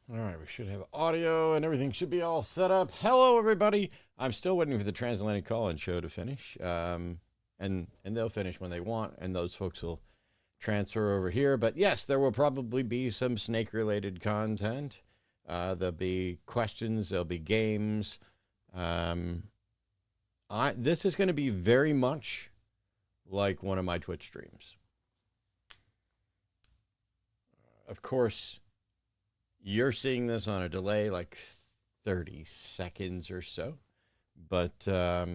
All right, we should have audio and everything should be all set up. Hello, everybody. I'm still waiting for the transatlantic call-in show to finish, and they'll finish when they want, and those folks will transfer over here. But yes, there will probably be some snake-related content. There'll be questions. There'll be games. Um, this is going to be very much like one of my Twitch streams. Of course, you're seeing this on a delay, like 30 seconds or so. But yeah,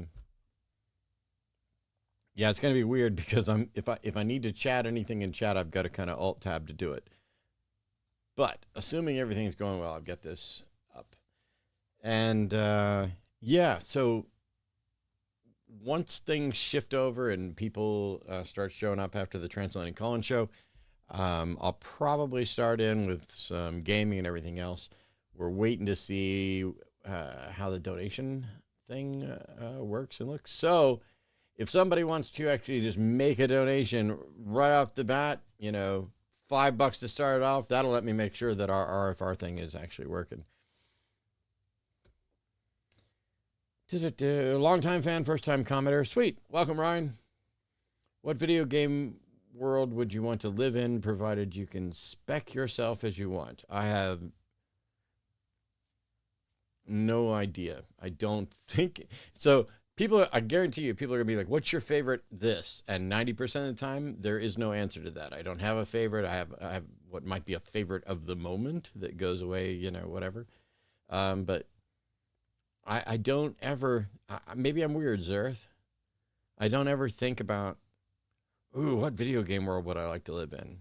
it's going to be weird because if I need to chat anything in chat, I've got to kind of alt tab to do it. But assuming everything's going well, I'll get this up. And yeah, so once things shift over and people start showing up after the Transatlantic Call-in show, I'll probably start in with some gaming and everything else. We're waiting to see how the donation thing works and looks. So if somebody wants to actually just make a donation right off the bat, you know, $5 to start it off, that'll let me make sure that our RFR thing is actually working. Long-time fan, first-time commenter. Sweet. Welcome, Ryan. What video game world would you want to live in, provided you can spec yourself as you want? I have no idea. I don't think so. People, I guarantee you, people are gonna be like, "What's your favorite?" This, and 90% of the time, there is no answer to that. I don't have a favorite. I have what might be a favorite of the moment that goes away, you know, whatever. But I don't ever. Maybe I'm weird, Zerth. I don't ever think about, ooh, what video game world would I like to live in?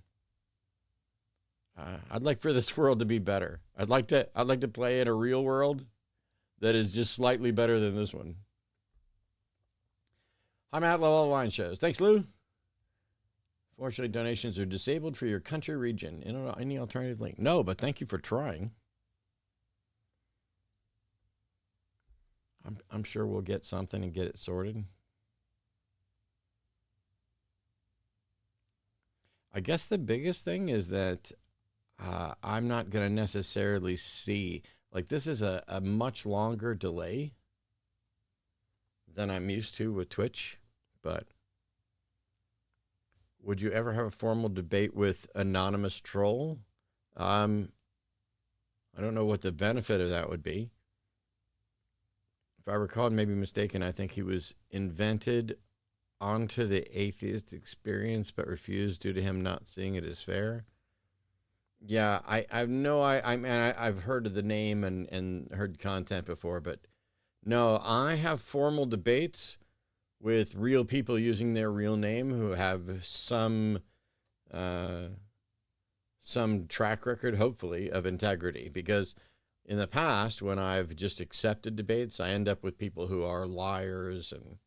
I'd like for this world to be better. I'd like to play in a real world that is just slightly better than this one. Hi, Matt. Love all the line shows. Thanks, Lou. Fortunately, donations are disabled for your country region. Any alternative link? No, but thank you for trying. I'm sure we'll get something and get it sorted. I guess the biggest thing is that I'm not going to necessarily see, like, this is a much longer delay than I'm used to with Twitch. But would you ever have a formal debate with anonymous troll? I don't know what the benefit of that would be. If I recall, maybe mistaken, I think he was invented onto the atheist experience, but refused due to him not seeing it as fair. Yeah, I've heard of the name and heard content before, but no, I have formal debates with real people using their real name who have some track record, hopefully, of integrity. Because in the past, when I've just accepted debates, I end up with people who are liars and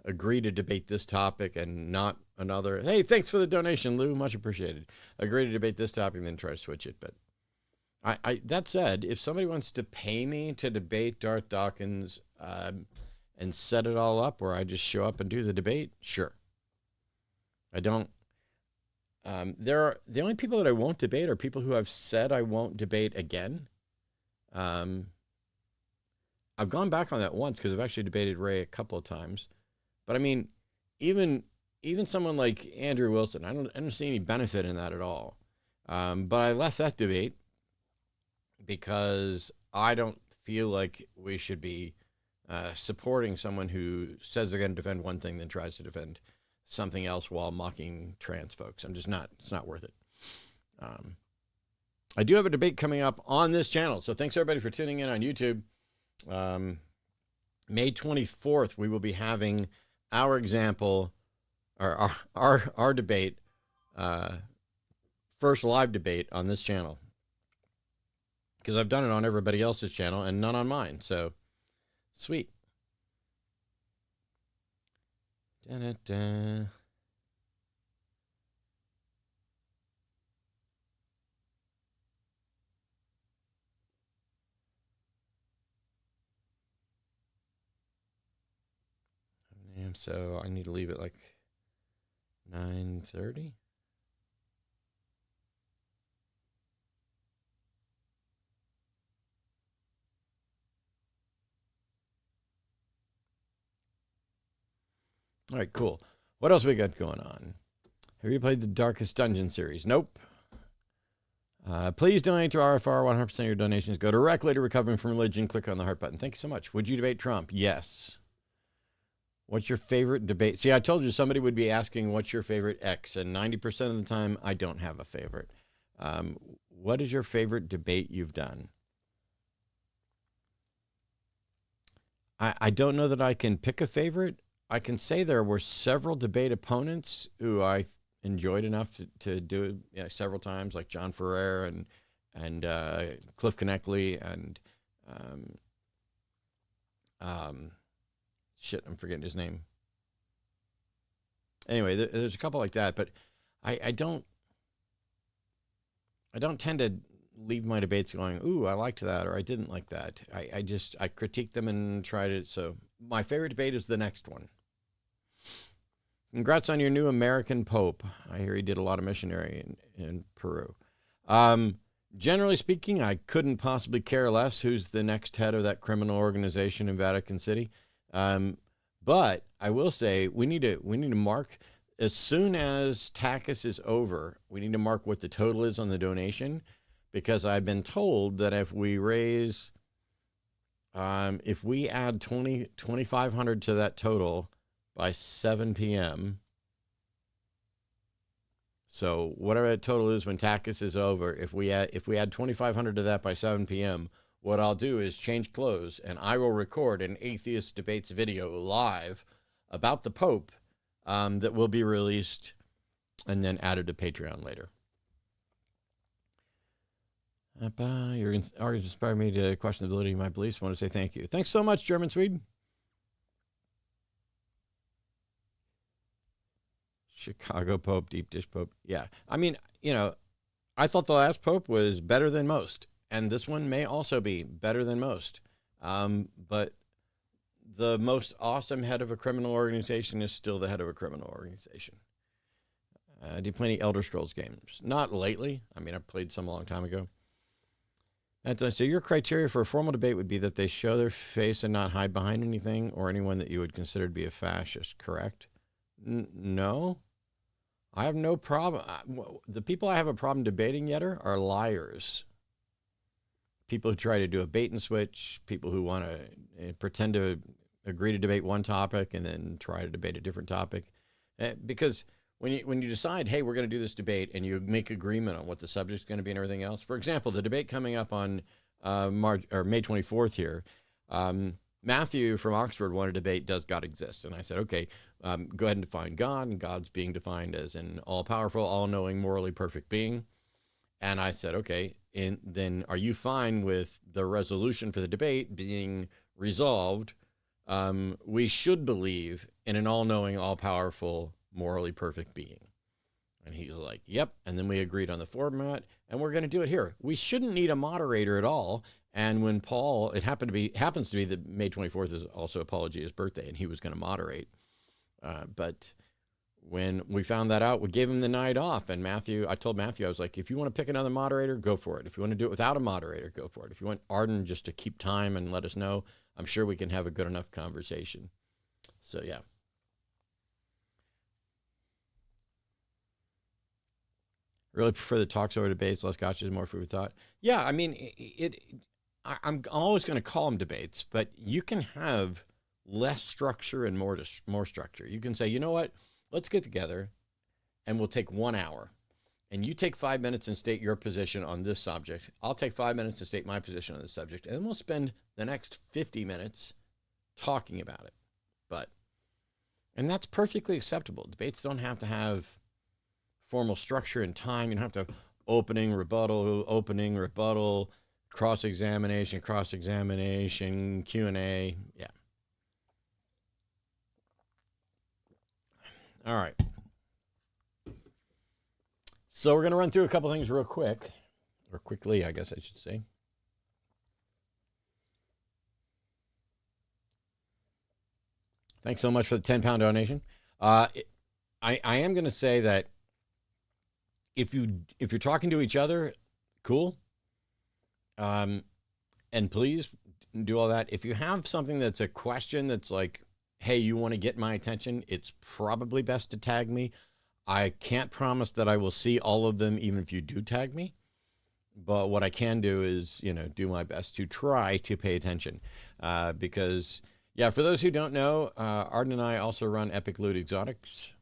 agree to debate this topic and not another. Hey, thanks for the donation, Lou. Much appreciated. Agree to debate this topic and then try to switch it. But that said, if somebody wants to pay me to debate Darth Dawkins and set it all up where I just show up and do the debate, sure. I don't. The only people that I won't debate are people who have said I won't debate again. I've gone back on that once because I've actually debated Ray a couple of times. But I mean, even someone like Andrew Wilson, I don't see any benefit in that at all. But I left that debate because I don't feel like we should be supporting someone who says they're going to defend one thing, then tries to defend something else while mocking trans folks. It's not worth it. I do have a debate coming up on this channel. So thanks everybody for tuning in on YouTube. May 24th, we will be having our example, or our debate, first live debate on this channel. Because I've done it on everybody else's channel and none on mine. So, sweet. Da-da-da. So I need to leave it like 9:30. All right, cool. What else we got going on? Have you played the Darkest Dungeon series? Nope. Please donate to RFR. 100% of your donations go directly to Recovering from Religion. Click on the heart button. Thank you so much. Would you debate Trump? Yes. What's your favorite debate? See, I told you somebody would be asking, what's your favorite X? And 90% of the time, I don't have a favorite. What is your favorite debate you've done? I don't know that I can pick a favorite. I can say there were several debate opponents who I enjoyed enough to do it several times, like John Ferrer and Cliff Connectley and shit, I'm forgetting his name. Anyway, there's a couple like that, but I don't tend to leave my debates going, ooh, I liked that, or I didn't like that. I critique them and try to, so my favorite debate is the next one. Congrats on your new American Pope. I hear he did a lot of missionary in Peru. Generally speaking, I couldn't possibly care less who's the next head of that criminal organization in Vatican City. But I will say we need to mark, as soon as TACUS is over, we need to mark what the total is on the donation, because I've been told that if we raise, if we add $2,500 to that total by 7 p.m., so whatever that total is when TACUS is over, if we add $2,500 to that by 7 p.m., what I'll do is change clothes, and I will record an Atheist Debates video live about the Pope that will be released and then added to Patreon later. Your arguments inspired me to question the validity of my beliefs. I want to say thank you. Thanks so much, German Swede. Chicago Pope, deep dish Pope. Yeah. I mean, I thought the last Pope was better than most, and this one may also be better than most. But the most awesome head of a criminal organization is still the head of a criminal organization. Do you play any Elder Scrolls games? Not lately. I mean, I played some a long time ago. So your criteria for a formal debate would be that they show their face and not hide behind anything, or anyone that you would consider to be a fascist, correct? No. I have no problem. The people I have a problem debating yet are liars. People who try to do a bait and switch, people who want to pretend to agree to debate one topic and then try to debate a different topic. Because when you decide, hey, we're going to do this debate, and you make agreement on what the subject's going to be and everything else. For example, the debate coming up on May 24th here, Matthew from Oxford wanted to debate, does God exist? And I said, okay, go ahead and define God. And God's being defined as an all-powerful, all-knowing, morally perfect being. And I said, okay, and then are you fine with the resolution for the debate being resolved? We should believe in an all-knowing, all-powerful, morally perfect being. And he's like, yep. And then we agreed on the format, and we're going to do it here. We shouldn't need a moderator at all. And when Paul, happens to be that May 24th is also Apologia's birthday, and he was going to moderate. But when we found that out, we gave him the night off. And I told Matthew, I was like, if you want to pick another moderator, go for it. If you want to do it without a moderator, go for it. If you want Arden just to keep time and let us know, I'm sure we can have a good enough conversation. So, yeah. Really prefer the talks over debates, less gotchas, more food for thought. Yeah, I mean, I'm always going to call them debates, but you can have less structure and more structure. You can say, you know what, let's get together and we'll take 1 hour. And you take 5 minutes and state your position on this subject. I'll take 5 minutes to state my position on this subject. And then we'll spend the next 50 minutes talking about it. And that's perfectly acceptable. Debates don't have to have formal structure and time. You don't have to opening, rebuttal, cross-examination, Q&A. Yeah. All right. So we're going to run through a couple things real quick, or quickly, I guess I should say. Thanks so much for the 10-pound donation. I am going to say that if you're talking to each other, cool. And please do all that. If you have something that's a question that's like hey, you want to get my attention, it's probably best to tag me. I can't promise that I will see all of them, even if you do tag me. But what I can do is, do my best to try to pay attention. Because, yeah, for those who don't know, Arden and I also run Epic Loot Exotics.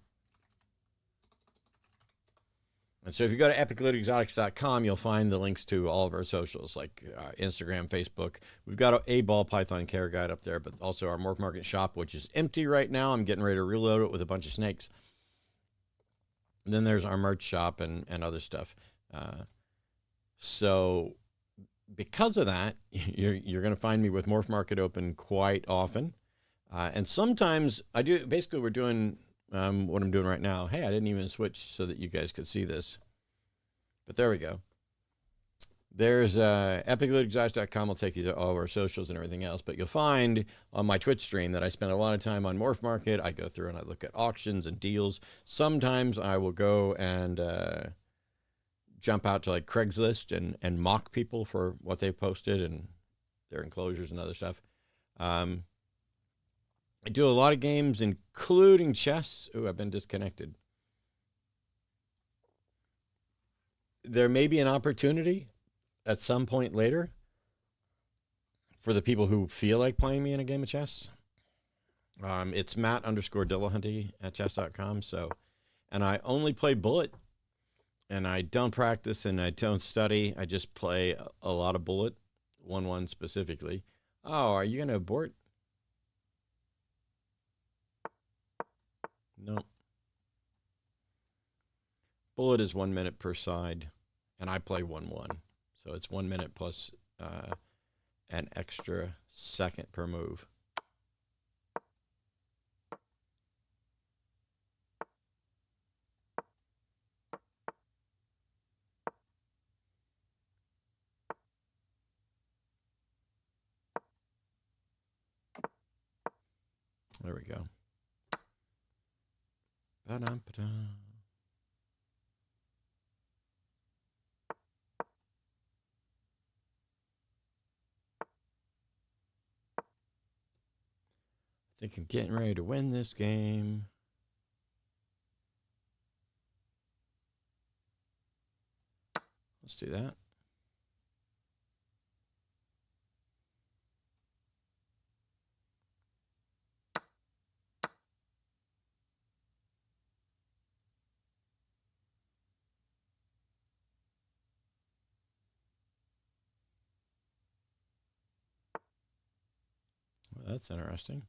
And so if you go to epiclootexotics.com, you'll find the links to all of our socials, like Instagram, Facebook. We've got a ball python care guide up there, but also our Morph Market shop, which is empty right now. I'm getting ready to reload it with a bunch of snakes. And then there's our merch shop and other stuff. So because of that, you're going to find me with Morph Market open quite often. And sometimes basically we're doing what I'm doing right now. Hey, I didn't even switch so that you guys could see this. But there we go. There's epiclootexotics.com will take you to all of our socials and everything else. But you'll find on my Twitch stream that I spend a lot of time on Morph Market. I go through and I look at auctions and deals. Sometimes I will go and jump out to like Craigslist and mock people for what they posted and their enclosures and other stuff. I do a lot of games, including chess. Ooh, I've been disconnected. There may be an opportunity at some point later for the people who feel like playing me in a game of chess. It's Matt_Dillahunty at chess.com. So, and I only play bullet, and I don't practice and I don't study. I just play a lot of bullet, 1-1 specifically. Oh, are you going to abort? No. Bullet is 1 minute per side, and I play 1-1. So it's 1 minute plus an extra second per move. There we go. Ba-dum-ba-dum. I think I'm getting ready to win this game. Let's do that. Well, that's interesting.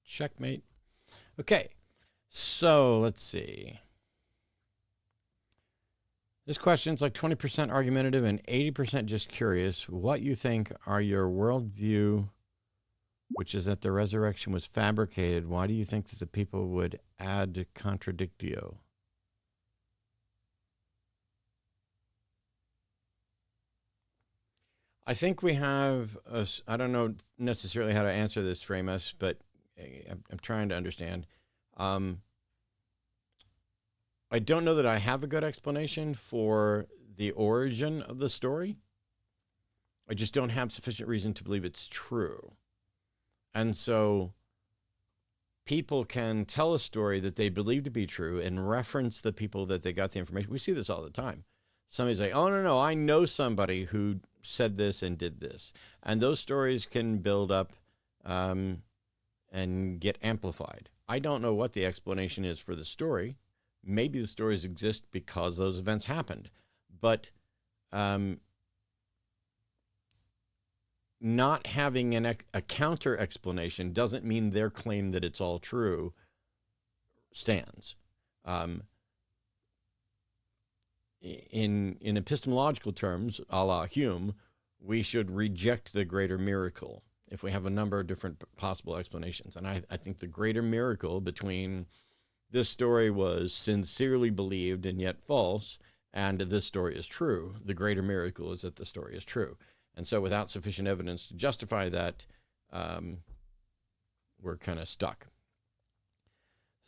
Checkmate. Okay, so let's see. This question's like 20% argumentative and 80% just curious. What you think are your worldview, which is that the resurrection was fabricated? Why do you think that the people would ad contradictio? I think we have, I don't know necessarily how to answer this, Framus, but I'm trying to understand. I don't know that I have a good explanation for the origin of the story. I just don't have sufficient reason to believe it's true. And so people can tell a story that they believe to be true and reference the people that they got the information. We see this all the time. Somebody's like, oh, no, I know somebody who said this and did this. And those stories can build up and get amplified. I don't know what the explanation is for the story. Maybe the stories exist because those events happened. But not having a counter explanation doesn't mean their claim that it's all true stands. In epistemological terms, a la Hume, we should reject the greater miracle if we have a number of different possible explanations. And I think the greater miracle between this story was sincerely believed and yet false, and this story is true, the greater miracle is that the story is true. And so without sufficient evidence to justify that, we're we're kind of stuck.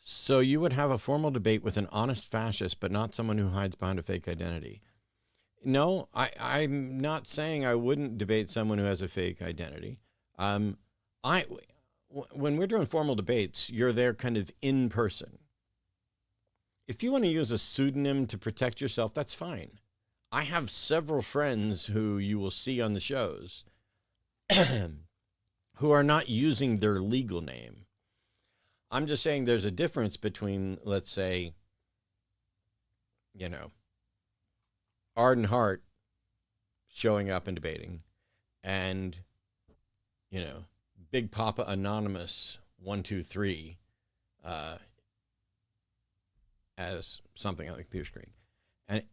So you would have a formal debate with an honest fascist, but not someone who hides behind a fake identity. No, I'm not saying I wouldn't debate someone who has a fake identity. When we're doing formal debates, you're there kind of in person. If you want to use a pseudonym to protect yourself, that's fine. I have several friends who you will see on the shows who are not using their legal name. I'm just saying there's a difference between, let's say, Arden Hart showing up and debating and, Big Papa Anonymous 123 as something on the computer screen.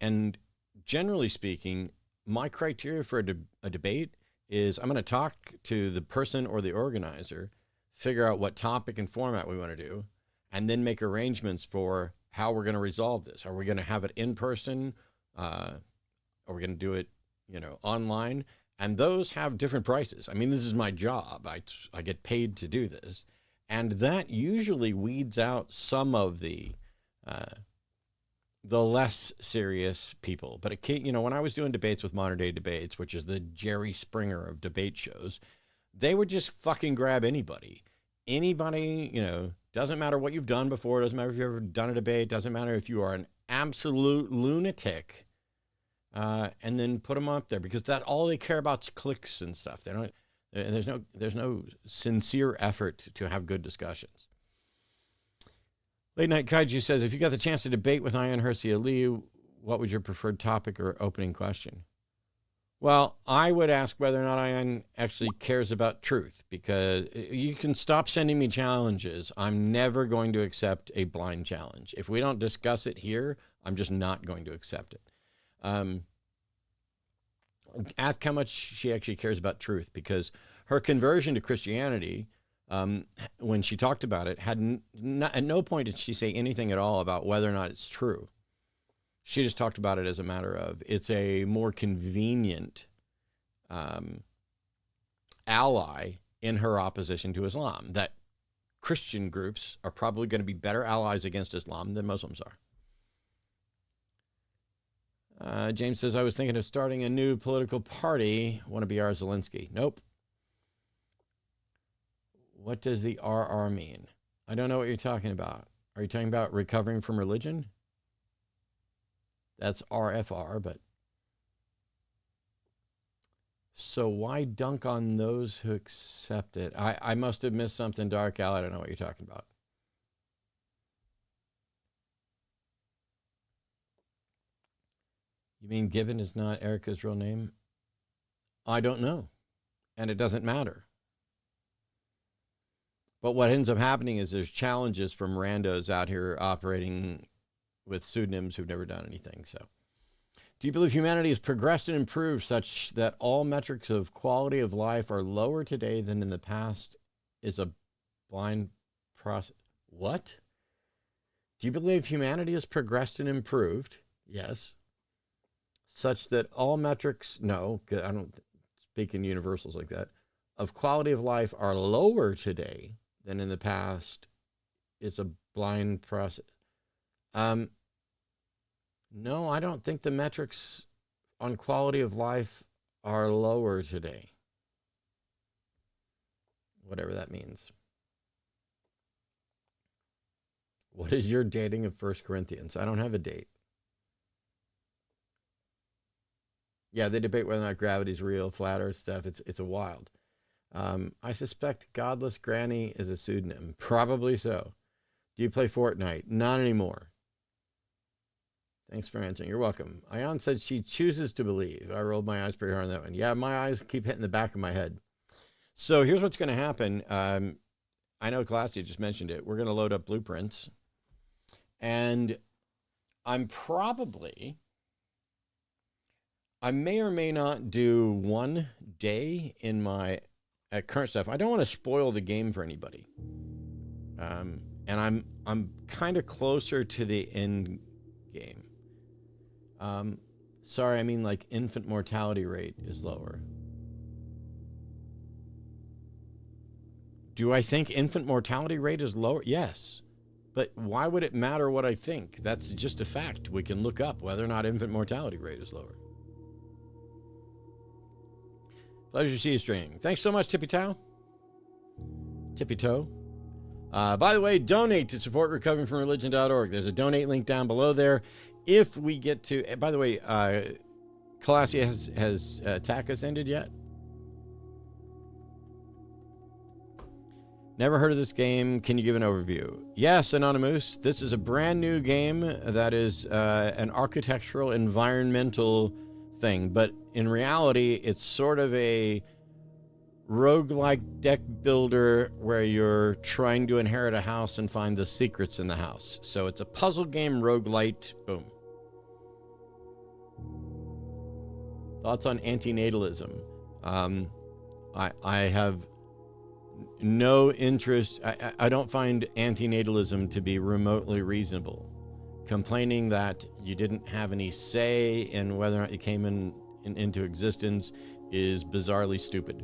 And generally speaking, my criteria for a debate is I'm going to talk to the person or the organizer, figure out what topic and format we want to do, and then make arrangements for how we're going to resolve this. Are we going to have it in person? Are we going to do it, online? And those have different prices. I mean, this is my job. I get paid to do this. And that usually weeds out some of the less serious people. But when I was doing debates with Modern Day Debates, which is the Jerry Springer of debate shows, they would just fucking grab anybody. Anybody, doesn't matter what you've done before, doesn't matter if you've ever done a debate, doesn't matter if you are an absolute lunatic, and then put them up there, because that all they care about is clicks and stuff. There's no sincere effort to have good discussions. Late Night Kaiju says, if you got the chance to debate with Ayaan Hirsi Ali, what would your preferred topic or opening question? Well, I would ask whether or not Ayaan actually cares about truth, because you can stop sending me challenges. I'm never going to accept a blind challenge. If we don't discuss it here, I'm just not going to accept it. Ask how much she actually cares about truth, because her conversion to Christianity, when she talked about it, at no point did she say anything at all about whether or not it's true. She just talked about it as a matter of it's a more convenient ally in her opposition to Islam, that Christian groups are probably going to be better allies against Islam than Muslims are. James says, I was thinking of starting a new political party. Want to be R. Zelensky? Nope. What does the RR mean? I don't know what you're talking about. Are you talking about recovering from religion? That's RFR, but... So why dunk on those who accept it? I must have missed something, Dark Al. I don't know what you're talking about. You mean Gibbon is not Erica's real name? I don't know. And it doesn't matter. But what ends up happening is there's challenges from randos out here operating with pseudonyms who've never done anything. So, do you believe humanity has progressed and improved such that all metrics of quality of life are lower today than in the past? Is a blind process. What? Do you believe humanity has progressed and improved? Yes. Such that all metrics, no, I don't speak in universals like that, of quality of life are lower today than in the past is a blind process. No, I don't think the metrics on quality of life are lower today. Whatever that means. What is your dating of 1 Corinthians? I don't have a date. Yeah, they debate whether or not gravity's real, flat earth stuff. It's a wild. I suspect Godless Granny is a pseudonym. Probably so. Do you play Fortnite? Not anymore. Thanks for answering. You're welcome. Ayaan said she chooses to believe. I rolled my eyes pretty hard on that one. Yeah, my eyes keep hitting the back of my head. So here's what's going to happen. I know Classy just mentioned it. We're going to load up blueprints. And I may or may not do one day in my current stuff. I don't want to spoil the game for anybody. And I'm kind of closer to the end game. Sorry, I mean like infant mortality rate is lower. Do I think infant mortality rate is lower? Yes. But why would it matter what I think? That's just a fact. We can look up whether or not infant mortality rate is lower. Pleasure to see you streaming. Thanks so much, Tippy Toe. Tippy Toe. By the way, donate to support recoveringfromreligion.org. There's a donate link down below there. If we get to... By the way, Colossia has TACUS ended yet? Never heard of this game. Can you give an overview? Yes, Anonymous. This is a brand new game that is an architectural, environmental thing. But in reality, it's sort of a roguelike deck builder where you're trying to inherit a house and find the secrets in the house. So it's a puzzle game, roguelite. Boom. Thoughts on antinatalism? I have no interest. I don't find antinatalism to be remotely reasonable. Complaining that you didn't have any say in whether or not you came into existence is bizarrely stupid.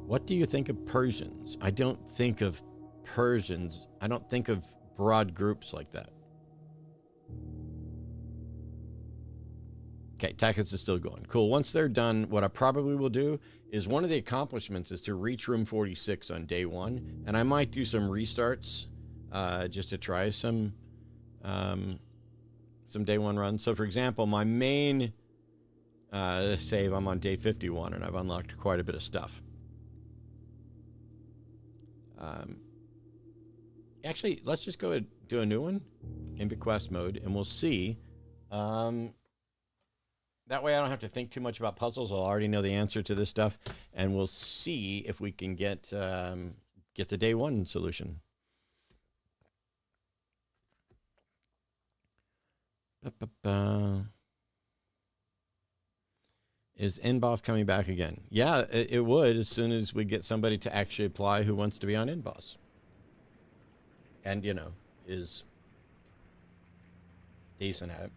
What do you think of Persians? I don't think of Persians. I don't think of broad groups like that. Okay, TACUS is still going. Cool. Once they're done, what I probably will do is one of the accomplishments is to reach room 46 on day one, and I might do some restarts just to try some day one runs. So, for example, my main save, I'm on day 51, and I've unlocked quite a bit of stuff. Actually, let's just go and do a new one in EverQuest mode, and we'll see. That way I don't have to think too much about puzzles. I'll already know the answer to this stuff, and we'll see if we can get the day one solution. Is NBOSS coming back again? Yeah, it would as soon as we get somebody to actually apply who wants to be on NBOSS. And, you know, is decent at it.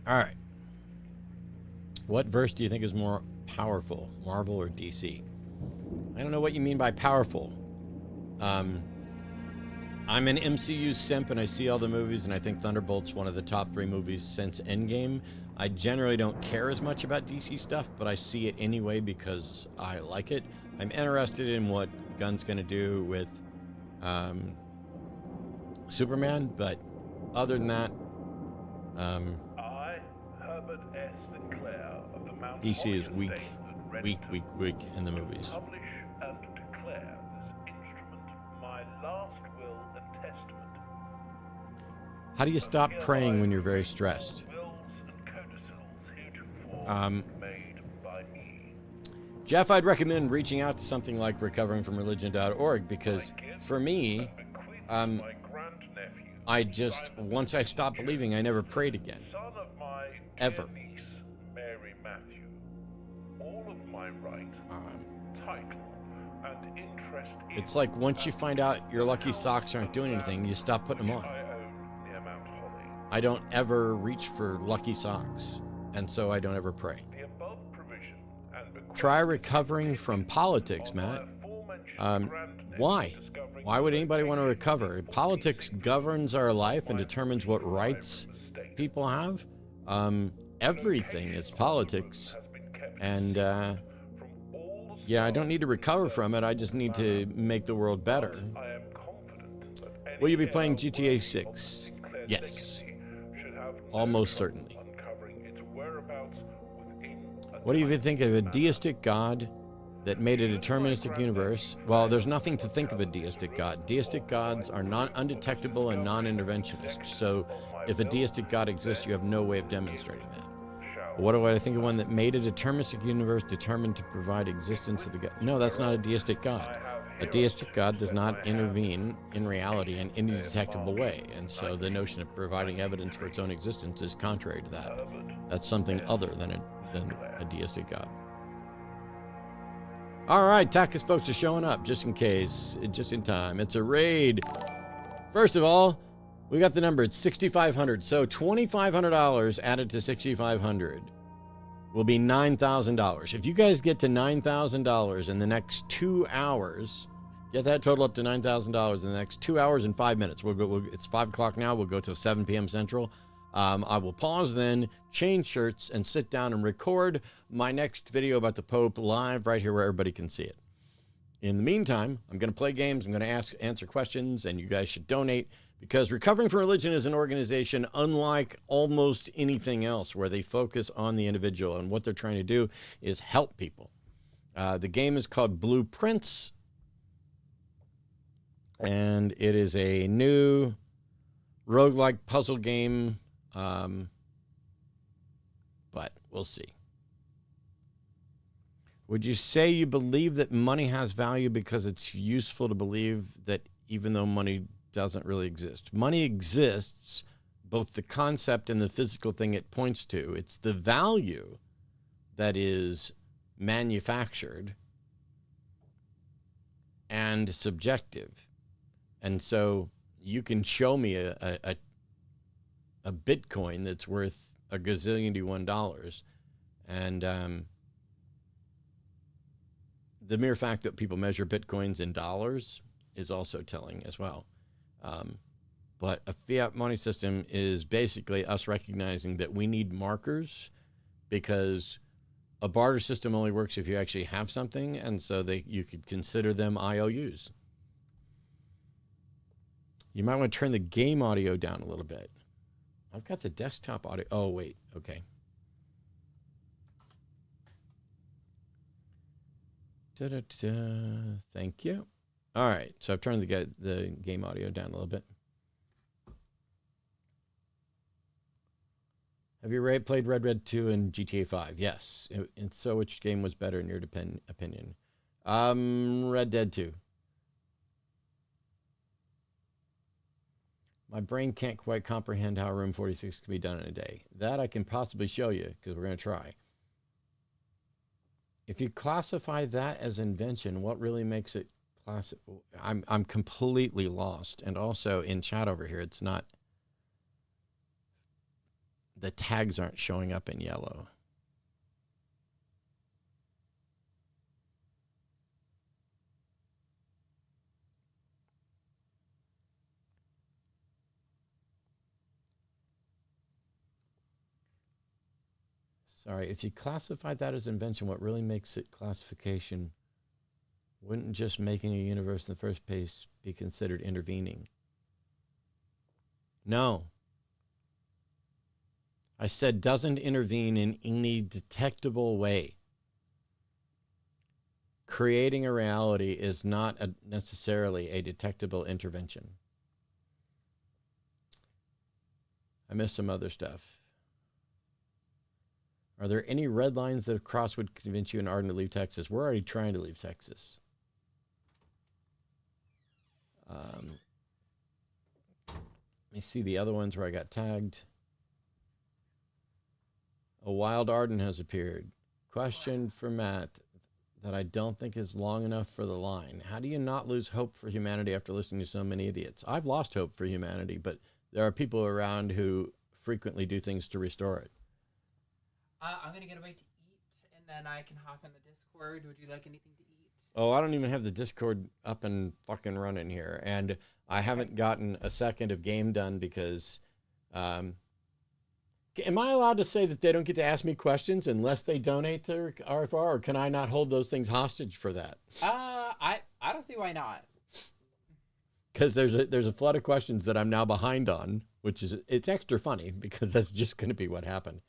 All right. What verse do you think is more powerful, Marvel or DC? I don't know what you mean by powerful. I'm an MCU simp, and I see all the movies, and I think Thunderbolt's one of the top 3 movies since Endgame. I generally don't care as much about DC stuff, but I see it anyway because I like it. I'm interested in what Gunn's going to do with Superman, but other than that, DC is weak in the movies. How do you stop praying when you're very stressed? Jeff, I'd recommend reaching out to something like recoveringfromreligion.org because for me, I just, once I stopped believing, I never prayed again. Ever. It's like once you find out your lucky socks aren't doing anything, you stop putting them on. I don't ever reach for lucky socks, and so I don't ever pray. Try recovering from politics, Matt. Why? Why would anybody want to recover? Politics governs our life and determines what rights people have. Everything is politics, and yeah, I don't need to recover from it. I just need to make the world better. Will you be playing GTA 6? Yes. Almost certainly. What do you think of a deistic God that made a deterministic universe? Well, there's nothing to think of a deistic God. Deistic gods are undetectable and non-interventionist. So if a deistic God exists, you have no way of demonstrating that. What do I think of one that made a deterministic universe determined to provide existence to the God? No, that's not a deistic God. A deistic God does not intervene in reality in any detectable way. And so the notion of providing evidence for its own existence is contrary to that. That's something other than a deistic God. All right, TACUS folks are showing up just in case, just in time. It's a raid. First of all, we got the number. It's 6,500. So $2,500 added to 6,500. will be $9,000. If you guys get to $9,000 in the next 2 hours, get that total up to $9,000 in the next 2 hours and 5 minutes. It's 5 o'clock now. We'll go till 7 p.m. Central. I will pause then, change shirts, and sit down and record my next video about the Pope live right here where everybody can see it. In the meantime, I'm going to play games. I'm going to answer questions, and you guys should donate, because Recovering from Religion is an organization unlike almost anything else, where they focus on the individual, and what they're trying to do is help people. The game is called Blueprints, and it is a new roguelike puzzle game, but we'll see. Would you say you believe that money has value because it's useful to believe that even though money doesn't really exist? Money exists, both the concept and the physical thing it points to. It's the value that is manufactured and subjective. And so you can show me a Bitcoin that's worth a gazillion to $1, and the mere fact that people measure Bitcoins in dollars is also telling as well. But a fiat money system is basically us recognizing that we need markers, because a barter system only works if you actually have something, and so you could consider them IOUs. You might want to turn the game audio down a little bit. I've got the desktop audio. Oh, wait. Okay. Da-da-da-da. Thank you. All right. So I've turned the game audio down a little bit. Have you played Red Red 2 and GTA 5? Yes. And so which game was better in your opinion? Red Dead 2. My brain can't quite comprehend how Room 46 can be done in a day. That I can possibly show you, because we're going to try. If you classify that as invention, what really makes it classic? I'm completely lost. And also in chat over here, it's not, the tags aren't showing up in yellow. Sorry, if you classify that as invention, what really makes it classification? Wouldn't just making a universe in the first place be considered intervening? No. I said doesn't intervene in any detectable way. Creating a reality is not necessarily a detectable intervention. I missed some other stuff. Are there any red lines that a cross would convince you and Arden to leave Texas? We're already trying to leave Texas. Let me see the other ones where I got tagged. A wild Arden has appeared. Question for Matt that I don't think is long enough for the line. How do you not lose hope for humanity after listening to so many idiots? I've lost hope for humanity, but there are people around who frequently do things to restore it. I'm going to get a bite to eat, and then I can hop in the Discord. Would you like anything to eat? Oh, I don't even have the Discord up and fucking running here. And I haven't gotten a second of game done because... am I allowed to say that they don't get to ask me questions unless they donate to RFR, or can I not hold those things hostage for that? I don't see why not. Because there's a flood of questions that I'm now behind on, which is, it's extra funny because that's just going to be what happened.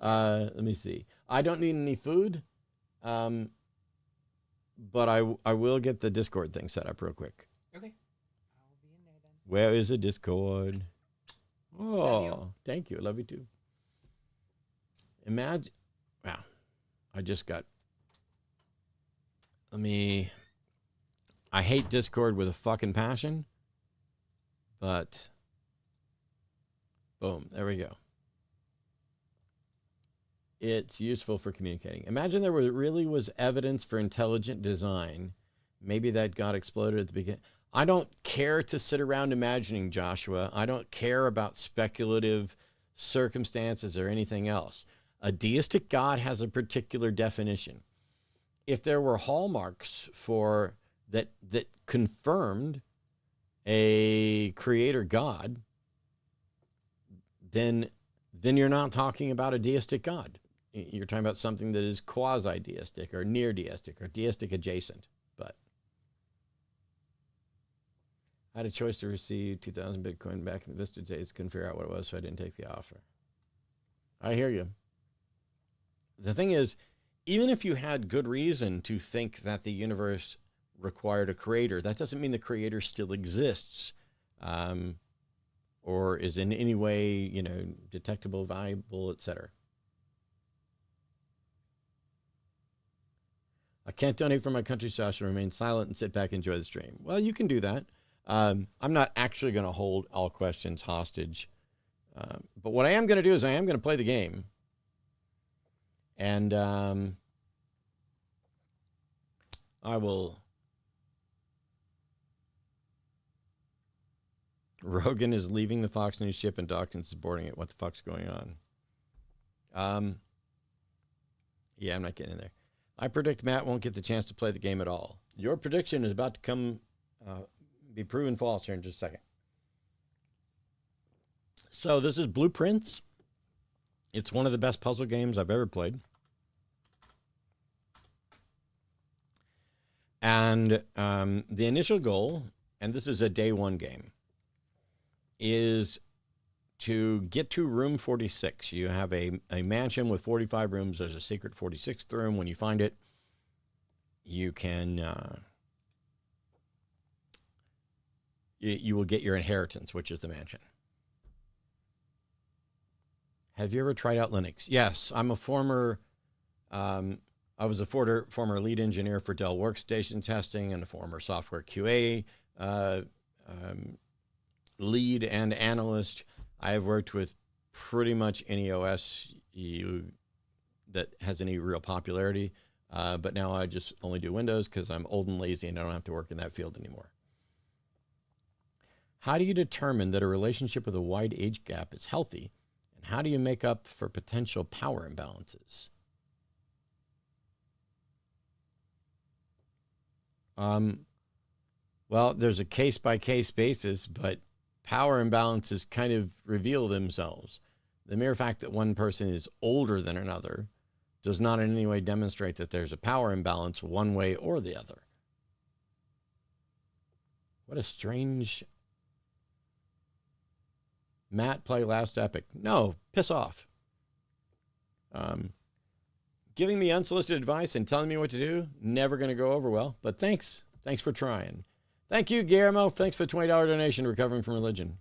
Let me see. I don't need any food, but I will get the Discord thing set up real quick. Okay. I'll be in there then. Where is the Discord? Oh, thank you. Love you too. Imagine, wow, I hate Discord with a fucking passion, but boom, there we go. It's useful for communicating. Imagine there really was evidence for intelligent design. Maybe that got exploded at the beginning. I don't care to sit around imagining, Joshua. I don't care about speculative circumstances or anything else. A deistic God has a particular definition. If there were hallmarks for that confirmed a creator God, then you're not talking about a deistic God. You're talking about something that is quasi-deistic or near-deistic or deistic adjacent. But I had a choice to receive 2,000 Bitcoin back in the Vista days. Couldn't figure out what it was, so I didn't take the offer. I hear you. The thing is, even if you had good reason to think that the universe required a creator, that doesn't mean the creator still exists, or is in any way, detectable, valuable, etc. I can't donate for my country, so I should remain silent and sit back and enjoy the stream. Well, you can do that. I'm not actually going to hold all questions hostage. But what I am going to do is I am going to play the game. And I will... Rogan is leaving the Fox News ship and Dawkins is boarding it. What the fuck's going on? Yeah, I'm not getting in there. I predict Matt won't get the chance to play the game at all. Your prediction is about to be proven false here in just a second. So this is Blueprints. It's one of the best puzzle games I've ever played. And the initial goal, and this is a day one game, is to get to room 46. You have a mansion with 45 rooms. There's a secret 46th room. When you find it, you can you will get your inheritance, which is the mansion. Have you ever tried out Linux? Yes, I'm a former I was a former lead engineer for Dell Workstation Testing and a former software QA lead and analyst. I have worked with pretty much any OS that has any real popularity, but now I just only do Windows because I'm old and lazy and I don't have to work in that field anymore. How do you determine that a relationship with a wide age gap is healthy, and how do you make up for potential power imbalances? Well, there's a case-by-case basis, but power imbalances kind of reveal themselves. The mere fact that one person is older than another does not in any way demonstrate that there's a power imbalance one way or the other. What a strange... Matt, play Last Epic. No, piss off. Giving me unsolicited advice and telling me what to do, never going to go over well, but thanks. Thanks for trying. Thank you, Guillermo. Thanks for the $20 donation, Recovering from Religion.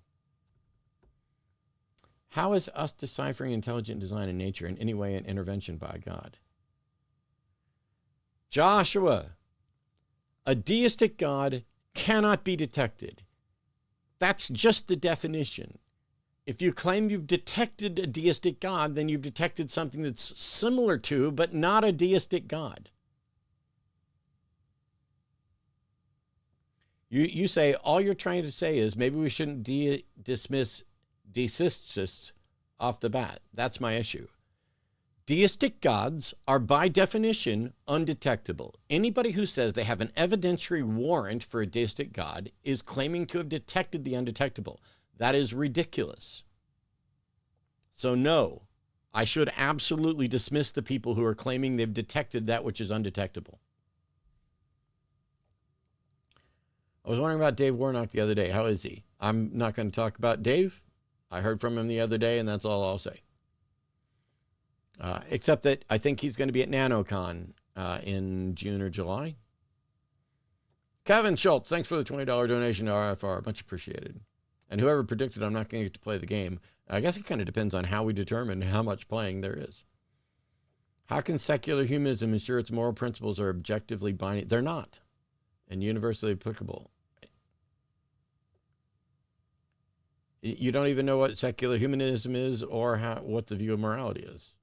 How is us deciphering intelligent design in nature in any way an intervention by God? Joshua, a deistic God cannot be detected. That's just the definition. If you claim you've detected a deistic God, then you've detected something that's similar to, but not a deistic God. You say, all you're trying to say is maybe we shouldn't dismiss deicists off the bat. That's my issue. Deistic gods are by definition undetectable. Anybody who says they have an evidentiary warrant for a deistic God is claiming to have detected the undetectable. That is ridiculous. So no, I should absolutely dismiss the people who are claiming they've detected that which is undetectable. I was wondering about Dave Warnock the other day. How is he? I'm not going to talk about Dave. I heard from him the other day, and that's all I'll say. Except that I think he's going to be at NanoCon in June or July. Kevin Schultz, thanks for the $20 donation to RFR. Much appreciated. And whoever predicted I'm not going to get to play the game, I guess it kind of depends on how we determine how much playing there is. How can secular humanism ensure its moral principles are objectively binding? They're not, and universally applicable. You don't even know what secular humanism is or what the view of morality is.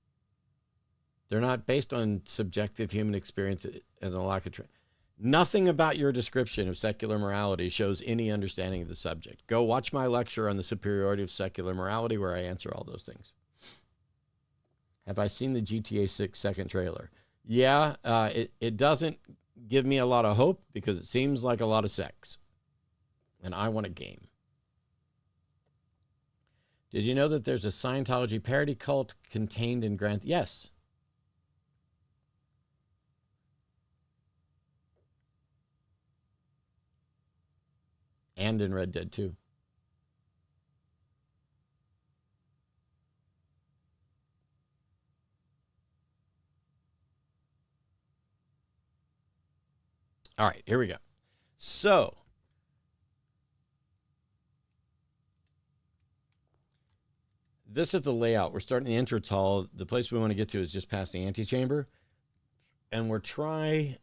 They're not based on subjective human experience and a lack of truth. Nothing about your description of secular morality shows any understanding of the subject. Go watch my lecture on the superiority of secular morality where I answer all those things. Have I seen the GTA 6 second trailer? Yeah, it doesn't give me a lot of hope because it seems like a lot of sex. And I want a game. Did you know that there's a Scientology parody cult contained in Grand... Yes. And in Red Dead 2. All right, here we go. So, this is the layout. We're starting the entrance hall. The place we want to get to is just past the antechamber. And we're trying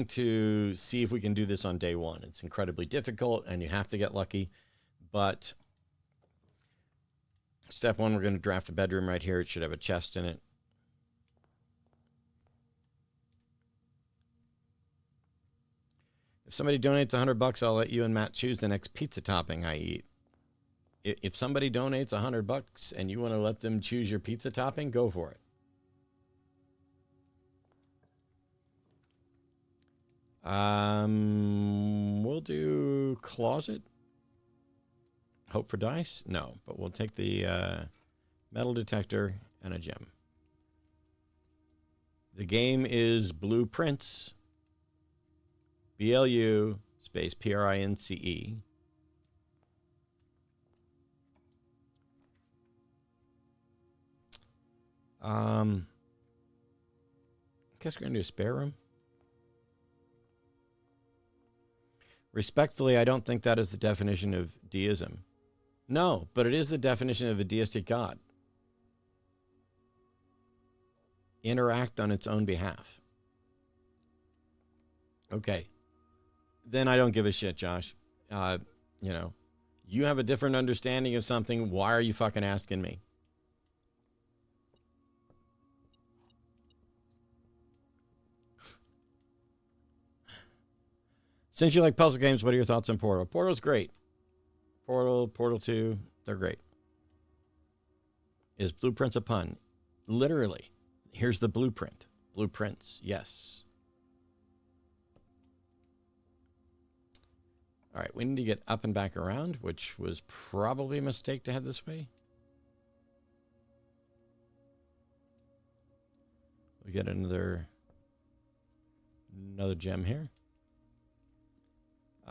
to see if we can do this on day one. It's incredibly difficult, and you have to get lucky. But step one, we're going to draft a bedroom right here. It should have a chest in it. If somebody donates $100, I'll let you and Matt choose the next pizza topping I eat. If somebody donates $100 and you want to let them choose your pizza topping, go for it. We'll do closet. Hope for dice? No, but we'll take the metal detector and a gem. The game is Blueprints. BLU space PRINCE. I guess we're going to do a spare room. Respectfully, I don't think that is the definition of deism. No, but it is the definition of a deistic God. Interact on its own behalf. Okay. Then I don't give a shit, Josh. You know, you have a different understanding of something. Why are you fucking asking me? Since you like puzzle games, what are your thoughts on Portal? Portal's great. Portal 2, they're great. Is Blueprints a pun? Literally. Here's the blueprint. Blueprints, yes. All right, we need to get up and back around, which was probably a mistake to head this way. We get another gem here.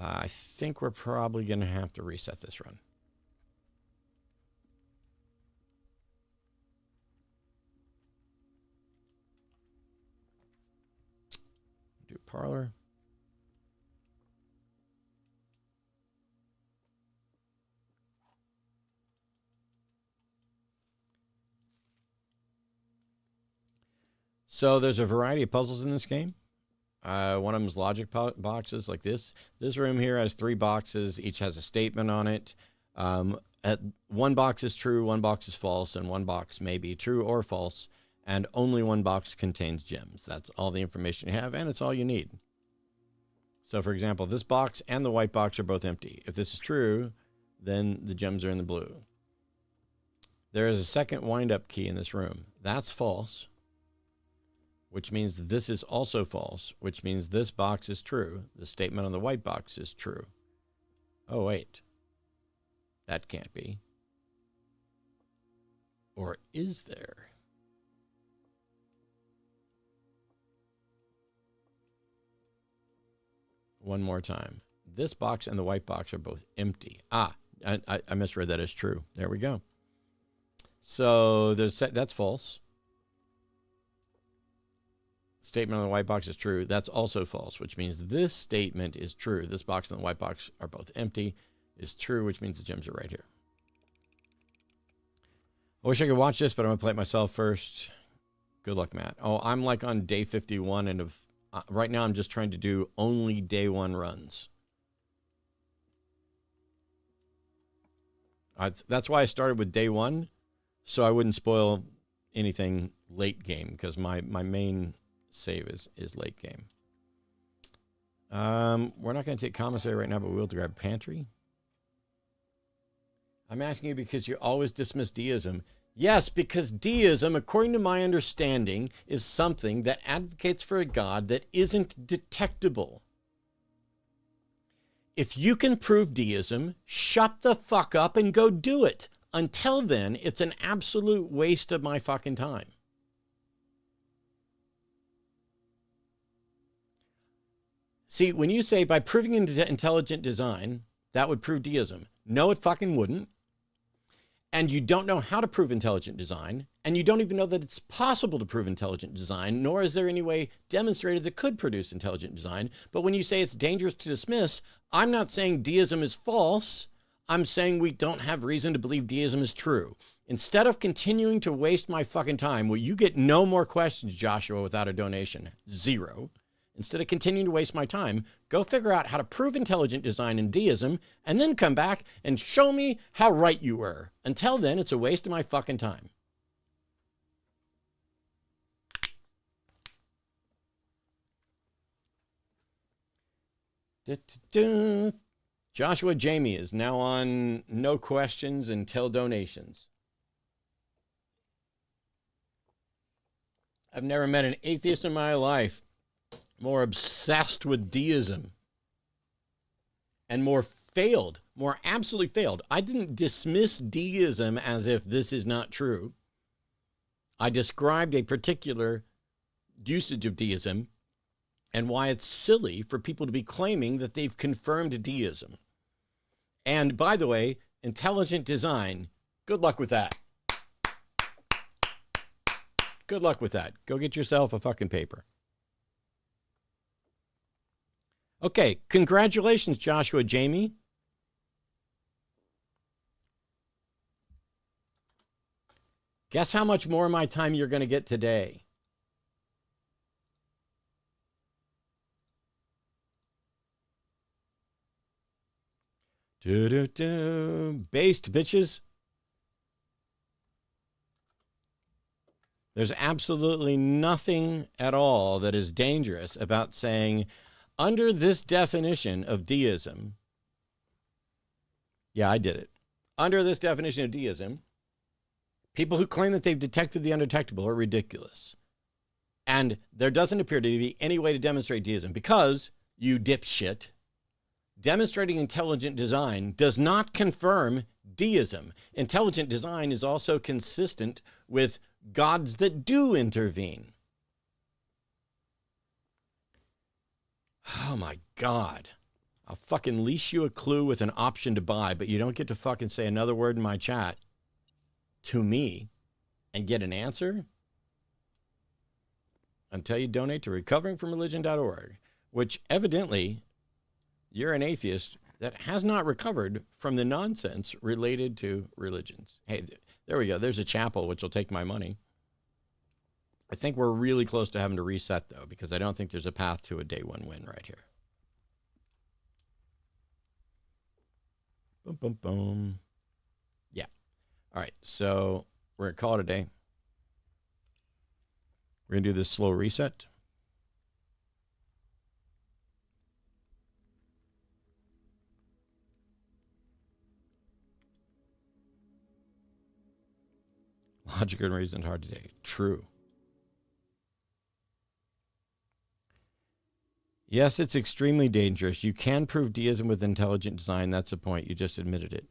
I think we're probably going to have to reset this run. Do parlor. So there's a variety of puzzles in this game. One of them is logic boxes like this. This room here has 3 boxes. Each has a statement on it. One box is true, one box is false, and one box may be true or false. And only one box contains gems. That's all the information you have, and it's all you need. So, for example, this box and the white box are both empty. If this is true, then the gems are in the blue. There is a second wind-up key in this room. That's false, which means this is also false, which means this box is true. The statement on the white box is true. Oh, wait. That can't be. Or is there? One more time. This box and the white box are both empty. I misread that as true. There we go. So that's false. Statement on the white box is true. That's also false, which means this statement is true. This box and the white box are both empty. Is true, which means the gems are right here. I wish I could watch this, but I'm going to play it myself first. Good luck, Matt. Oh, I'm like on day 51, and right now I'm just trying to do only day 1 runs. That's why I started with day 1, so I wouldn't spoil anything late game, because my main save is late game. We're not going to take commissary right now, but we will grab pantry. I'm asking you because you always dismiss deism. Yes, because deism, according to my understanding, is something that advocates for a God that isn't detectable. If you can prove deism, shut the fuck up and go do it. Until then, it's an absolute waste of my fucking time. See, when you say by proving intelligent design, that would prove deism. No, it fucking wouldn't. And you don't know how to prove intelligent design, and you don't even know that it's possible to prove intelligent design, nor is there any way demonstrated that could produce intelligent design. But when you say it's dangerous to dismiss, I'm not saying deism is false. I'm saying we don't have reason to believe deism is true. Instead of continuing to waste my fucking time, well, you get no more questions, Joshua, without a donation. 0. Instead of continuing to waste my time, go figure out how to prove intelligent design in deism, and then come back and show me how right you were. Until then, it's a waste of my fucking time. Joshua Jamie is now on no questions until donations. I've never met an atheist in my life more obsessed with deism and more absolutely failed. I didn't dismiss deism as if this is not true. I described a particular usage of deism and why it's silly for people to be claiming that they've confirmed deism. And by the way, intelligent design, good luck with that. Good luck with that. Go get yourself a fucking paper. Okay, congratulations, Joshua Jamie. Guess how much more of my time you're going to get today? Based, bitches. There's absolutely nothing at all that is dangerous about saying, under this definition of deism, yeah, I did it. Under this definition of deism, people who claim that they've detected the undetectable are ridiculous. And there doesn't appear to be any way to demonstrate deism because, you dipshit, demonstrating intelligent design does not confirm deism. Intelligent design is also consistent with gods that do intervene. Oh my God. I'll fucking leash you a clue with an option to buy, but you don't get to fucking say another word in my chat to me and get an answer until you donate to recoveringfromreligion.org, which evidently you're an atheist that has not recovered from the nonsense related to religions. Hey, there we go. There's a chapel which will take my money. I think we're really close to having to reset, though, because I don't think there's a path to a day one win right here. Boom, boom, boom. Yeah. All right. So we're going to call it a day. We're going to do this slow reset. Logic and reason hard today. True. Yes, it's extremely dangerous. You can prove deism with intelligent design. That's the point. You just admitted it.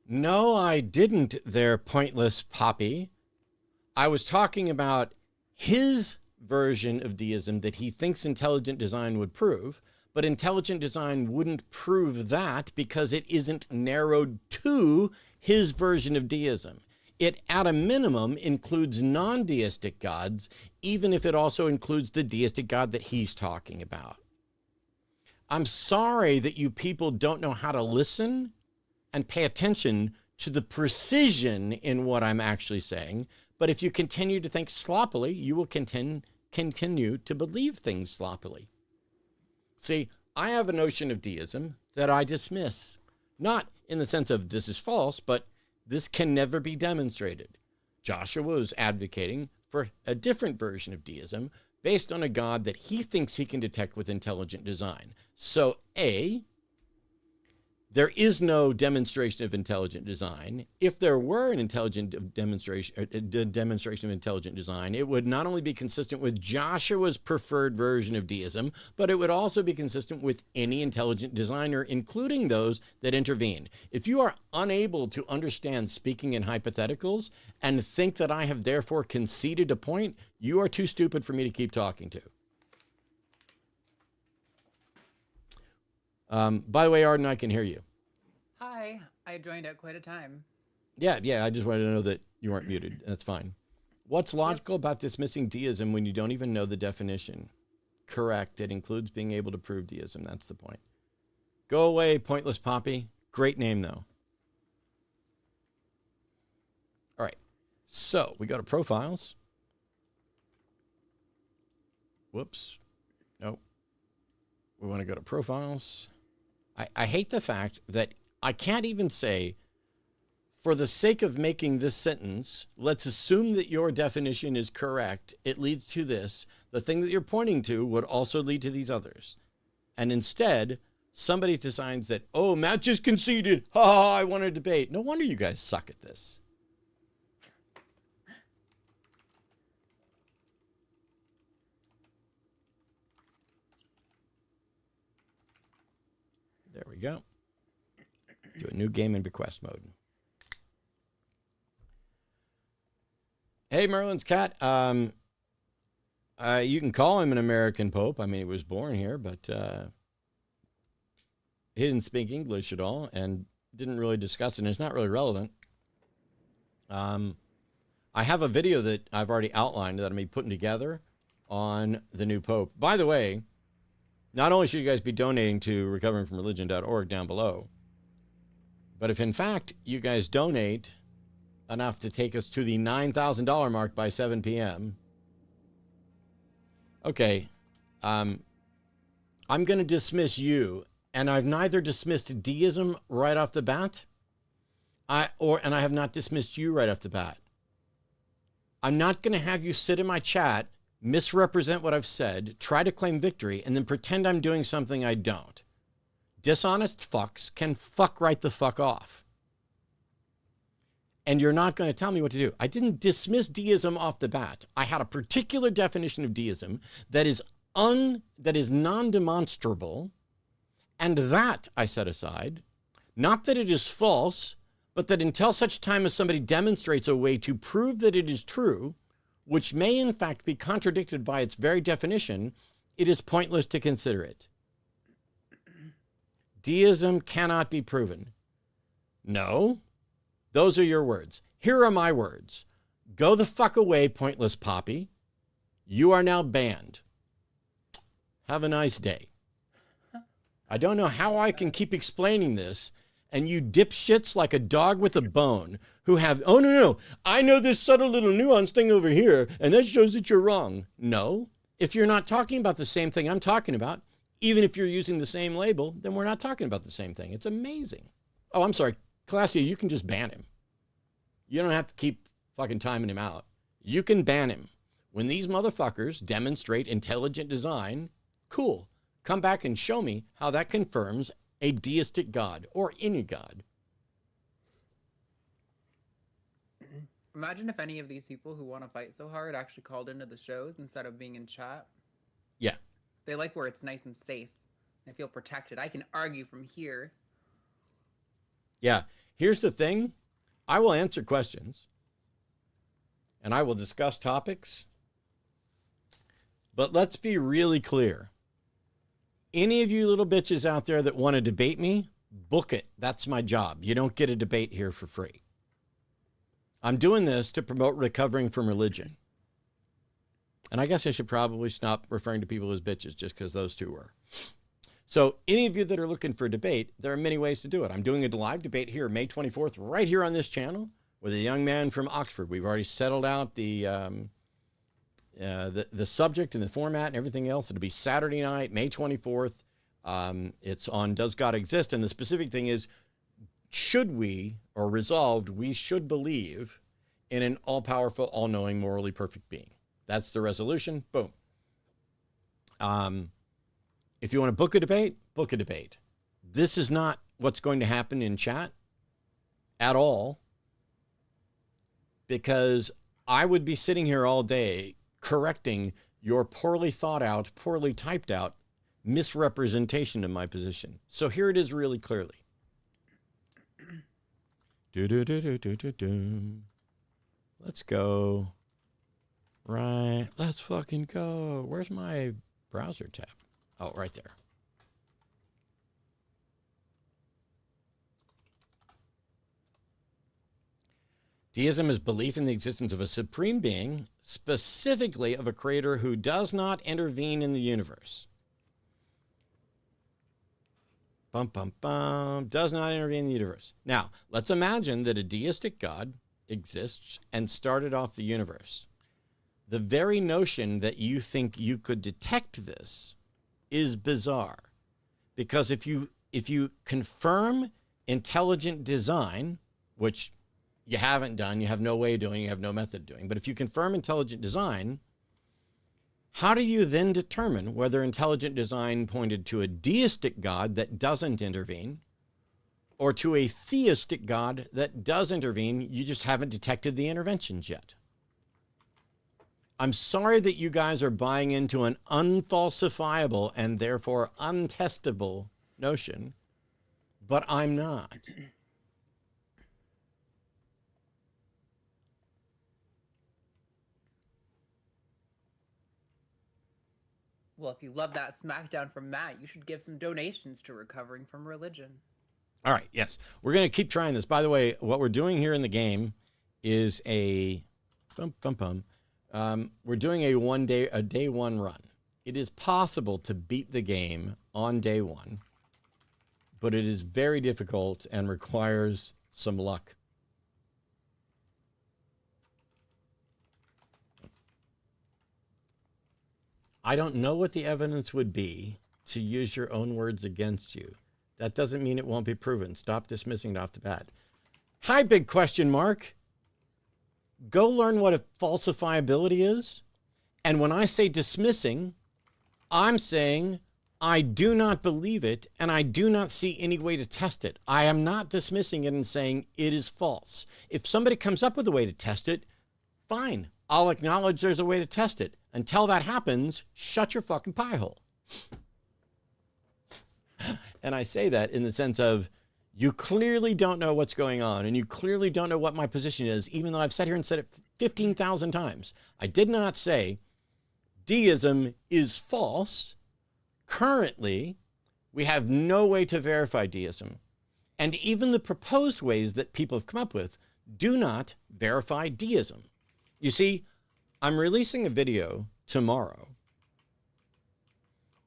No, I didn't there, pointless poppy. I was talking about his version of deism that he thinks intelligent design would prove, but intelligent design wouldn't prove that because it isn't narrowed to his version of deism. It, at a minimum, includes non-deistic gods, even if it also includes the deistic God that he's talking about. I'm sorry that you people don't know how to listen and pay attention to the precision in what I'm actually saying, but if you continue to think sloppily, you will continue to believe things sloppily. See, I have a notion of deism that I dismiss, not in the sense of this is false, but this can never be demonstrated. Joshua was advocating for a different version of deism based on a God that he thinks he can detect with intelligent design. So A, There is no demonstration of intelligent design. If there were an intelligent demonstration of intelligent design, it would not only be consistent with Joshua's preferred version of deism, but it would also be consistent with any intelligent designer, including those that intervene. If you are unable to understand speaking in hypotheticals and think that I have therefore conceded a point, you are too stupid for me to keep talking to. By the way, Arden, I can hear you. Hi, I joined at quite a time. Yeah, I just wanted to know that you weren't muted. That's fine. What's logical about dismissing deism when you don't even know the definition? Correct. It includes being able to prove deism. That's the point. Go away, pointless poppy. Great name, though. All right. So we go to profiles. Whoops. Nope. We want to go to profiles. I hate the fact that I can't even say, for the sake of making this sentence, let's assume that your definition is correct. It leads to this. The thing that you're pointing to would also lead to these others. And instead, somebody decides that, oh, Matt just conceded. Ha ha, I want to debate. No wonder you guys suck at this. There we go. Do a new game in request mode. Hey, Merlin's cat. You can call him an American Pope. I mean, he was born here, but he didn't speak English at all and didn't really discuss it, and it's not really relevant. I have a video that I've already outlined that I'm going to be putting together on the new Pope. By the way, not only should you guys be donating to recoveringfromreligion.org down below, but if in fact you guys donate enough to take us to the $9,000 mark by 7 p.m., okay, I'm going to dismiss you, and I've neither dismissed deism right off the bat, and I have not dismissed you right off the bat. I'm not going to have you sit in my chat, misrepresent what I've said, try to claim victory, and then pretend I'm doing something I don't. Dishonest fucks can fuck right the fuck off. And you're not going to tell me what to do. I didn't dismiss deism off the bat. I had a particular definition of deism that is non-demonstrable, and that I set aside. Not that it is false, but that until such time as somebody demonstrates a way to prove that it is true, which may in fact be contradicted by its very definition, it is pointless to consider it. Deism cannot be proven. No, those are your words. Here are my words. Go the fuck away, pointless poppy. You are now banned. Have a nice day. I don't know how I can keep explaining this, and you dipshits like a dog with a bone who have, oh, no, I know this subtle little nuance thing over here, and that shows that you're wrong. No, if you're not talking about the same thing I'm talking about, even if you're using the same label, then we're not talking about the same thing. It's amazing. Oh, I'm sorry. Claudia, you can just ban him. You don't have to keep fucking timing him out. You can ban him. When these motherfuckers demonstrate intelligent design, cool. Come back and show me how that confirms a deistic God or any God. Imagine if any of these people who want to fight so hard actually called into the shows instead of being in chat. Yeah. They like where it's nice and safe. They feel protected. I can argue from here. Yeah. Here's the thing. I will answer questions and I will discuss topics. But let's be really clear. Any of you little bitches out there that want to debate me, book it. That's my job. You don't get a debate here for free. I'm doing this to promote recovering from religion. And I guess I should probably stop referring to people as bitches just because those two were. So any of you that are looking for a debate, there are many ways to do it. I'm doing a live debate here May 24th right here on this channel with a young man from Oxford. We've already settled out the subject and the format and everything else. It'll be Saturday night, May 24th. It's on Does God Exist? And the specific thing is, should we, or resolved, we should believe in an all-powerful, all-knowing, morally perfect being. That's the resolution. Boom. If you want to book a debate, book a debate. This is not what's going to happen in chat at all, because I would be sitting here all day correcting your poorly thought out, poorly typed out misrepresentation of my position. So here it is really clearly. Let's go. Right. Let's fucking go. Where's my browser tab? Oh, right there. Deism is belief in the existence of a supreme being, specifically of a creator who does not intervene in the universe. Bum, bum, bum. Does not intervene in the universe. Now, let's imagine that a deistic God exists and started off the universe. The very notion that you think you could detect this is bizarre, because if you confirm intelligent design, which you haven't done, you have no way of doing, you have no method of doing, but if you confirm intelligent design, how do you then determine whether intelligent design pointed to a deistic God that doesn't intervene, or to a theistic God that does intervene? You just haven't detected the interventions yet. I'm sorry that you guys are buying into an unfalsifiable and therefore untestable notion, but I'm not. Well, if you love that smackdown from Matt, you should give some donations to Recovering from Religion. All right, yes. We're going to keep trying this. By the way, what we're doing here in the game is a... we're doing a day one run. It is possible to beat the game on day one, but it is very difficult and requires some luck. I don't know what the evidence would be to use your own words against you. That doesn't mean it won't be proven. Stop dismissing it off the bat. Hi, big question mark. Go learn what a falsifiability is. And when I say dismissing, I'm saying I do not believe it and I do not see any way to test it. I am not dismissing it and saying it is false. If somebody comes up with a way to test it, fine. I'll acknowledge there's a way to test it. Until that happens, shut your fucking pie hole. And I say that in the sense of, you clearly don't know what's going on, and you clearly don't know what my position is, even though I've sat here and said it 15,000 times. I did not say deism is false. Currently, we have no way to verify deism. And even the proposed ways that people have come up with do not verify deism. You see, I'm releasing a video tomorrow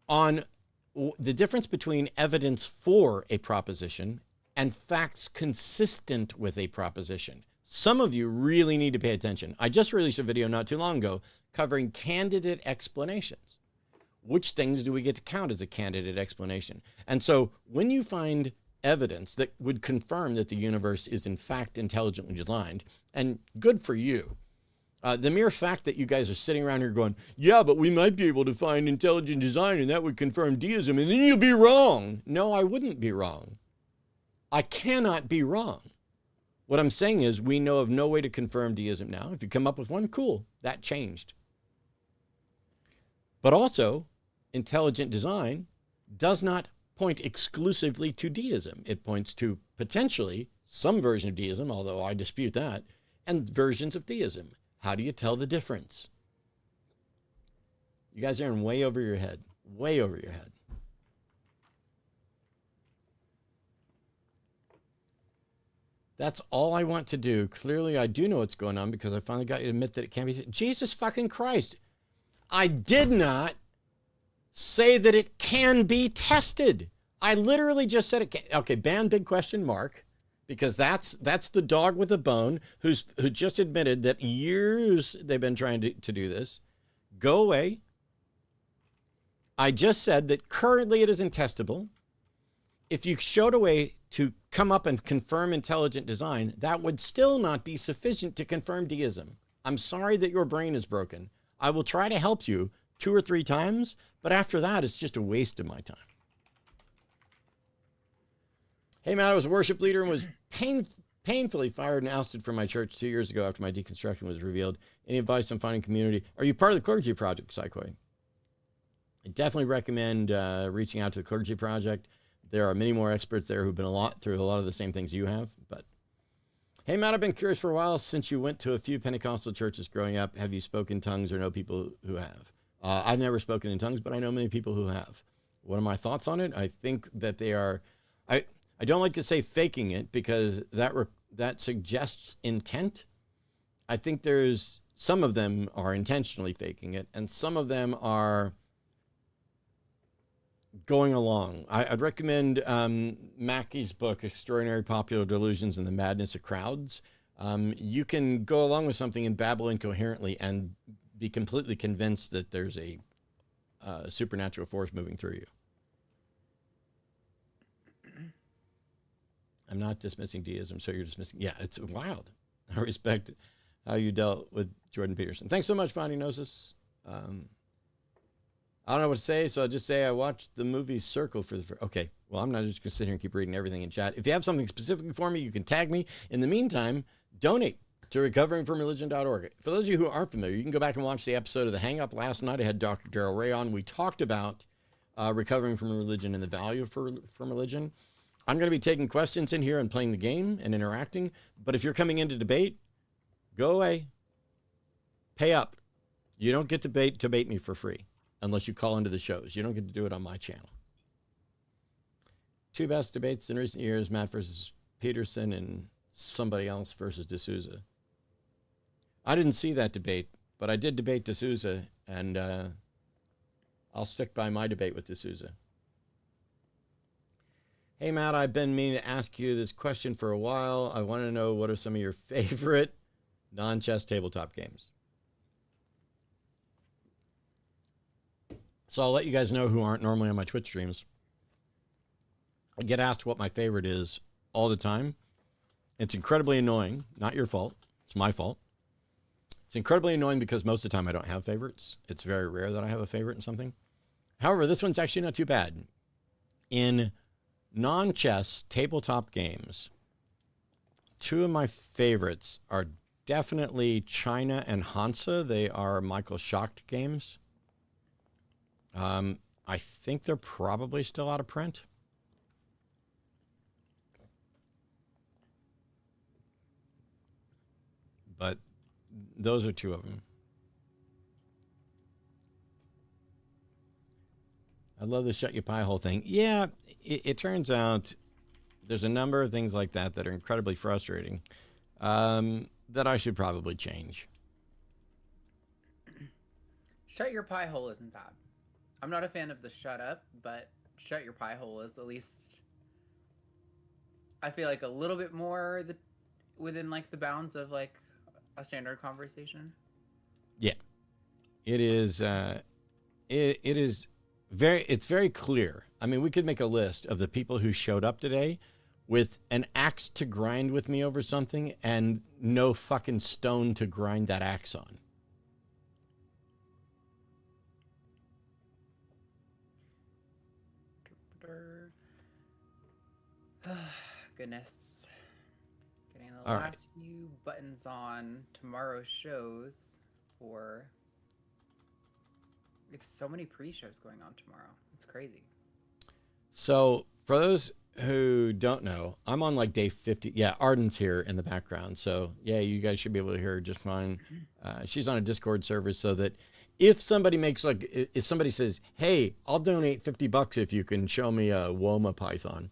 on the difference between evidence for a proposition and facts consistent with a proposition. Some of you really need to pay attention. I just released a video not too long ago covering candidate explanations. Which things do we get to count as a candidate explanation? And so when you find evidence that would confirm that the universe is in fact intelligently designed, and good for you, the mere fact that you guys are sitting around here going, yeah, but we might be able to find intelligent design and that would confirm deism, and then you'll be wrong. No, I wouldn't be wrong. I cannot be wrong. What I'm saying is we know of no way to confirm deism now. If you come up with one, cool, that changed. But also, intelligent design does not point exclusively to deism. It points to potentially some version of deism, although I dispute that, and versions of theism. How do you tell the difference? You guys are in way over your head, way over your head. That's all I want to do. Clearly, I do know what's going on because I finally got you to admit that it can't be. Jesus fucking Christ. I did not say that it can be tested. I literally just said it can. Okay, ban big question mark. Because that's the dog with a bone who just admitted that years they've been trying to do this. Go away. I just said that currently it is untestable. If you showed a way to come up and confirm intelligent design, that would still not be sufficient to confirm deism. I'm sorry that your brain is broken. I will try to help you 2 or 3 times, but after that, it's just a waste of my time. Hey, Matt, I was a worship leader and was painfully fired and ousted from my church 2 years ago after my deconstruction was revealed. Any advice on finding community? Are you part of the Clergy Project, Psychoi? I definitely recommend reaching out to the Clergy Project. There are many more experts there who've been through a lot of the same things you have. But hey, Matt, I've been curious for a while. Since you went to a few Pentecostal churches growing up, have you spoken in tongues or know people who have? I've never spoken in tongues, but I know many people who have. What are my thoughts on it? I think that they are. I don't like to say faking it because that suggests intent. I think there's some of them are intentionally faking it, and some of them are going along. I'd recommend Mackey's book, Extraordinary Popular Delusions and the Madness of Crowds. You can go along with something and babble incoherently and be completely convinced that there's a supernatural force moving through you. I'm not dismissing deism, so you're dismissing. Yeah, it's wild. I respect how you dealt with Jordan Peterson. Thanks so much, Finding Gnosis. I don't know what to say, so I'll just say I watched the movie Circle for the first. Okay, well, I'm not just going to sit here and keep reading everything in chat. If you have something specifically for me, you can tag me. In the meantime, donate to recoveringfromreligion.org. For those of you who aren't familiar, you can go back and watch the episode of The Hang Up last night. I had Dr. Daryl Ray on. We talked about recovering from religion and the value from religion. I'm going to be taking questions in here and playing the game and interacting. But if you're coming in to debate, go away. Pay up. You don't get to debate me for free unless you call into the shows. You don't get to do it on my channel. Two best debates in recent years, Matt versus Peterson and somebody else versus D'Souza. I didn't see that debate, but I did debate D'Souza, and I'll stick by my debate with D'Souza. Hey, Matt, I've been meaning to ask you this question for a while. I want to know what are some of your favorite non-chess tabletop games? So I'll let you guys know who aren't normally on my Twitch streams. I get asked what my favorite is all the time. It's incredibly annoying. Not your fault. It's my fault. It's incredibly annoying because most of the time I don't have favorites. It's very rare that I have a favorite in something. However, this one's actually not too bad. In non-chess tabletop games, two of my favorites are definitely China and Hansa. They are Michael Schacht games. I think they're probably still out of print. But those are two of them. I love the shut your pie hole thing. Yeah, it turns out there's a number of things like that that are incredibly frustrating that I should probably change. Shut your pie hole isn't bad. I'm not a fan of the shut up, but shut your pie hole is at least, I feel like, a little bit more within like the bounds of like a standard conversation. Yeah, it is. It is very. It's very clear. I mean, we could make a list of the people who showed up today with an axe to grind with me over something and no fucking stone to grind that axe on. Goodness. Getting the All last few buttons on tomorrow's shows for... We have so many pre-shows going on tomorrow. It's crazy. So for those who don't know, I'm on like day 50. Yeah, Arden's here in the background. So yeah, you guys should be able to hear her just fine. She's on a Discord server so that if somebody makes like, if somebody says, hey, I'll donate $50 if you can show me a Woma python,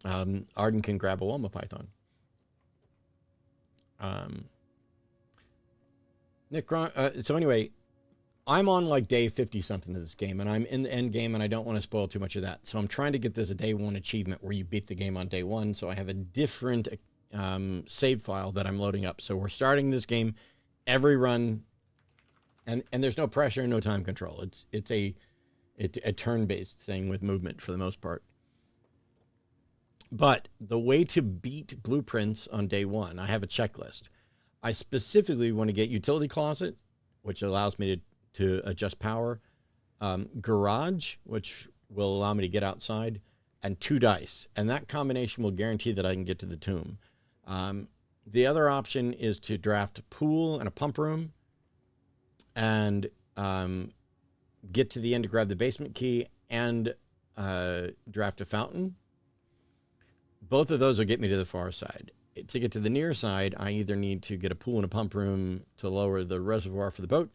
Arden can grab a Woma python. So anyway, I'm on like day 50 something of this game, and I'm in the end game, and I don't want to spoil too much of that. So I'm trying to get this a day one achievement where you beat the game on day one. So I have a different save file that I'm loading up. So we're starting this game every run, and there's no pressure, no time control. It's a turn-based thing with movement for the most part. But the way to beat blueprints on day one, I have a checklist. I specifically want to get utility closet, which allows me to adjust power, garage, which will allow me to get outside, and 2 dice. And that combination will guarantee that I can get to the tomb. The other option is to draft a pool and a pump room and get to the end to grab the basement key and draft a fountain. Both of those will get me to the far side. To get to the near side, I either need to get a pool and a pump room to lower the reservoir for the boat,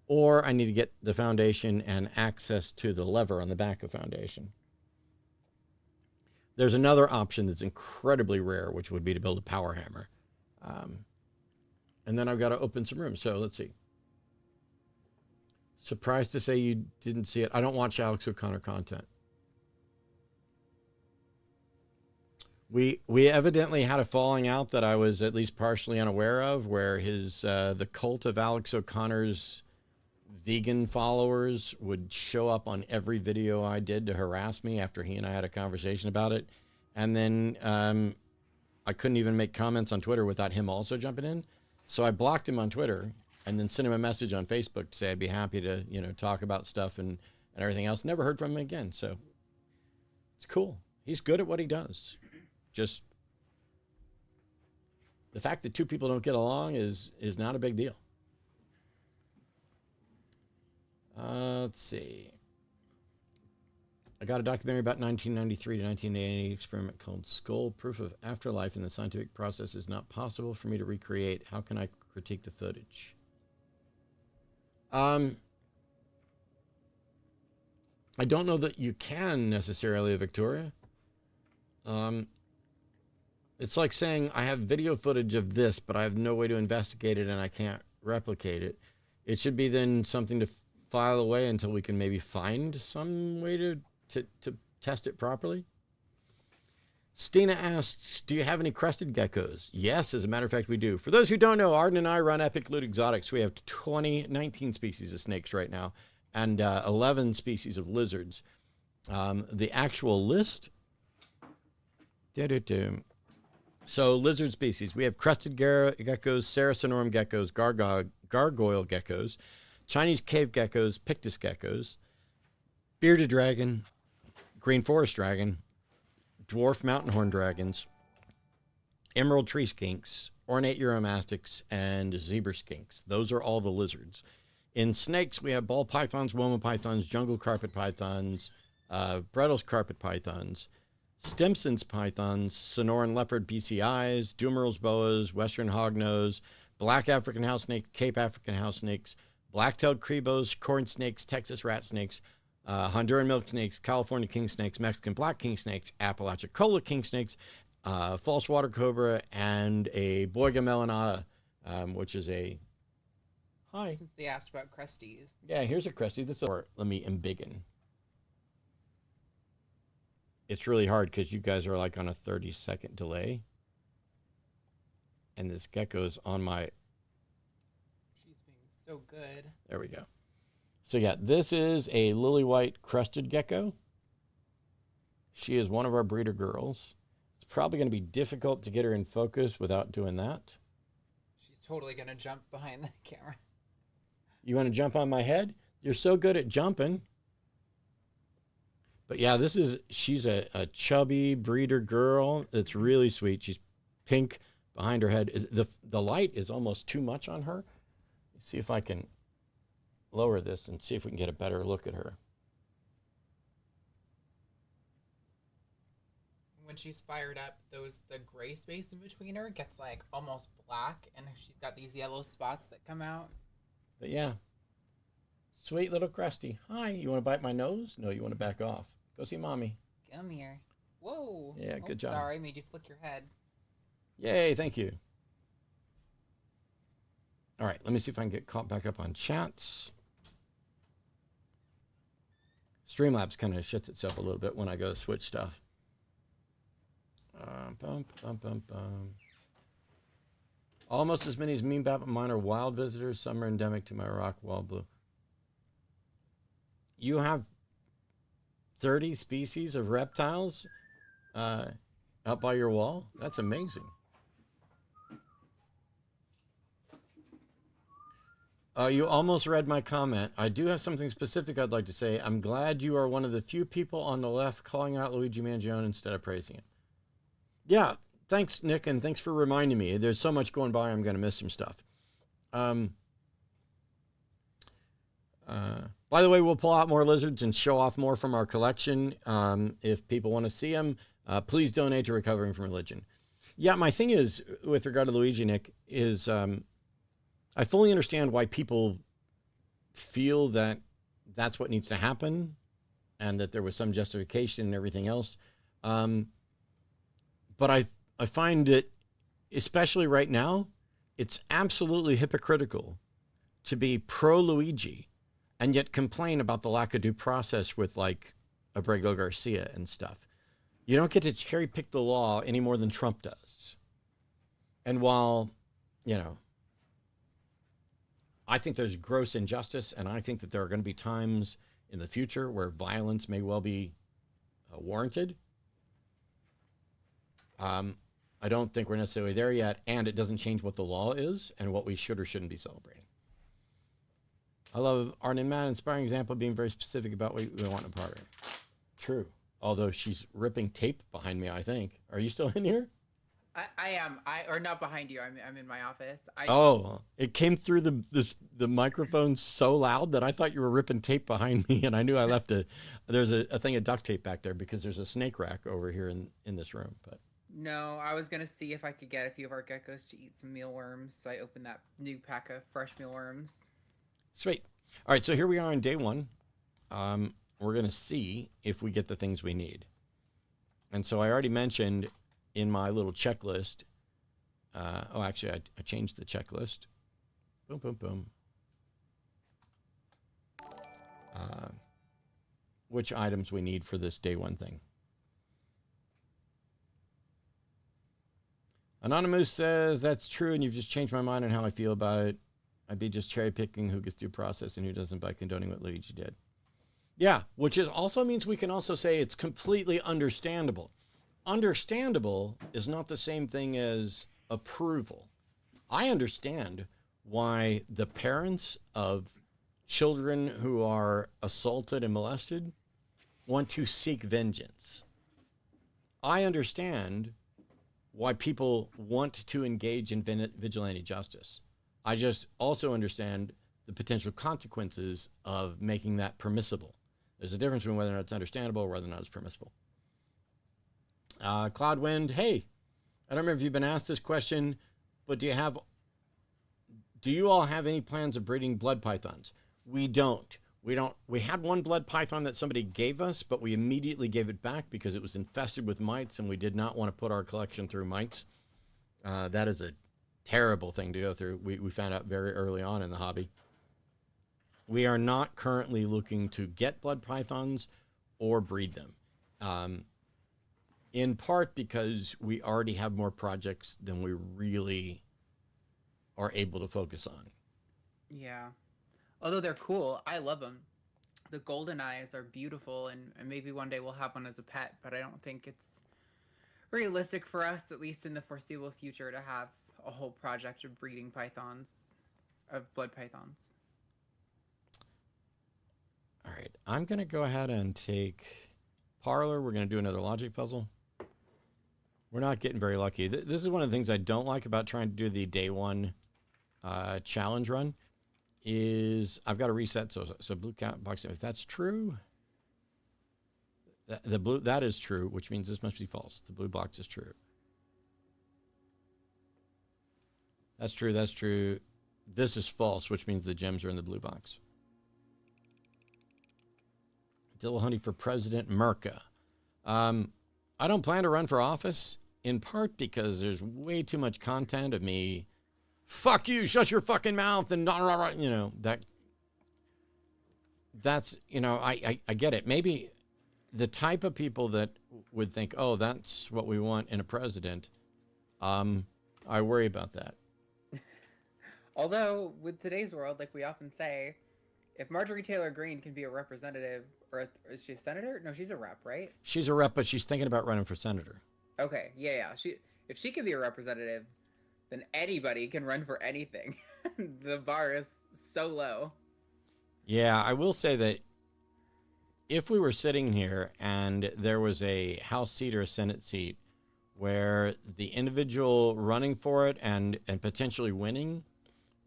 or I need to get the foundation and access to the lever on the back of foundation. There's another option that's incredibly rare, which would be to build a power hammer. And then I've got to open some rooms. So let's see. Surprised to say you didn't see it. I don't watch Alex O'Connor content. We evidently had a falling out that I was at least partially unaware of, where his the cult of Alex O'Connor's vegan followers would show up on every video I did to harass me after he and I had a conversation about it. And then I couldn't even make comments on Twitter without him also jumping in. So I blocked him on Twitter and then sent him a message on Facebook to say I'd be happy to, talk about stuff and everything else. Never heard from him again. So it's cool. He's good at what he does. Just the fact that 2 people don't get along is not a big deal. Let's see. I got a documentary about 1993 to 1980 experiment called Skull. Proof of afterlife in the scientific process is not possible for me to recreate. How can I critique the footage? I don't know that you can necessarily, Victoria. It's like saying I have video footage of this, but I have no way to investigate it and I can't replicate it. It should be then something to file away until we can maybe find some way to test it properly. Stina asks, do you have any crested geckos? Yes, as a matter of fact, we do. For those who don't know, Arden and I run Epic Loot Exotics. We have 19 species of snakes right now and 11 species of lizards. The actual list... So lizard species, we have crested geckos, Saracenorum geckos, gargoyle geckos, Chinese cave geckos, pictus geckos, bearded dragon, green forest dragon, dwarf mountain horn dragons, emerald tree skinks, ornate uromastics, and zebra skinks. Those are all the lizards. In snakes, we have ball pythons, woma pythons, jungle carpet pythons, Bredl's carpet pythons, Stimson's pythons, Sonoran leopard BCIs, Dumeral's boas, western hognose, black African house snakes, Cape African house snakes, black-tailed crebos, corn snakes, Texas rat snakes, Honduran milk snakes, California king snakes, Mexican black king snakes, Apalachicola king snakes, false water cobra, and a Boiga melanata, which is a... Hi. Since they asked about cresties. Yeah, here's a cresty. This is... Let me embiggen. It's really hard because you guys are like on a 30-second delay. And this gecko's on my... She's being so good. There we go. So yeah, this is a lily white crested gecko. She is one of our breeder girls. It's probably going to be difficult to get her in focus without doing that. She's totally going to jump behind the camera. You want to jump on my head? You're so good at jumping. But yeah, she's a chubby breeder girl that's really sweet. She's pink behind her head. The light is almost too much on her. Let's see if I can lower this and see if we can get a better look at her. When she's fired up, the gray space in between her gets like almost black, and she's got these yellow spots that come out. But yeah, sweet little Krusty. Hi, you want to bite my nose? No, you want to back off. Go see mommy. Come here. Whoa. Yeah, good job. Sorry, made you flick your head. Yay, thank you. All right, let me see if I can get caught back up on chats. Streamlabs kind of shits itself a little bit when I go switch stuff. Almost as many as Meanbap, but mine are wild visitors. Some are endemic to my rock wall blue. You have 30 species of reptiles up by your wall? That's amazing. You almost read my comment. I do have something specific I'd like to say. I'm glad you are one of the few people on the left calling out Luigi Mangione instead of praising him. Yeah, thanks, Nick, and thanks for reminding me. There's so much going by, I'm going to miss some stuff. By the way, we'll pull out more lizards and show off more from our collection. If people want to see them, please donate to Recovering from Religion. Yeah, my thing is, with regard to Luigi, Nick, is I fully understand why people feel that that's what needs to happen and that there was some justification and everything else. But I find it, especially right now, it's absolutely hypocritical to be pro-Luigi and yet complain about the lack of due process with, like, Abrego Garcia and stuff. You don't get to cherry pick the law any more than Trump does. And while, you know, I think there's gross injustice, and I think that there are going to be times in the future where violence may well be warranted. I don't think we're necessarily there yet, and it doesn't change what the law is and what we should or shouldn't be celebrating. I love Arden Mann, inspiring example of being very specific about what we want in a partner. True. Although she's ripping tape behind me, I think. Are you still in here? I am. Or not behind you. I'm in my office. It came through the microphone so loud that I thought you were ripping tape behind me, and I knew I left there's a thing of duct tape back there because there's a snake rack over here in this room. But no, I was gonna see if I could get a few of our geckos to eat some mealworms. So I opened that new pack of fresh mealworms. Sweet. All right, so here we are on day one. We're gonna see if we get the things we need. And so I already mentioned in my little checklist. Actually, I changed the checklist. Boom, boom, boom. Which items we need for this day one thing. Anonymous says, that's true, and you've just changed my mind on how I feel about it. I'd be just cherry picking who gets due process and who doesn't by condoning what Luigi did. Yeah, which also means we can also say it's completely understandable. Understandable is not the same thing as approval. I understand why the parents of children who are assaulted and molested want to seek vengeance. I understand why people want to engage in vigilante justice. I just also understand the potential consequences of making that permissible. There's a difference between whether or not it's understandable or whether or not it's permissible. Cloudwind, hey, I don't remember if you've been asked this question, but do you all have any plans of breeding blood pythons? We don't. We had one blood python that somebody gave us, but we immediately gave it back because it was infested with mites, and we did not want to put our collection through mites. That is a terrible thing to go through. We found out very early on in the hobby. We are not currently looking to get blood pythons or breed them. In part because we already have more projects than we really are able to focus on. Yeah. Although they're cool. I love them. The golden eyes are beautiful, and maybe one day we'll have one as a pet, but I don't think it's realistic for us, at least in the foreseeable future, to have a whole project of breeding pythons, of blood pythons. All right. I'm going to go ahead and take Parlor. We're going to do another logic puzzle. We're not getting very lucky. This is one of the things I don't like about trying to do the day one challenge run is I've got to reset. So blue count box, if that's true, that is true, which means this must be false. The blue box is true. That's true. That's true. This is false, which means the gems are in the blue box. Dillahunty for President Merca. I don't plan to run for office, in part because there's way too much content of me, fuck you, shut your fucking mouth, and you know, that's, you know, I get it. Maybe the type of people that would think, oh, that's what we want in a president, I worry about that. Although, with today's world, like we often say, if Marjorie Taylor Greene can be a representative, or is she a senator? No, she's a rep, right? She's a rep, but she's thinking about running for senator. Okay, yeah. If she can be a representative, then anybody can run for anything. The bar is so low. Yeah, I will say that if we were sitting here and there was a House seat or a Senate seat where the individual running for it and potentially winning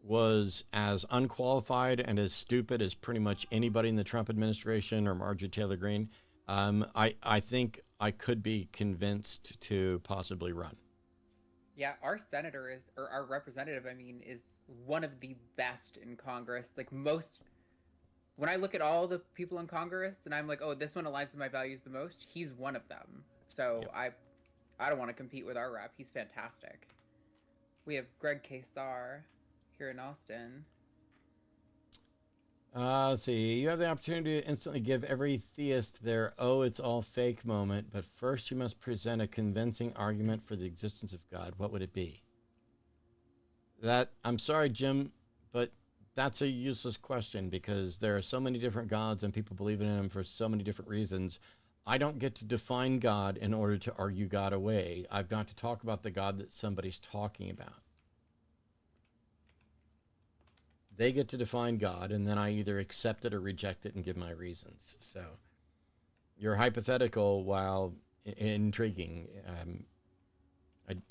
was as unqualified and as stupid as pretty much anybody in the Trump administration or Marjorie Taylor Greene, I think I could be convinced to possibly run. Yeah, our senator is, or our representative, I mean, is one of the best in Congress. Like most, when I look at all the people in Congress and I'm like, oh, this one aligns with my values the most, he's one of them. So yep. I don't want to compete with our rep. He's fantastic. We have Greg Kasar here in Austin. Let's see. You have the opportunity to instantly give every theist their "oh, it's all fake" moment, but first you must present a convincing argument for the existence of God. What would it be? I'm sorry, Jim, but that's a useless question because there are so many different gods and people believe in them for so many different reasons. I don't get to define God in order to argue God away. I've got to talk about the God that somebody's talking about. They get to define God, and then I either accept it or reject it and give my reasons. So your hypothetical, while intriguing,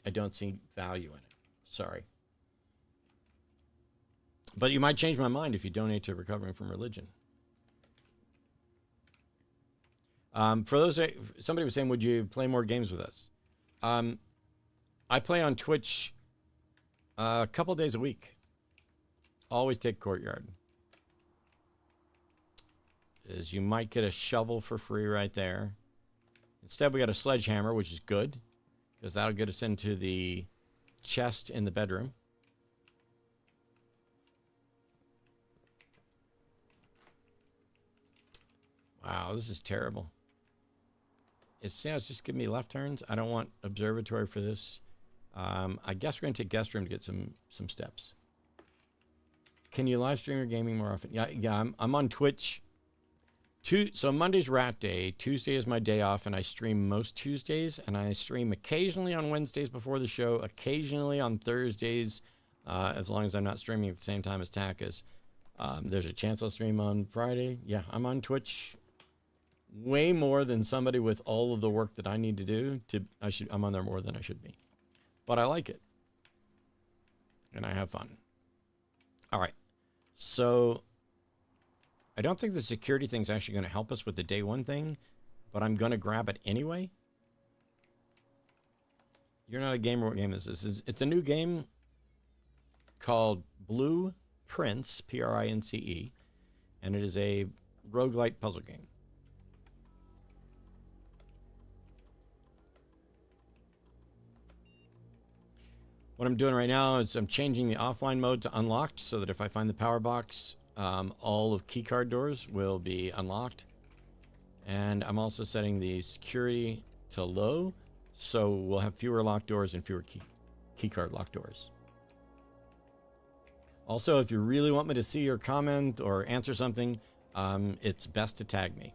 I don't see value in it. Sorry. But you might change my mind if you donate to Recovering from Religion. For those, somebody was saying, would you play more games with us? I play on Twitch a couple days a week. Always take Courtyard. Is you might get a shovel for free right there. Instead, we got a sledgehammer, which is good because that'll get us into the chest in the bedroom. Wow, this is terrible. It's just giving me left turns. I don't want observatory for this. I guess we're going to take guest room to get some steps. Can you live stream your gaming more often? Yeah. I'm on Twitch. So Monday's Rat Day. Tuesday is my day off, and I stream most Tuesdays, and I stream occasionally on Wednesdays before the show, occasionally on Thursdays, as long as I'm not streaming at the same time as Takis. There's a chance I'll stream on Friday. Yeah, I'm on Twitch way more than somebody with all of the work that I need to do. I'm on there more than I should be. But I like it. And I have fun. All right. So I don't think the security thing is actually going to help us with the day one thing, but I'm going to grab it anyway. You're not a gamer. What game is this? It's a new game called Blue Prince, Prince, and it is a roguelite puzzle game. What I'm doing right now is I'm changing the offline mode to unlocked so that if I find the power box, all of keycard doors will be unlocked. And I'm also setting the security to low, so we'll have fewer locked doors and fewer keycard locked doors. Also, if you really want me to see your comment or answer something, it's best to tag me.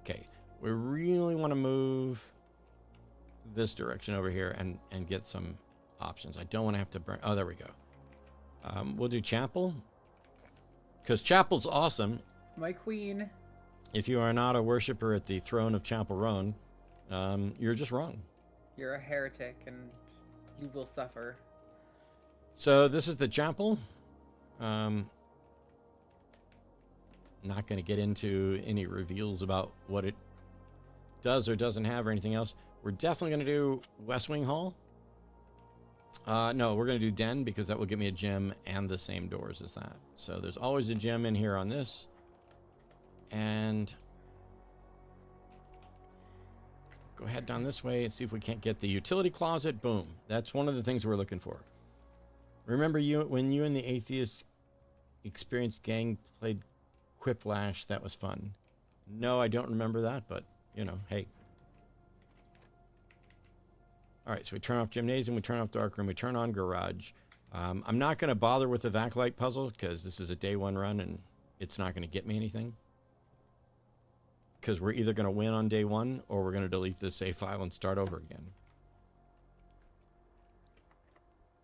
Okay, we really want to move this direction over here and get some options. I don't want to have to burn. Oh, there we go. We'll do chapel because chapel's awesome. My queen. If you are not a worshiper at the throne of Chapel Roan, you're just wrong. You're a heretic and you will suffer. So this is the chapel. Not going to get into any reveals about what it does or doesn't have or anything else. We're definitely going to do West Wing Hall. No, we're going to do Den because that will give me a gem and the same doors as that. So there's always a gem in here on this. And go ahead down this way and see if we can't get the utility closet. Boom. That's one of the things we're looking for. Remember when you and the atheist experienced gang played Quiplash? That was fun. No, I don't remember that, but, you know, hey. All right, so we turn off gymnasium, we turn off darkroom, we turn on garage. I'm not going to bother with the vac light puzzle because this is a day one run and it's not going to get me anything. because we're either going to win on day one or we're going to delete this save file and start over again.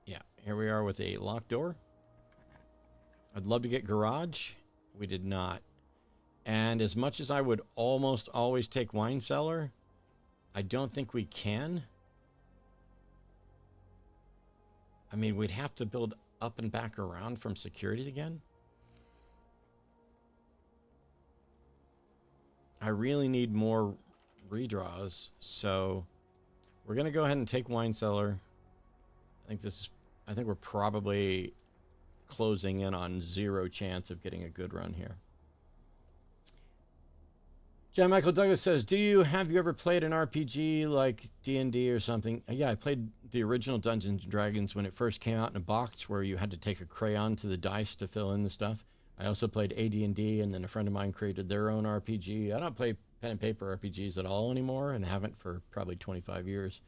Yeah, here we are with a locked door. I'd love to get garage. We did not. And as much as I would almost always take wine cellar, I don't think we can. I mean, we'd have to build up and back around from security again. I really need more redraws, so we're going to go ahead and take wine cellar. I think we're probably closing in on 0 chance of getting a good run here. John Michael Douglas says, have you ever played an RPG like D&D or something? Yeah, I played the original Dungeons & Dragons when it first came out in a box where you had to take a crayon to the dice to fill in the stuff. I also played AD&D, and then a friend of mine created their own RPG. I don't play pen and paper RPGs at all anymore and haven't for probably 25 years.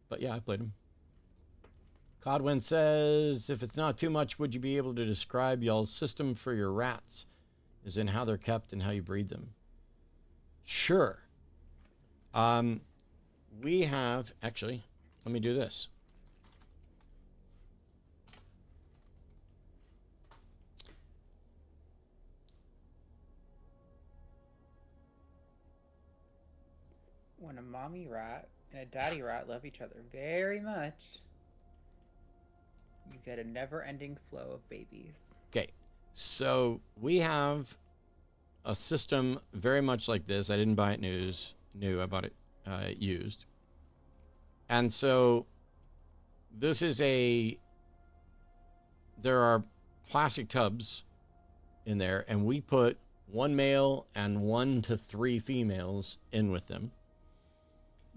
But yeah, I played them. Codwin says, if it's not too much, would you be able to describe y'all's system for your rats? As in how they're kept and how you breed them? Sure. We have, actually, let me do this. When a mommy rat and a daddy rat love each other very much, you get a never-ending flow of babies. Okay, so we have a system very much like this. I didn't buy it new. I bought it used. And so this is there are plastic tubs in there, and we put 1 male and 1 to 3 females in with them.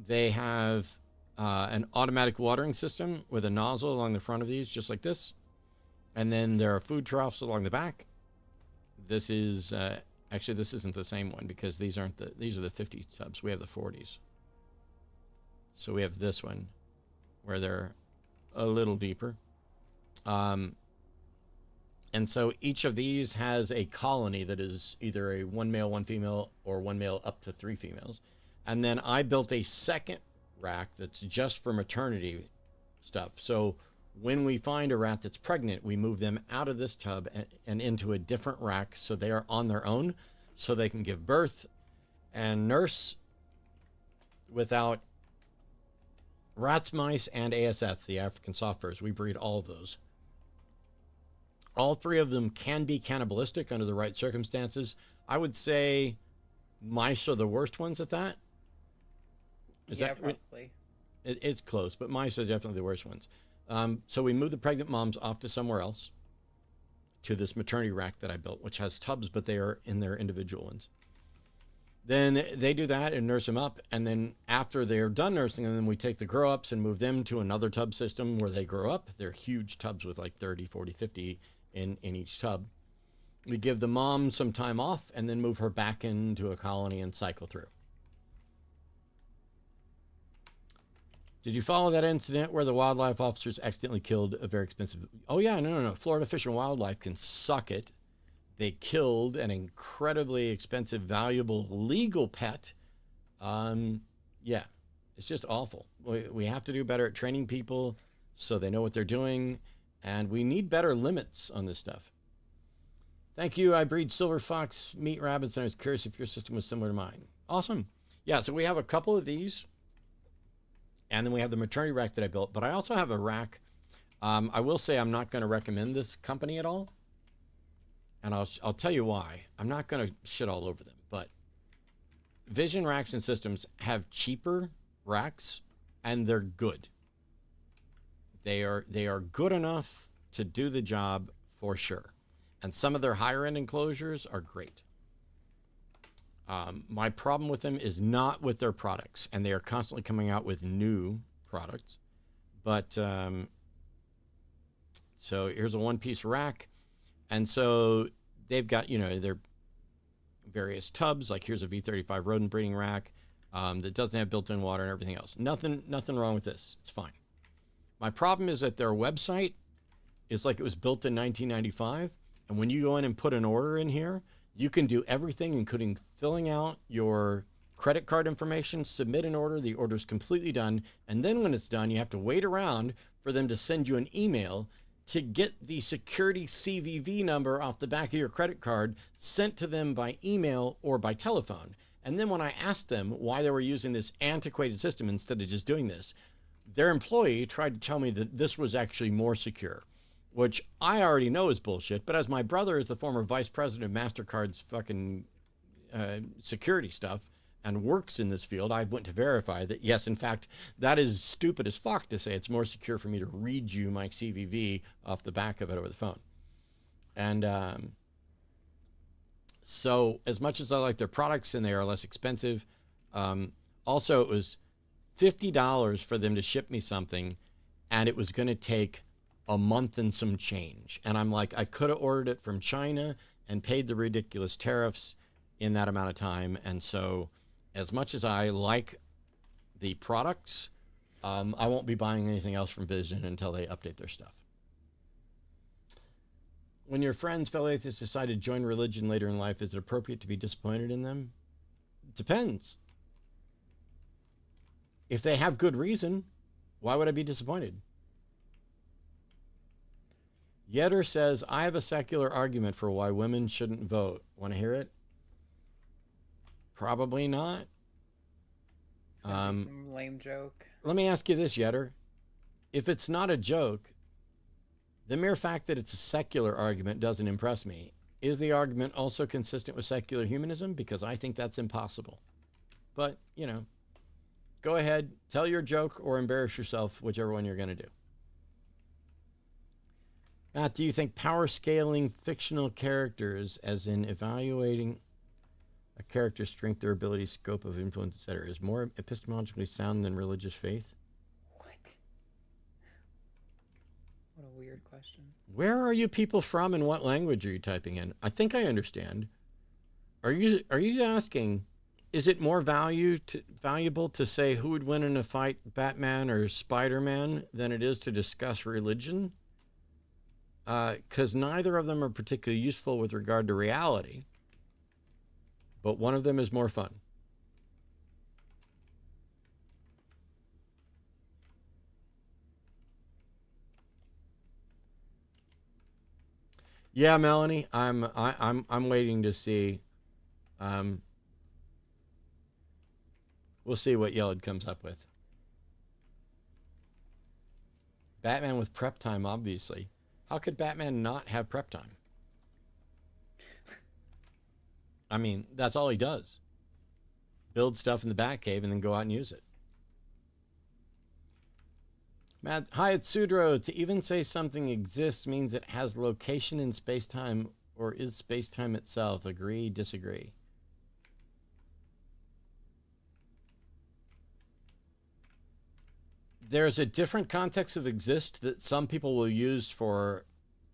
They have an automatic watering system with a nozzle along the front of these, just like this. And then there are food troughs along the back. This is, actually, this isn't the same one because these are the 50 tubs. We have the 40s. So we have this one where they're a little deeper. And so each of these has a colony that is either a 1 male, 1 female, or 1 male up to 3 females. And then I built a second rack that's just for maternity stuff. So when we find a rat that's pregnant, we move them out of this tub and into a different rack so they are on their own, so they can give birth and nurse without rats, mice, and ASFs, the African soft furs. We breed all of those. All 3 of them can be cannibalistic under the right circumstances. I would say mice are the worst ones at that. Probably. It's close, but mice are definitely the worst ones. So we move the pregnant moms off to somewhere else, to this maternity rack that I built, which has tubs, but they are in their individual ones. Then they do that and nurse them up. And then after they're done nursing them, we take the grow-ups and move them to another tub system where they grow up. They're huge tubs with like 30, 40, 50 in each tub. We give the mom some time off and then move her back into a colony and cycle through. Did you follow that incident where the wildlife officers accidentally killed a very expensive... Oh, yeah, no. Florida Fish and Wildlife can suck it. They killed an incredibly expensive, valuable, legal pet. Yeah, it's just awful. We have to do better at training people so they know what they're doing, and we need better limits on this stuff. Thank you. I breed silver fox meat rabbits, and I was curious if your system was similar to mine. Awesome. Yeah, so we have a couple of these. And then we have the maternity rack that I built. But I also have a rack. I will say I'm not going to recommend this company at all. And I'll tell you why. I'm not going to shit all over them. But Vision Racks and Systems have cheaper racks, and they're good. They are good enough to do the job for sure. And some of their higher-end enclosures are great. My problem with them is not with their products, and they are constantly coming out with new products. But so here's a one-piece rack, and so they've got, their various tubs. Like here's a V35 rodent breeding rack that doesn't have built-in water and everything else. Nothing wrong with this. It's fine. My problem is that their website is like it was built in 1995, and when you go in and put an order in here, You can do everything, including filling out your credit card information, submit an order, the order's completely done, and then when it's done, you have to wait around for them to send you an email to get the security CVV number off the back of your credit card sent to them by email or by telephone. And then when I asked them why they were using this antiquated system instead of just doing this, their employee tried to tell me that this was actually more secure, which I already know is bullshit. But as my brother is the former vice president of MasterCard's fucking security stuff and works in this field, I went to verify that, yes, in fact, that is stupid as fuck to say it's more secure for me to read you my CVV off the back of it over the phone. And so as much as I like their products and they are less expensive, also it was $50 for them to ship me something, and it was going to take a month and some change. And I'm like, I could have ordered it from China and paid the ridiculous tariffs in that amount of time. And so as much as I like the products, I won't be buying anything else from Vision until they update their stuff. When your friends, fellow atheists, decide to join religion later in life, is it appropriate to be disappointed in them? Depends. If they have good reason, why would I be disappointed? Yetter says, I have a secular argument for why women shouldn't vote. Want to hear it? Probably not. Some lame joke. Let me ask you this, Yetter. If it's not a joke, the mere fact that it's a secular argument doesn't impress me. Is the argument also consistent with secular humanism? Because I think that's impossible. But, you know, go ahead, tell your joke or embarrass yourself, whichever one you're going to do. Matt, do you think power scaling fictional characters, as in evaluating a character's strength, their ability, scope of influence, etc., is more epistemologically sound than religious faith? What a weird question. Where are you people from and what language are you typing in? I think I understand. Are you asking, is it more valuable to say who would win in a fight, Batman or Spider-Man, than it is to discuss religion? Because neither of them are particularly useful with regard to reality, but one of them is more fun. Yeah, Melanie, I'm waiting to see. We'll see what Yelled comes up with. Batman with prep time, obviously. How could Batman not have prep time? I mean, that's all he does. Build stuff in the Batcave and then go out and use it. Matt, hi, it's Sudro. To even say something exists means it has location in space-time, or is space-time itself? Agree, disagree? There's a different context of exist that some people will use for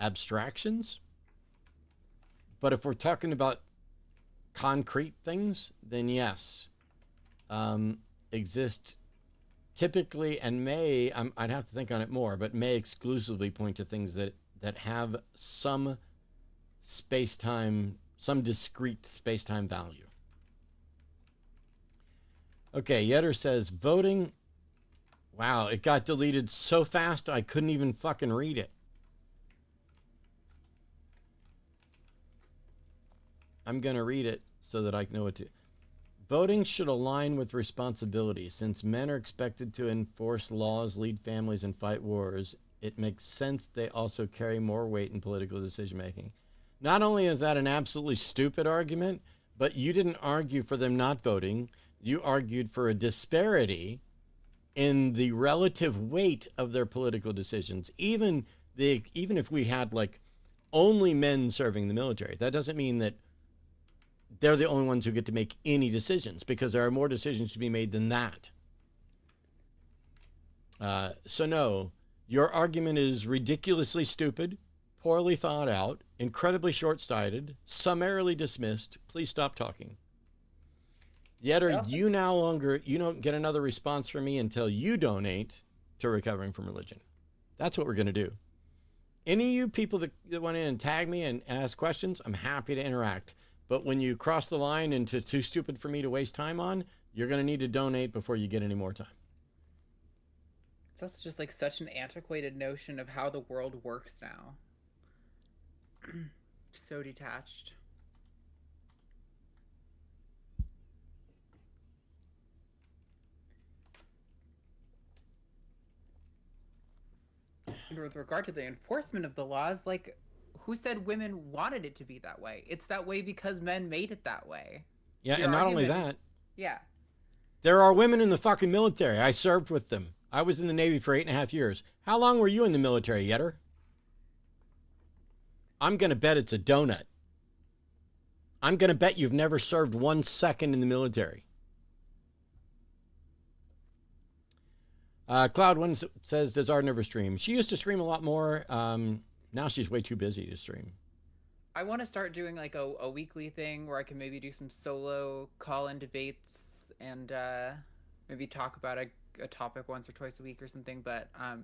abstractions. But if we're talking about concrete things, then yes. Exist typically and may, I'd have to think on it more, but may exclusively point to things that have some space-time, some discrete space-time value. Okay, Yetter says, voting... Wow, it got deleted so fast I couldn't even fucking read it. I'm going to read it so that I know what to... Voting should align with responsibility. Since men are expected to enforce laws, lead families, and fight wars, it makes sense they also carry more weight in political decision-making. Not only is that an absolutely stupid argument, but you didn't argue for them not voting. You argued for a disparity in the relative weight of their political decisions. Even if we had like only men serving the military, that doesn't mean that they're the only ones who get to make any decisions, because there are more decisions to be made than that. So no, your argument is ridiculously stupid, poorly thought out, incredibly short-sighted, summarily dismissed. Please stop talking. Yetter, you don't get another response from me until you donate to Recovering from Religion. That's what we're going to do. Any of you people that went in and tag me and ask questions, I'm happy to interact. But when you cross the line into too stupid for me to waste time on, you're going to need to donate before you get any more time. It's also just like such an antiquated notion of how the world works now. So detached. And with regard to the enforcement of the laws, like, who said women wanted it to be that way? It's that way because men made it that way. Yeah, and not only that. Yeah. There are women in the fucking military. I served with them. I was in the Navy for 8.5 years. How long were you in the military, Yetter? I'm going to bet it's a donut. I'm going to bet you've never served 1 second in the military. Cloud1 says, does Arden ever stream? She used to stream a lot more. Now she's way too busy to stream. I want to start doing like a weekly thing where I can maybe do some solo call-in debates and maybe talk about a topic once or twice a week or something. But I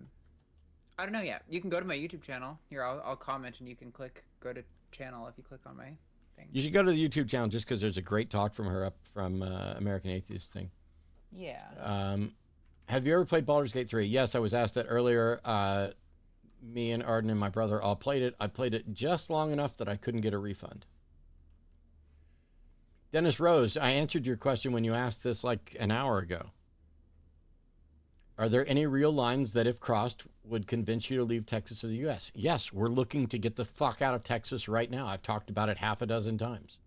don't know yet. You can go to my YouTube channel. Here, I'll comment and you can go to channel if you click on my thing. You should go to the YouTube channel just because there's a great talk from her up from American Atheist thing. Yeah. Have you ever played Baldur's Gate 3? Yes, I was asked that earlier. Me and Arden and my brother all played it. I played it just long enough that I couldn't get a refund. Dennis Rose, I answered your question when you asked this like an hour ago. Are there any real lines that, if crossed, would convince you to leave Texas or the U.S.? Yes, we're looking to get the fuck out of Texas right now. I've talked about it half a dozen times.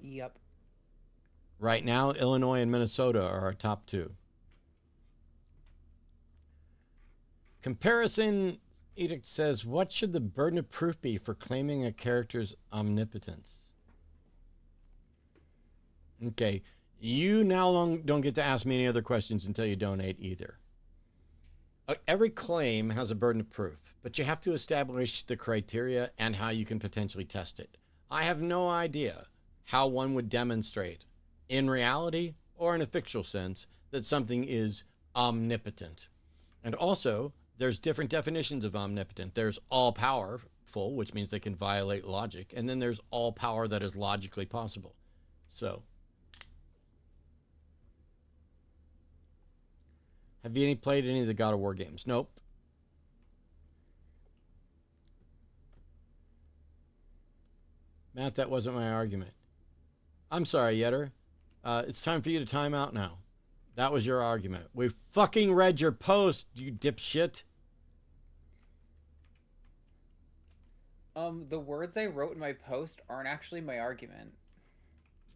Yep. Right now, Illinois and Minnesota are our top two. Comparison Edict says, what should the burden of proof be for claiming a character's omnipotence? Okay, you now don't get to ask me any other questions until you donate either. Every claim has a burden of proof, but you have to establish the criteria and how you can potentially test it. I have no idea how one would demonstrate in reality or in a fictional sense that something is omnipotent. And also, there's different definitions of omnipotent. There's all powerful, which means they can violate logic. And then there's all power that is logically possible. So, have you played any of the God of War games? Nope. Matt, that wasn't my argument. I'm sorry, Yetter. It's time for you to time out now. That was your argument. We fucking read your post, you dipshit. The words I wrote in my post aren't actually my argument.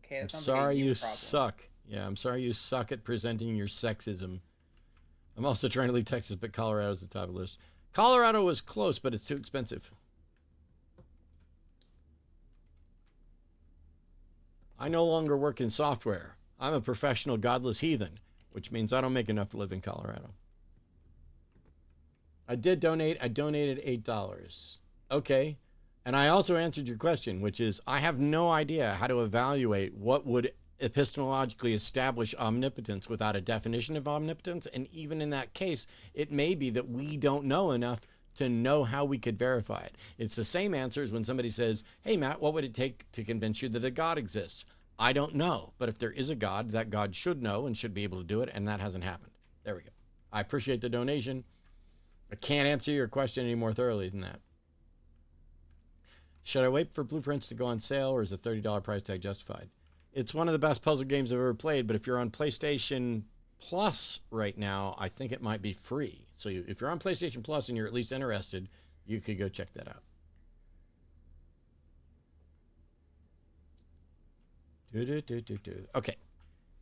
Okay, I'm sorry you suck. Yeah, I'm sorry you suck at presenting your sexism. I'm also trying to leave Texas, but Colorado's the top of the list. Colorado was close, but it's too expensive. I no longer work in software. I'm a professional godless heathen, which means I don't make enough to live in Colorado. I did donate. I donated $8. Okay. And I also answered your question, which is I have no idea how to evaluate what would epistemologically establish omnipotence without a definition of omnipotence. And even in that case, it may be that we don't know enough to know how we could verify it. It's the same answer as when somebody says, hey, Matt, what would it take to convince you that a God exists? I don't know. But if there is a God, that God should know and should be able to do it. And that hasn't happened. There we go. I appreciate the donation. I can't answer your question any more thoroughly than that. Should I wait for Blueprints to go on sale, or is a $30 price tag justified? It's one of the best puzzle games I've ever played, but if you're on PlayStation Plus right now, I think it might be free. So if you're on PlayStation Plus and you're at least interested, you could go check that out. Okay.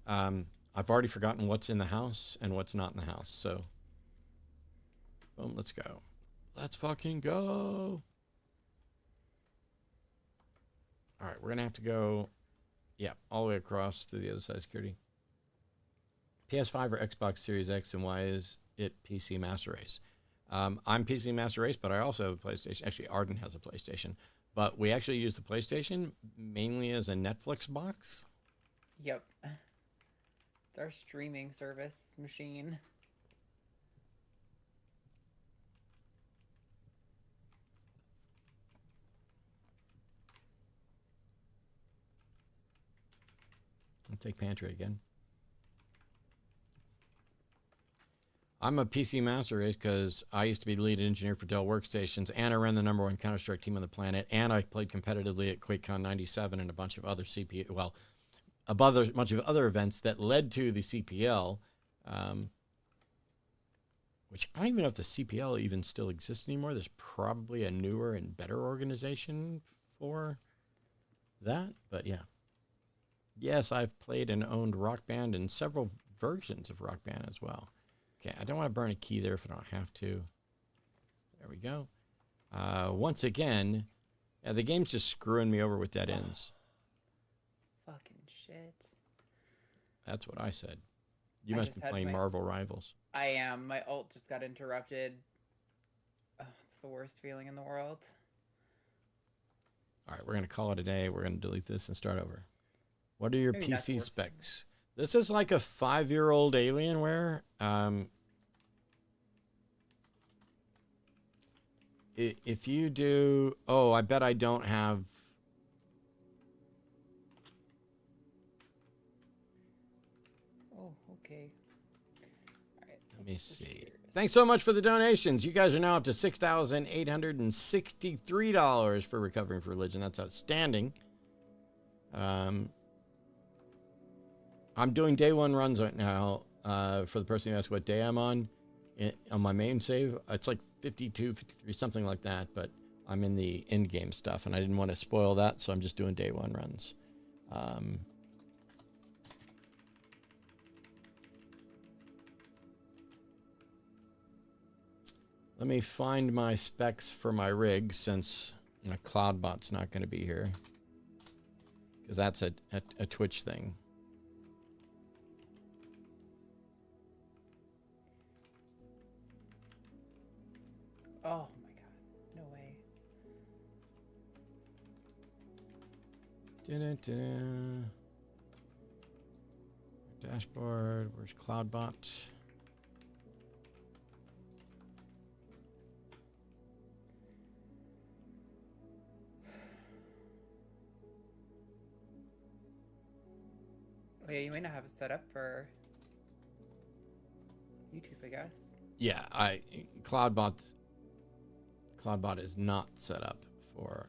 I've already forgotten what's in the house and what's not in the house, so boom, let's go. Let's fucking go. All right, we're going to have to go, yeah, all the way across to the other side of security. PS5 or Xbox Series X, and why is it PC Master Race? I'm PC Master Race, but I also have a PlayStation. Actually, Arden has a PlayStation. But we actually use the PlayStation mainly as a Netflix box. Yep. It's our streaming service machine. take pantry again. I'm a PC master race because I used to be the lead engineer for Dell Workstations, and I ran the #1 Counter-Strike team on the planet, and I played competitively at QuakeCon 97 and a bunch of other a bunch of other events that led to the CPL, which I don't even know if the CPL even still exists anymore. There's probably a newer and better organization for that, but yeah. Yes, I've played and owned Rock Band and several versions of Rock Band as well. Okay, I don't want to burn a key there if I don't have to. There we go. Once again, yeah, the game's just screwing me over with dead ends. Fucking shit. That's what I said. You must be playing Marvel Rivals. I am. My ult just got interrupted. Oh, it's the worst feeling in the world. All right, we're going to call it a day. We're going to delete this and start over. What are your PC specs? This is like a 5-year-old Alienware. If you do... Oh, I bet I don't have... Oh, okay. All right. Let me see. Thanks so much for the donations. You guys are now up to $6,863 for Recovering for Religion. That's outstanding. I'm doing day 1 runs right now. For the person who asked what day I'm on my main save, it's like 52, 53, something like that. But I'm in the end game stuff, and I didn't want to spoil that, so I'm just doing day 1 runs. Let me find my specs for my rig, since CloudBot's not going to be here, because that's a Twitch thing. Oh my god, no way. Dashboard, where's CloudBot? Oh yeah, you may not have it set up for YouTube, I guess. Yeah, CloudBot is not set up for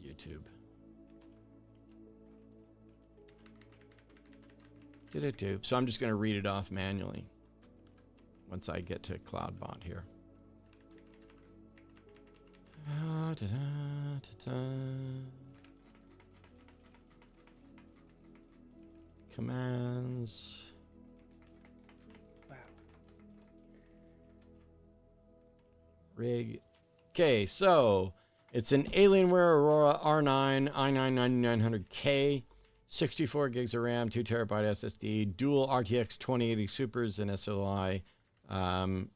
YouTube. So I'm just going to read it off manually once I get to CloudBot here. Commands. Wow. Rig. Okay, so it's an Alienware Aurora R9 i9-9900K, 64 gigs of RAM, 2 terabyte SSD, dual RTX 2080 Supers and SOI. And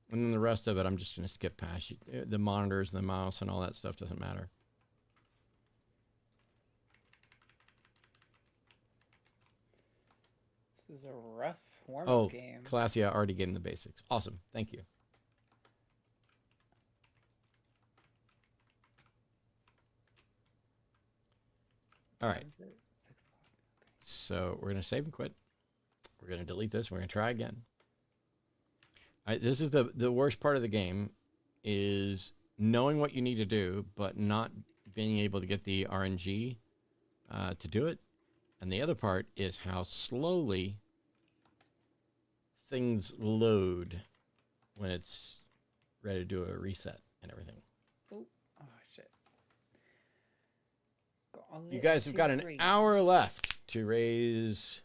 then the rest of it, I'm just going to skip past. The monitors and the mouse and all that stuff doesn't matter. This is a rough warm-up game. Classy, I already gave him the basics. Awesome. Thank you. All right. So we're going to save and quit. We're going to delete this. We're going to try again. This is the worst part of the game, is knowing what you need to do, but not being able to get the RNG to do it. And the other part is how slowly things load when it's ready to do a reset and everything. Oh shit. You guys have got an hour left to raise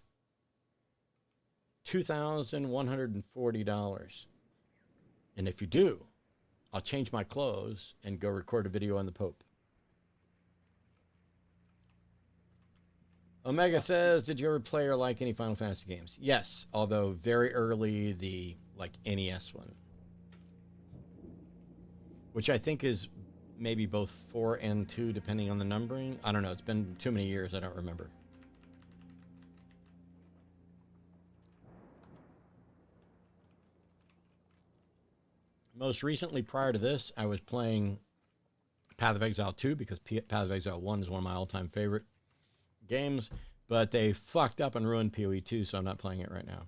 $2,140. And if you do, I'll change my clothes and go record a video on the Pope. Omega says, did you ever play or like any Final Fantasy games? Yes, although very early, the NES one. Which I think is maybe both 4 and 2, depending on the numbering. I don't know. It's been too many years. I don't remember. Most recently, prior to this, I was playing Path of Exile 2, because Path of Exile 1 is one of my all-time favorite games. but they fucked up and ruined PoE 2, so I'm not playing it right now.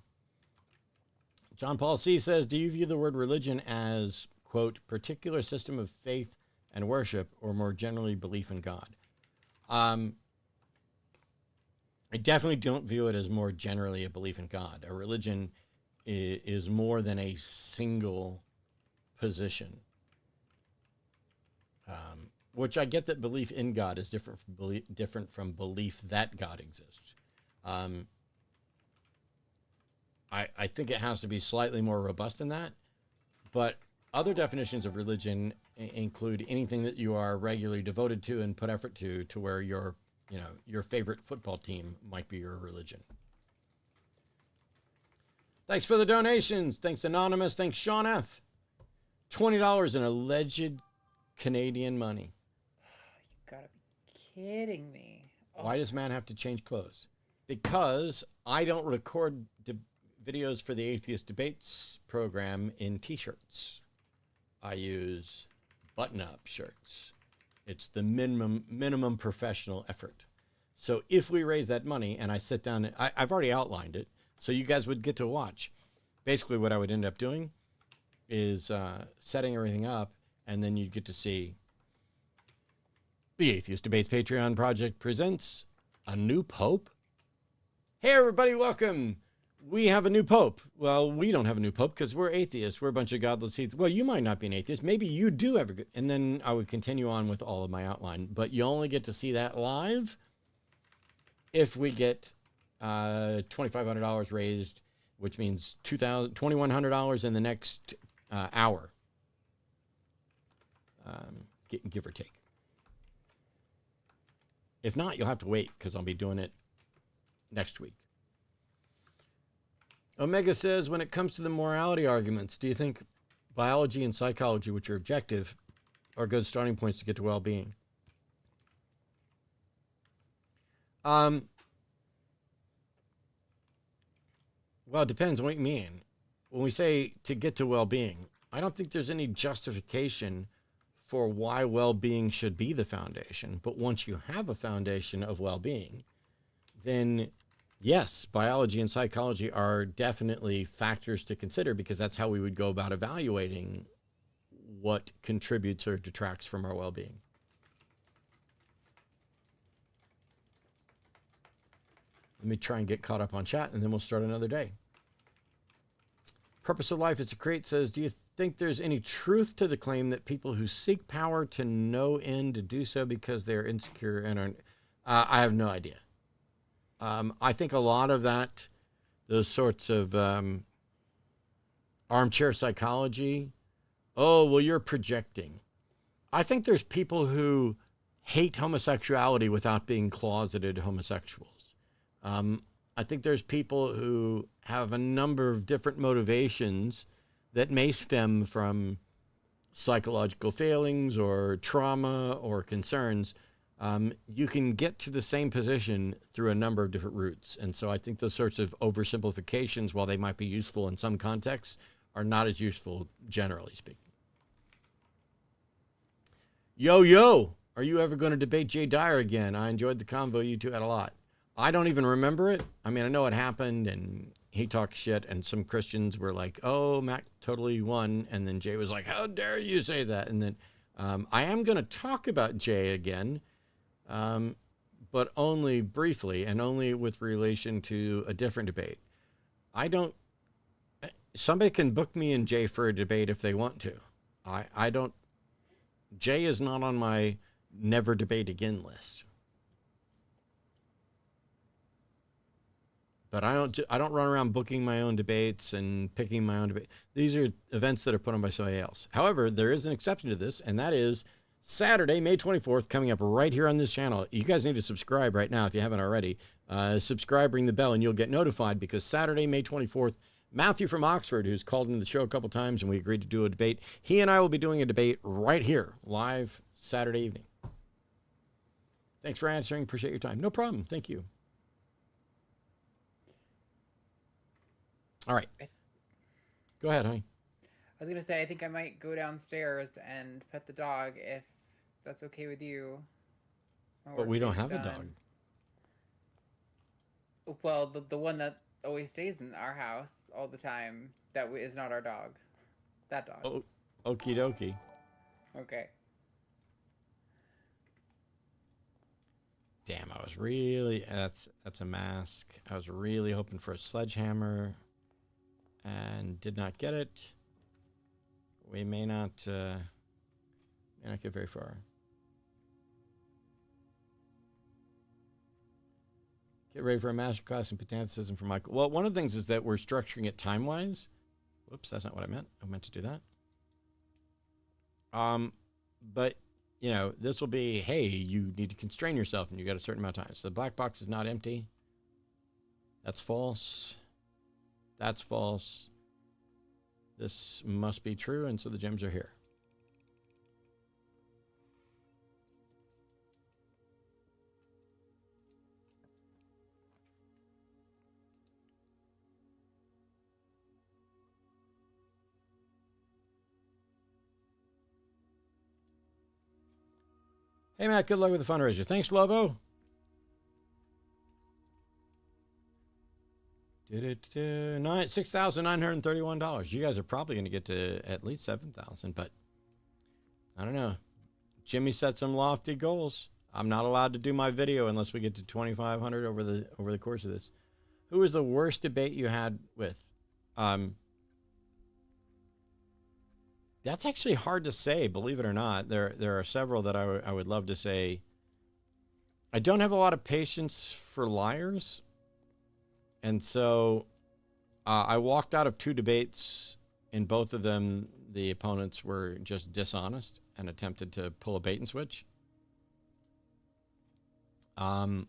John Paul C. says, do you view the word religion as, quote, particular system of faith and worship, or more generally belief in God? I definitely don't view it as more generally a belief in God. A religion is more than a single position. Which I get that belief in God is different from belief that God exists. I think it has to be slightly more robust than that. But other definitions of religion include anything that you are regularly devoted to and put effort to where your favorite football team might be your religion. Thanks for the donations. Thanks, Anonymous. Thanks, Sean F. $20 in alleged Canadian money. You gotta be kidding me. Oh. Why does man have to change clothes? Because I don't record videos for the Atheist Debates program in t-shirts. I use button-up shirts. It's the minimum professional effort. So if we raise that money and I sit down, I've already outlined it, so you guys would get to watch. Basically what I would end up doing is setting everything up, and then you'd get to see the Atheist Debates Patreon project presents a new pope. Hey everybody, welcome. We have a new pope. Well, we don't have a new pope because we're atheists. We're a bunch of godless atheists. Well, you might not be an atheist. Maybe you do have a... And then I would continue on with all of my outline. But you only get to see that live if we get $2,500 raised, which means $2,100 in the next hour. Give or take. If not, you'll have to wait because I'll be doing it next week. Omega says, when it comes to the morality arguments, do you think biology and psychology, which are objective, are good starting points to get to well-being? Well, it depends on what you mean. When we say to get to well-being, I don't think there's any justification for why well-being should be the foundation. But once you have a foundation of well-being, then yes, biology and psychology are definitely factors to consider, because that's how we would go about evaluating what contributes or detracts from our well-being. Let me try and get caught up on chat, and then we'll start another day. Purpose of Life is to Create says, do you think there's any truth to the claim that people who seek power to no end to do so because they're insecure and are... I have no idea. I think a lot of that, those sorts of armchair psychology, oh, well, you're projecting. I think there's people who hate homosexuality without being closeted homosexuals. I think there's people who have a number of different motivations that may stem from psychological failings or trauma or concerns. You can get to the same position through a number of different routes. And so I think those sorts of oversimplifications, while they might be useful in some contexts, are not as useful generally speaking. Yo, are you ever going to debate Jay Dyer again? I enjoyed the convo you two had a lot. I don't even remember it. I mean, I know it happened and he talked shit and some Christians were like, oh, Mac totally won. And then Jay was like, how dare you say that? And then I am going to talk about Jay again. But only briefly and only with relation to a different debate. Somebody can book me and Jay for a debate if they want to. I don't, Jay is not on my never debate again list. But I don't run around booking my own debates and picking my own debate. These are events that are put on by somebody else. However, there is an exception to this, and that is Saturday, May 24th, coming up right here on this channel. You guys need to subscribe right now if you haven't already. Subscribe, ring the bell, and you'll get notified, because Saturday, May 24th, Matthew from Oxford, who's called into the show a couple times, and we agreed to do a debate. He and I will be doing a debate right here, live Saturday evening. Thanks for answering. Appreciate your time. No problem. Thank you. All right. Go ahead, honey. I was going to say, I think I might go downstairs and pet the dog if that's okay with you. But we don't have a dog. Well, the one that always stays in our house all the time that is not our dog. That dog. Oh, okie dokie. Okay. Damn, I was really that's a mask. I was really hoping for a sledgehammer and did not get it. We may not get very far. Get ready for a masterclass in Skepticism from Michael. Well, one of the things is that we're structuring it time-wise. Whoops, that's not what I meant. I meant to do that. But you know, this will be, hey, you need to constrain yourself and you got a certain amount of time. So the black box is not empty. That's false. That's false. This must be true, and so the gems are here. Hey, Matt, good luck with the fundraiser. Thanks, Lobo. $6,931. You guys are probably going to get to at least 7,000, but I don't know. Jimmy set some lofty goals. I'm not allowed to do my video unless we get to 2,500 over the course of this. Who was the worst debate you had with? That's actually hard to say, believe it or not. There are several that I would love to say. I don't have a lot of patience for liars. And so I walked out of 2 debates. In both of them, the opponents were just dishonest and attempted to pull a bait and switch. One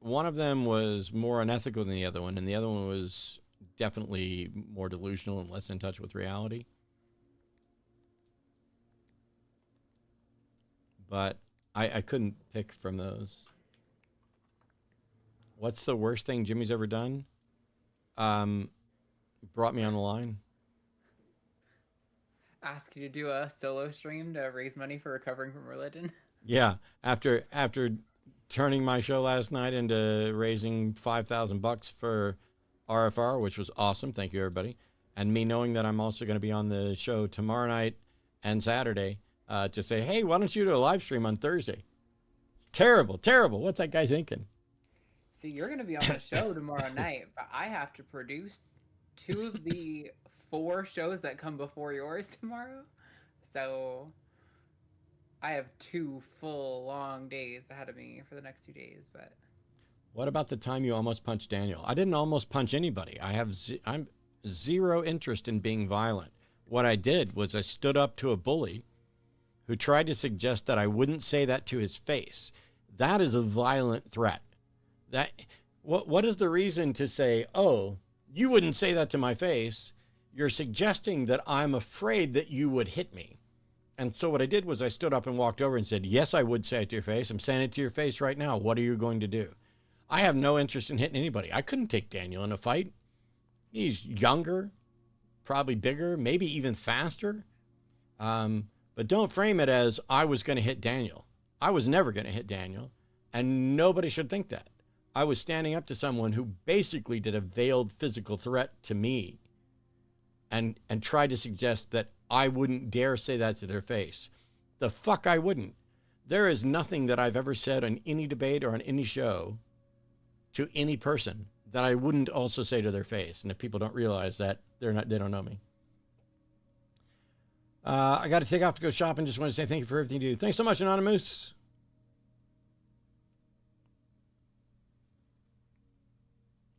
of them was more unethical than the other one, and the other one was definitely more delusional and less in touch with reality. But I couldn't pick from those. What's the worst thing Jimmy's ever done? Brought me on the line. Ask you to do a solo stream to raise money for recovering from religion. Yeah, after turning my show last night into raising $5,000 for RFR, which was awesome. Thank you, everybody. And me knowing that I'm also going to be on the show tomorrow night and Saturday to say, hey, why don't you do a live stream on Thursday? It's terrible, terrible. What's that guy thinking? See, you're going to be on the show tomorrow night, but I have to produce 2 of the 4 shows that come before yours tomorrow. So I have 2 full long days ahead of me for the next 2 days, but... What about the time you almost punched Daniel? I didn't almost punch anybody. I'm zero interest in being violent. What I did was I stood up to a bully who tried to suggest that I wouldn't say that to his face. That is a violent threat. What is the reason to say, oh, you wouldn't say that to my face? You're suggesting that I'm afraid that you would hit me. And so what I did was I stood up and walked over and said, yes, I would say it to your face. I'm saying it to your face right now. What are you going to do? I have no interest in hitting anybody. I couldn't take Daniel in a fight. He's younger, probably bigger, maybe even faster. But don't frame it as I was going to hit Daniel. I was never going to hit Daniel, and nobody should think that. I was standing up to someone who basically did a veiled physical threat to me and tried to suggest that I wouldn't dare say that to their face. The fuck I wouldn't. There is nothing that I've ever said on any debate or on any show to any person that I wouldn't also say to their face. And if people don't realize that, they don't know me. I got to take off to go shopping. Just want to say thank you for everything you do. Thanks so much, Anonymous.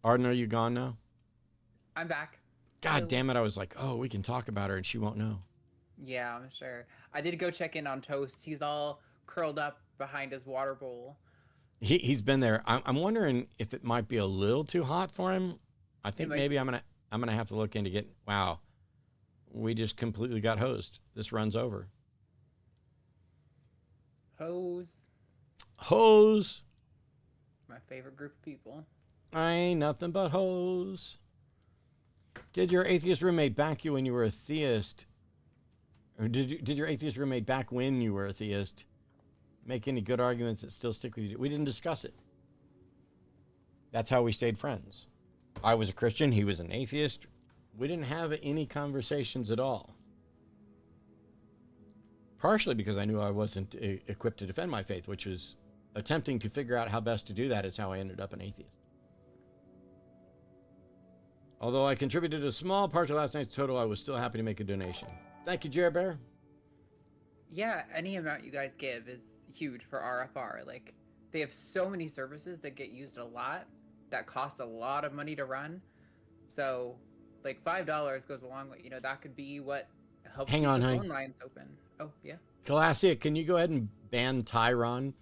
Arden, are you gone now? I'm back. God damn it. I was like, oh, we can talk about her and she won't know. Yeah, I'm sure. I did go check in on Toast. He's all curled up behind his water bowl. He's been there. I'm wondering if it might be a little too hot for him. I think maybe I'm gonna have to look into get. Wow, we just completely got hosed. This runs over. Hose. My favorite group of people. I ain't nothing but hose. Did your atheist roommate back you when you were a theist? Or did your atheist roommate back when you were a theist? Make any good arguments that still stick with you? We didn't discuss it. That's how we stayed friends. I was a Christian. He was an atheist. We didn't have any conversations at all. Partially because I knew I wasn't equipped to defend my faith, which was attempting to figure out how best to do that is how I ended up an atheist. Although I contributed a small part to last night's total, I was still happy to make a donation. Thank you, Jer Bear. Yeah, any amount you guys give is huge for RFR. Like, they have so many services that get used a lot, that cost a lot of money to run. So, like, $5 goes a long way. You know, that could be what helps keep the phone lines open. Oh, yeah. Calasia, can you go ahead and ban Tyron,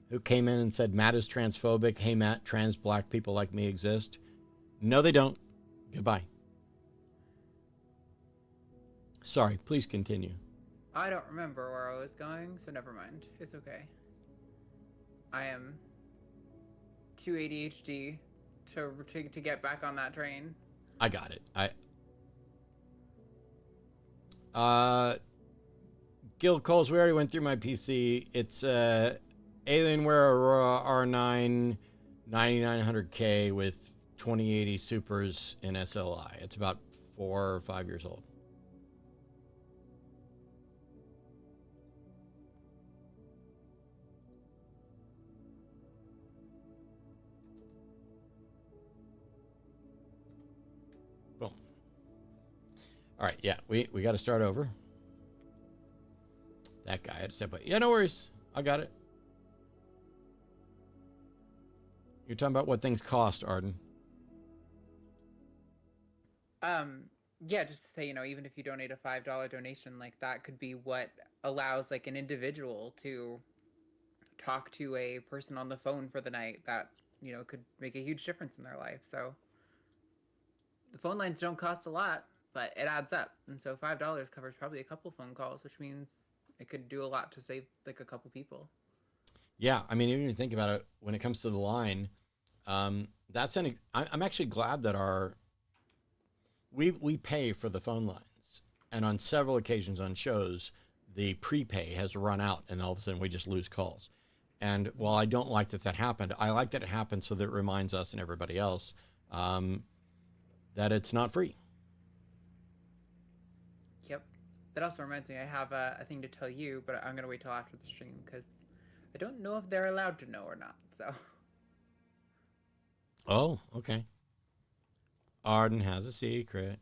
who came in and said Matt is transphobic? Hey, Matt, trans black people like me exist. No, they don't. Goodbye. Sorry, please continue. I don't remember where I was going, so never mind. It's okay. I am too ADHD to get back on that train. I got it. Gil Coles, we already went through my PC. It's Alienware Aurora R9 9900K with 2080 Supers in SLI. It's about 4 or 5 years old. Boom. All right, yeah, we got to start over. That guy had to step away. Yeah, no worries. I got it. You're talking about what things cost, Arden. Yeah, just to say, you know, even if you donate a $5 donation, like, that could be what allows, like, an individual to talk to a person on the phone for the night that, you know, could make a huge difference in their life. So the phone lines don't cost a lot, but it adds up. And so $5 covers probably a couple phone calls, which means it could do a lot to save, like, a couple people. Yeah, I mean, even if you think about it, when it comes to the line, I'm actually glad that we pay for the phone lines, and on several occasions on shows, the prepay has run out, and all of a sudden we just lose calls. And while I don't like that happened, I like that it happened so that it reminds us and everybody else that it's not free. Yep. That also reminds me, I have a thing to tell you, but I'm gonna wait till after the stream because I don't know if they're allowed to know or not. So. Oh, okay. Arden has a secret.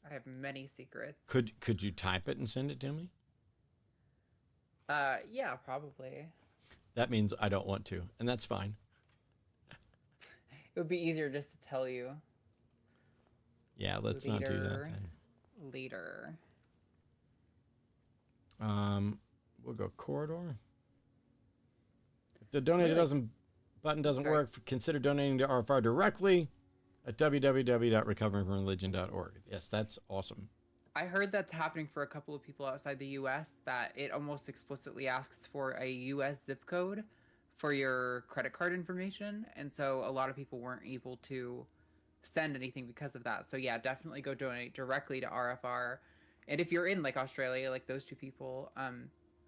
I have many secrets. Could you type it and send it to me? Yeah, probably. That means I don't want to, and that's fine. It would be easier just to tell you. Yeah, let's not do that then. Later. We'll go corridor. If the donate button doesn't work, consider donating to RFR directly at www.recoveringfromreligion.org. Yes, that's awesome. I heard that's happening for a couple of people outside the U.S., that it almost explicitly asks for a U.S. zip code for your credit card information. And so a lot of people weren't able to send anything because of that. So yeah, definitely go donate directly to RFR. And if you're in, like, Australia, like those two people,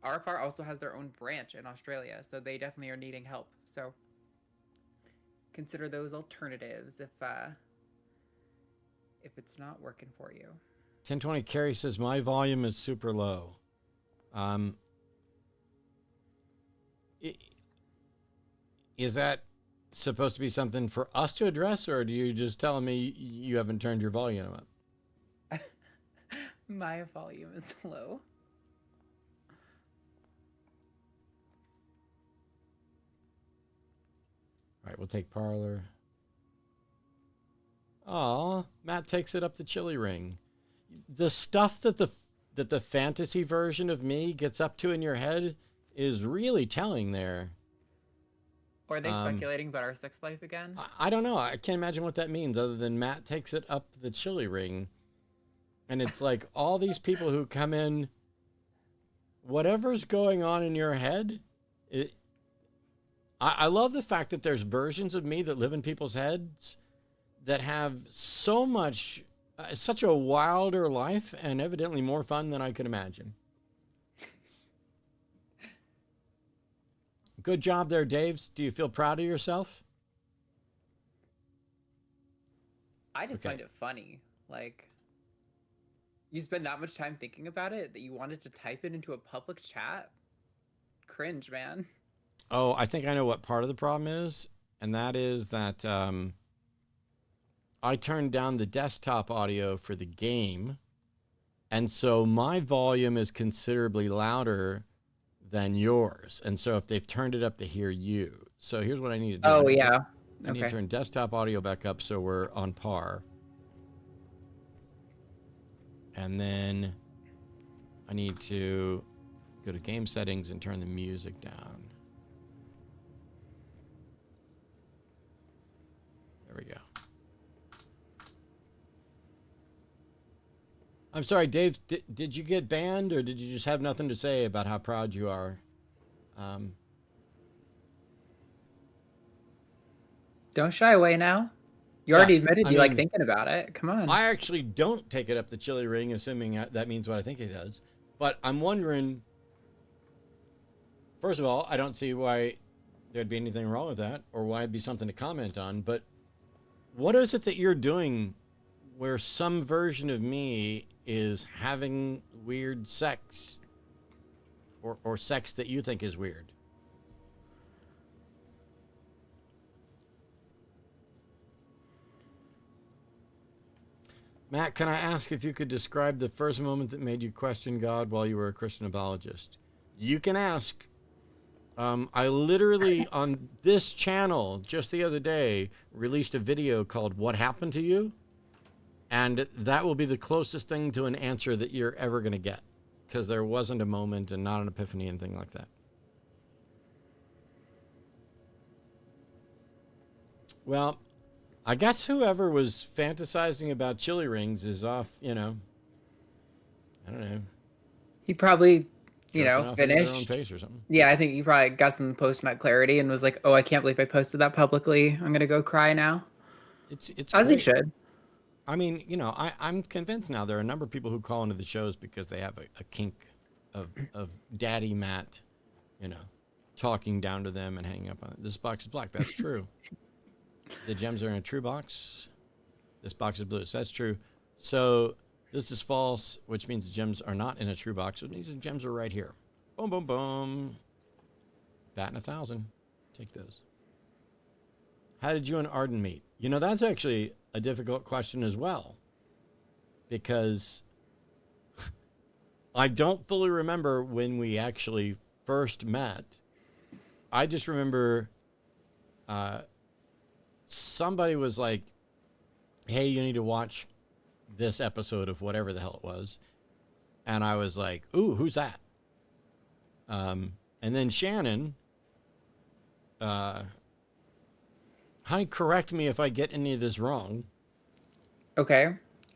RFR also has their own branch in Australia. So they definitely are needing help. So consider those alternatives if it's not working for you. 1020 Carrie says my volume is super low. Is that supposed to be something for us to address, or do you just tell me you haven't turned your volume up? My volume is low. All right, we'll take Parlor. Aw, Matt takes it up the chili ring. The stuff that the fantasy version of me gets up to in your head is really telling there. Or are they speculating about our sex life again? I don't know. I can't imagine what that means other than Matt takes it up the chili ring. And it's like all these people who come in, whatever's going on in your head, I love the fact that there's versions of me that live in people's heads that have such a wilder life and evidently more fun than I could imagine. Good job there, Daves. Do you feel proud of yourself? I just Okay. find it funny. Like, you spend that much time thinking about it that you wanted to type it into a public chat? Cringe, man. Oh, I think I know what part of the problem is, and that is that I turned down the desktop audio for the game, and so my volume is considerably louder than yours. And so if they've turned it up to hear you. So here's what I need to do. Oh, yeah. I need to Okay. turn desktop audio back up so we're on par. And then I need to go to game settings and turn the music down. There we go. I'm sorry, Dave, did you get banned or did you just have nothing to say about how proud you are? Don't shy away now. You Yeah, already admitted I you like mean, thinking about it. Come on. I actually don't take it up the chili ring, assuming that means what I think it does. But I'm wondering, first of all, I don't see why there'd be anything wrong with that or why it'd be something to comment on. But what is it that you're doing where some version of me is having weird sex or sex that you think is weird? Matt, can I ask if you could describe the first moment that made you question God while you were a Christian apologist? You can ask. I literally, on this channel, just the other day, released a video called What Happened to You? And that will be the closest thing to an answer that you're ever going to get. Because there wasn't a moment and not an epiphany and thing like that. Well, I guess whoever was fantasizing about chili rings is off, I don't know, He probably, jerking off into their own finished. face or something. Yeah, I think he probably got some post-nut clarity and was like, "Oh, I can't believe I posted that publicly. I'm gonna go cry now." It's As he great. should. I mean, I'm convinced now there are a number of people who call into the shows because they have a kink of Daddy Matt, talking down to them and hanging up on it. This box is black. That's true. The gems are in a true box. This box is blue. So that's true. So this is false, which means the gems are not in a true box. So these gems are right here. Boom, boom, boom. Batting 1,000. Take those. How did you and Arden meet? That's actually a difficult question as well, because I don't fully remember when we actually first met. I just remember somebody was like, hey, you need to watch this episode of whatever the hell it was. And I was like, ooh, who's that? And then Shannon, honey, correct me if I get any of this wrong. Okay.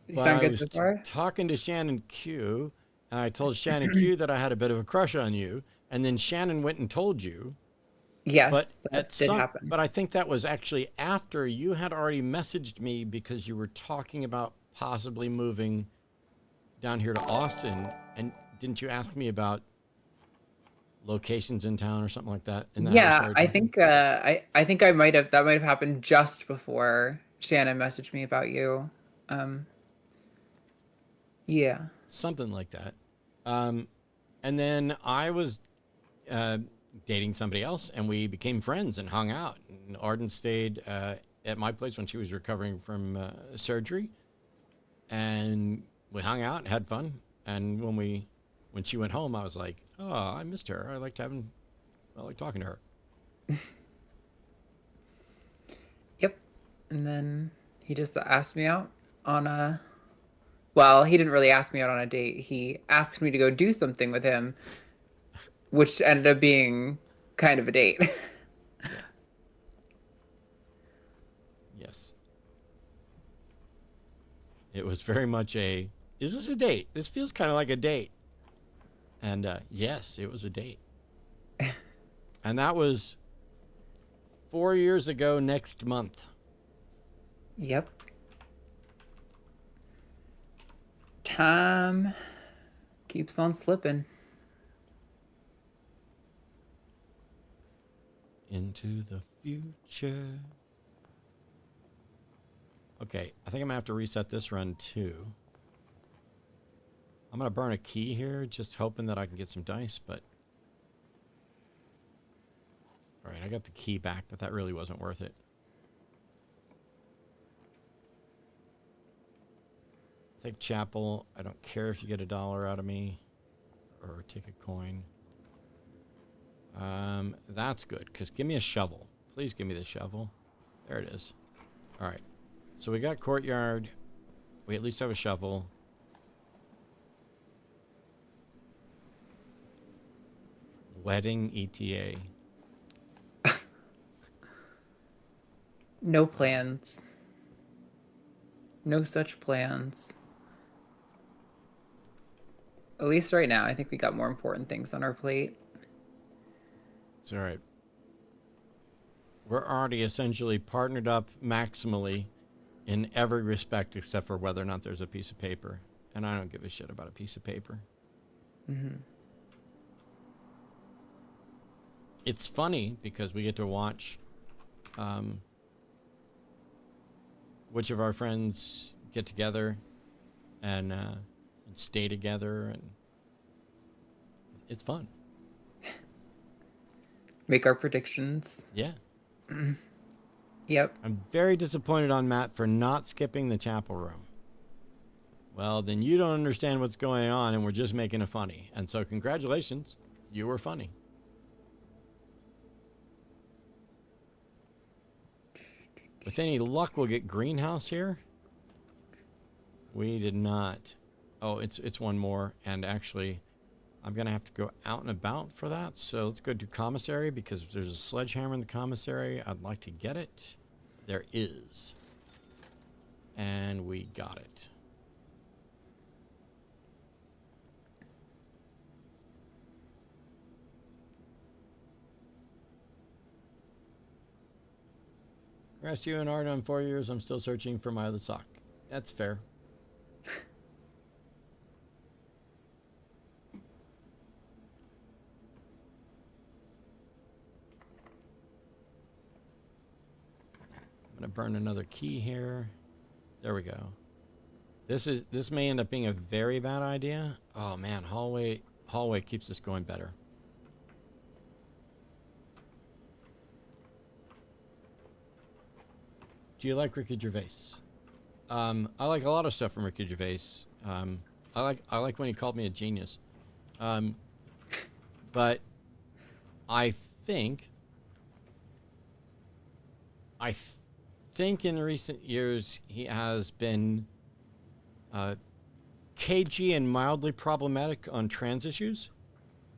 You But sound I good was so far? talking to Shannon Q, and I told Shannon Q that I had a bit of a crush on you. And then Shannon went and told you. But Yes, that did happen. but I think that was actually after you had already messaged me because you were talking about possibly moving down here to Austin. And didn't you ask me about locations in town or something like that? And that's how we Yeah, started I talking. think I think that might have happened just before Shannon messaged me about you. Um, yeah. Something like that. And then I was dating somebody else, and we became friends and hung out. And Arden stayed at my place when she was recovering from surgery, and we hung out and had fun. And when she went home, I was like, oh, I missed her. I liked talking to her. Yep. And then he just asked me out on a well, he didn't really ask me out on a date. He asked me to go do something with him, which ended up being kind of a date. Yeah. Yes. It was very much is this a date? This feels kind of like a date. And yes, it was a date. And that was 4 years ago next month. Yep. Time keeps on slipping. Into the future. Okay, I think I'm going to have to reset this run too. I'm going to burn a key here, just hoping that I can get some dice, but... All right, I got the key back, but that really wasn't worth it. Take chapel. I don't care if you get $1 out of me or take a coin. That's good, because give me a shovel. Please give me the shovel. There it is. All right. So we got courtyard. We at least have a shovel. Wedding ETA. No plans. No such plans. At least right now, I think we got more important things on our plate. It's all right. We're already essentially partnered up maximally in every respect except for whether or not there's a piece of paper. And I don't give a shit about a piece of paper. Mm-hmm. It's funny because we get to watch which of our friends get together and stay together, and it's fun. Make our predictions. Yeah. Yep. I'm very disappointed on Matt for not skipping the chapel room. Well, then you don't understand what's going on, and we're just making it funny. And so congratulations, you were funny. With any luck, we'll get greenhouse here. We did not. Oh, it's one more. And actually, I'm going to have to go out and about for that. So let's go to commissary because if there's a sledgehammer in the commissary, I'd like to get it. There is. And we got it. Rest you and Art on 4 years. I'm still searching for my other sock. That's fair. I'm gonna burn another key here. There we go. This may end up being a very bad idea. Oh man, hallway keeps us going better. Do you like Ricky Gervais? I like a lot of stuff from Ricky Gervais. I like when he called me a genius. But I think in recent years he has been cagey and mildly problematic on trans issues.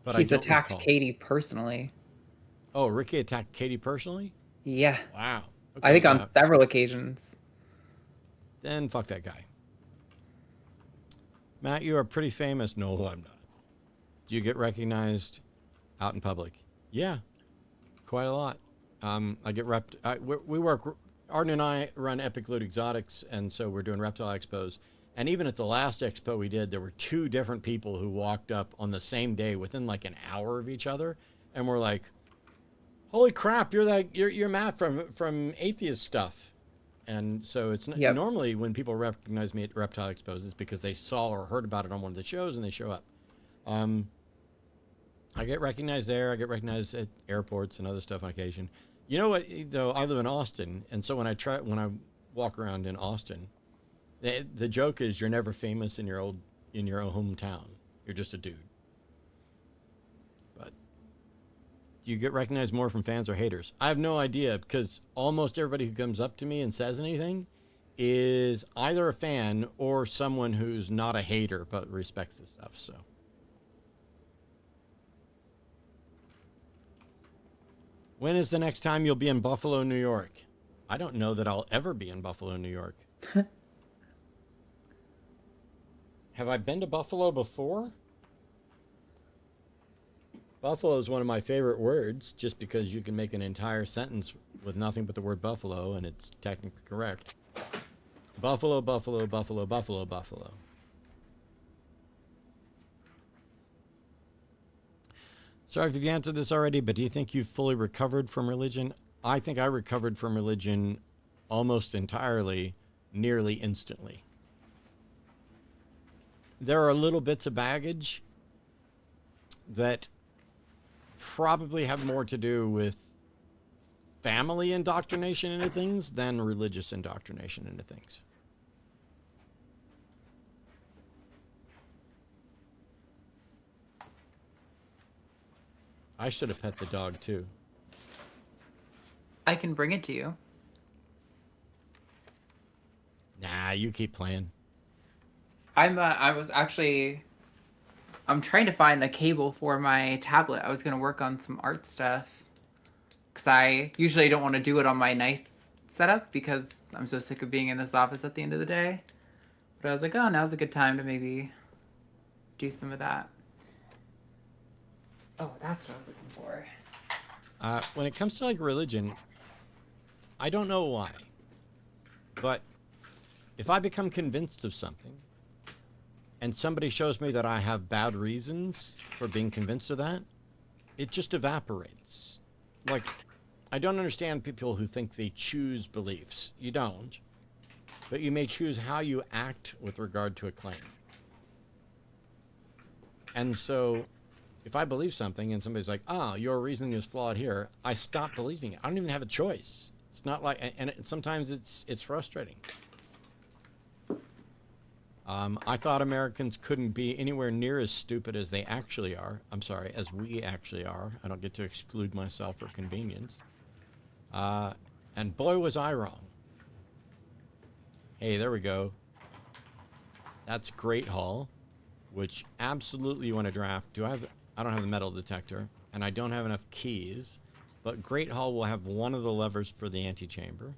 But he's attacked Katie personally. Oh, Ricky attacked Katie personally? Yeah. Wow. Okay, I think on several occasions. Then fuck that guy. Matt, you are pretty famous. No, I'm not. Do you get recognized out in public? Yeah, quite a lot. I get we work, Arden and I run Epic Loot Exotics, and so we're doing Reptile Expos. And even at the last expo we did, there were 2 different people who walked up on the same day within like an hour of each other, and we're like, holy crap, you're Matt from Atheist Stuff. And so it's normally when people recognize me at Reptile Expos, it's because they saw or heard about it on one of the shows and they show up. I get recognized there. I get recognized at airports and other stuff on occasion. You know what, though? I live in Austin, and so when I walk around in Austin, the joke is you're never famous in your own hometown. You're just a dude. Do you get recognized more from fans or haters? I have no idea, because almost everybody who comes up to me and says anything is either a fan or someone who's not a hater but respects the stuff. So when is the next time you'll be in Buffalo, New York? I don't know that I'll ever be in Buffalo, New York. Have I been to Buffalo before? Buffalo is one of my favorite words, just because you can make an entire sentence with nothing but the word buffalo, and it's technically correct. Buffalo, buffalo, buffalo, buffalo, buffalo. Sorry if you've answered this already, but do you think you've fully recovered from religion? I think I recovered from religion almost entirely nearly instantly. There are little bits of baggage that probably have more to do with family indoctrination into things than religious indoctrination into things. I should have pet the dog too. I can bring it to you. Nah, you keep playing. I'm trying to find a cable for my tablet. I was gonna work on some art stuff because I usually don't want to do it on my nice setup because I'm so sick of being in this office at the end of the day. But I was like, oh, now's a good time to maybe do some of that. Oh, that's what I was looking for. When it comes to like religion, I don't know why, but if I become convinced of something and somebody shows me that I have bad reasons for being convinced of that, it just evaporates. Like, I don't understand people who think they choose beliefs. You don't, but you may choose how you act with regard to a claim. And so if I believe something and somebody's like, oh, your reasoning is flawed here, I stop believing it. I don't even have a choice. It's not like, and sometimes it's frustrating. I thought Americans couldn't be anywhere near as stupid as they actually are. I'm sorry, as we actually are. I don't get to exclude myself for convenience. And boy, was I wrong. Hey, there we go. That's Great Hall, which absolutely you want to draft. I don't have the metal detector, and I don't have enough keys, but Great Hall will have one of the levers for the antechamber.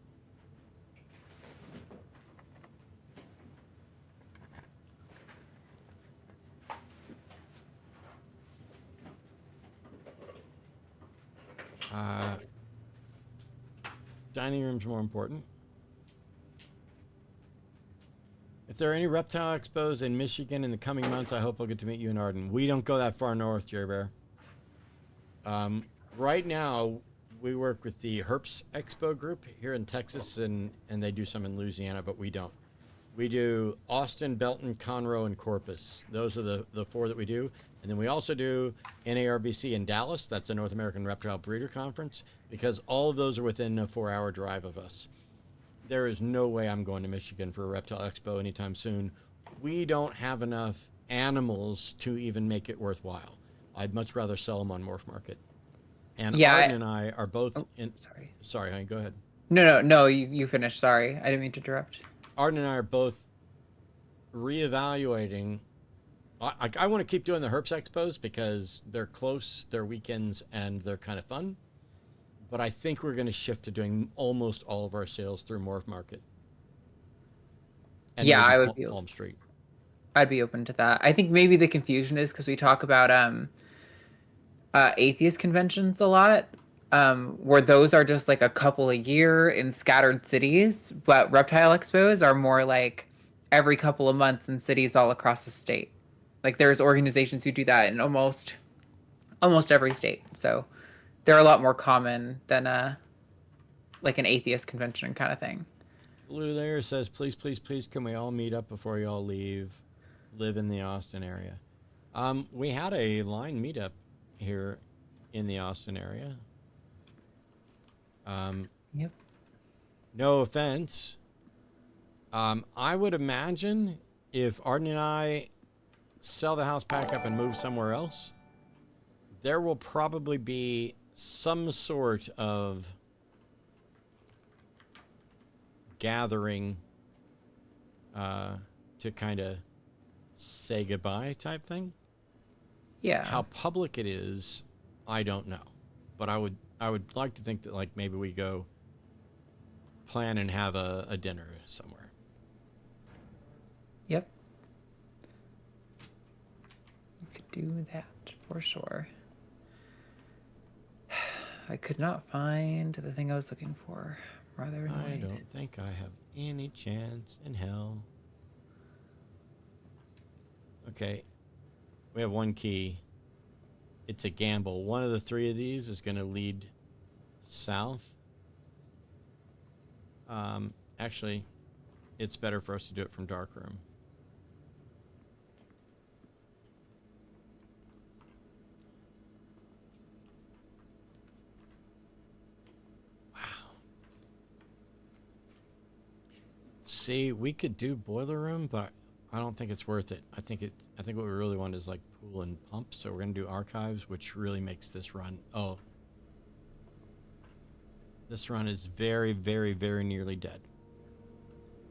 Dining room's more important. If there are any reptile expos in Michigan in the coming months, I hope I'll get to meet you in Arden. We don't go that far north, Jerry Bear. Right now, we work with the Herps Expo group here in Texas, and they do some in Louisiana, but we don't. We do Austin, Belton, Conroe, and Corpus. Those are the four that we do. And then we also do NARBC in Dallas. That's the North American Reptile Breeder Conference, because all of those are within a 4-hour drive of us. There is no way I'm going to Michigan for a Reptile Expo anytime soon. We don't have enough animals to even make it worthwhile. I'd much rather sell them on Morph Market. And Yeah, Arden and I are both Sorry. Sorry, honey, go ahead. No, you finish. Sorry. I didn't mean to interrupt. Arden and I are both reevaluating. I want to keep doing the Herps Expos because they're close, they're weekends, and they're kind of fun. But I think we're going to shift to doing almost all of our sales through Morph Market. And yeah, I would be Palm Street. I'd be open to that. I think maybe the confusion is because we talk about atheist conventions a lot, where those are just like a couple a year in scattered cities, but reptile expos are more like every couple of months in cities all across the state. Like there's organizations who do that in almost every state. So they're a lot more common than like an atheist convention kind of thing. Blue there says, please, please, please, can we all meet up before you all live in the Austin area? We had a line meetup here in the Austin area. Yep. No offense. I would imagine if Arden and I sell the house, pack up, and move somewhere else, there will probably be some sort of gathering to kind of say goodbye type thing. Yeah. How public it is, I don't know. But I would like to think that like maybe we go plan and have a dinner somewhere. Yep. We could do that for sure. I could not find the thing I was looking for. Rather annoyed. I don't think I have any chance in hell. Okay. We have one key. It's a gamble. One of the three of these is going to lead south. Actually, it's better for us to do it from darkroom. See, we could do boiler room, but I don't think it's worth it. I think what we really want is like pool and pump. So we're gonna do archives, which really makes this run. Oh, this run is very, very, very nearly dead.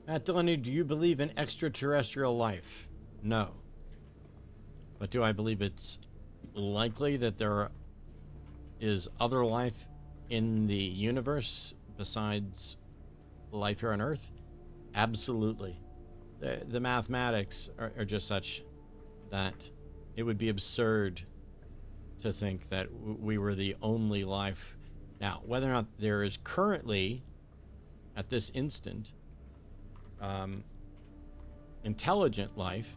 Matt Delaney, do you believe in extraterrestrial life? No. But do I believe it's likely that there is other life in the universe besides life here on Earth? Absolutely. The mathematics are just such that it would be absurd to think that we were the only life. Now, whether or not there is currently, at this instant, intelligent life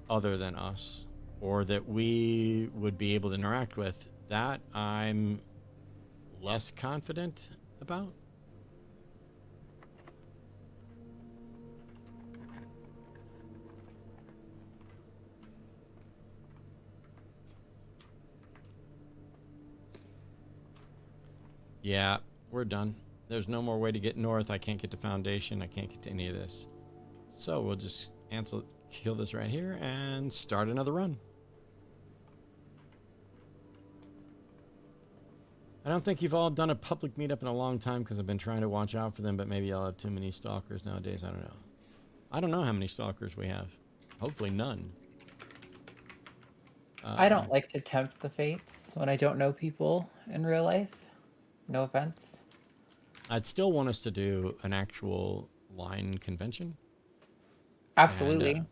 other than us, or that we would be able to interact with, that I'm less confident about. Yeah, we're done. There's no more way to get north. I can't get to Foundation. I can't get to any of this. So we'll just kill this right here and start another run. I don't think you've all done a public meetup in a long time because I've been trying to watch out for them, but maybe I'll have too many stalkers nowadays. I don't know. I don't know how many stalkers we have. Hopefully none. I don't like to tempt the fates when I don't know people in real life. No offense. I'd still want us to do an actual line convention. Absolutely. And,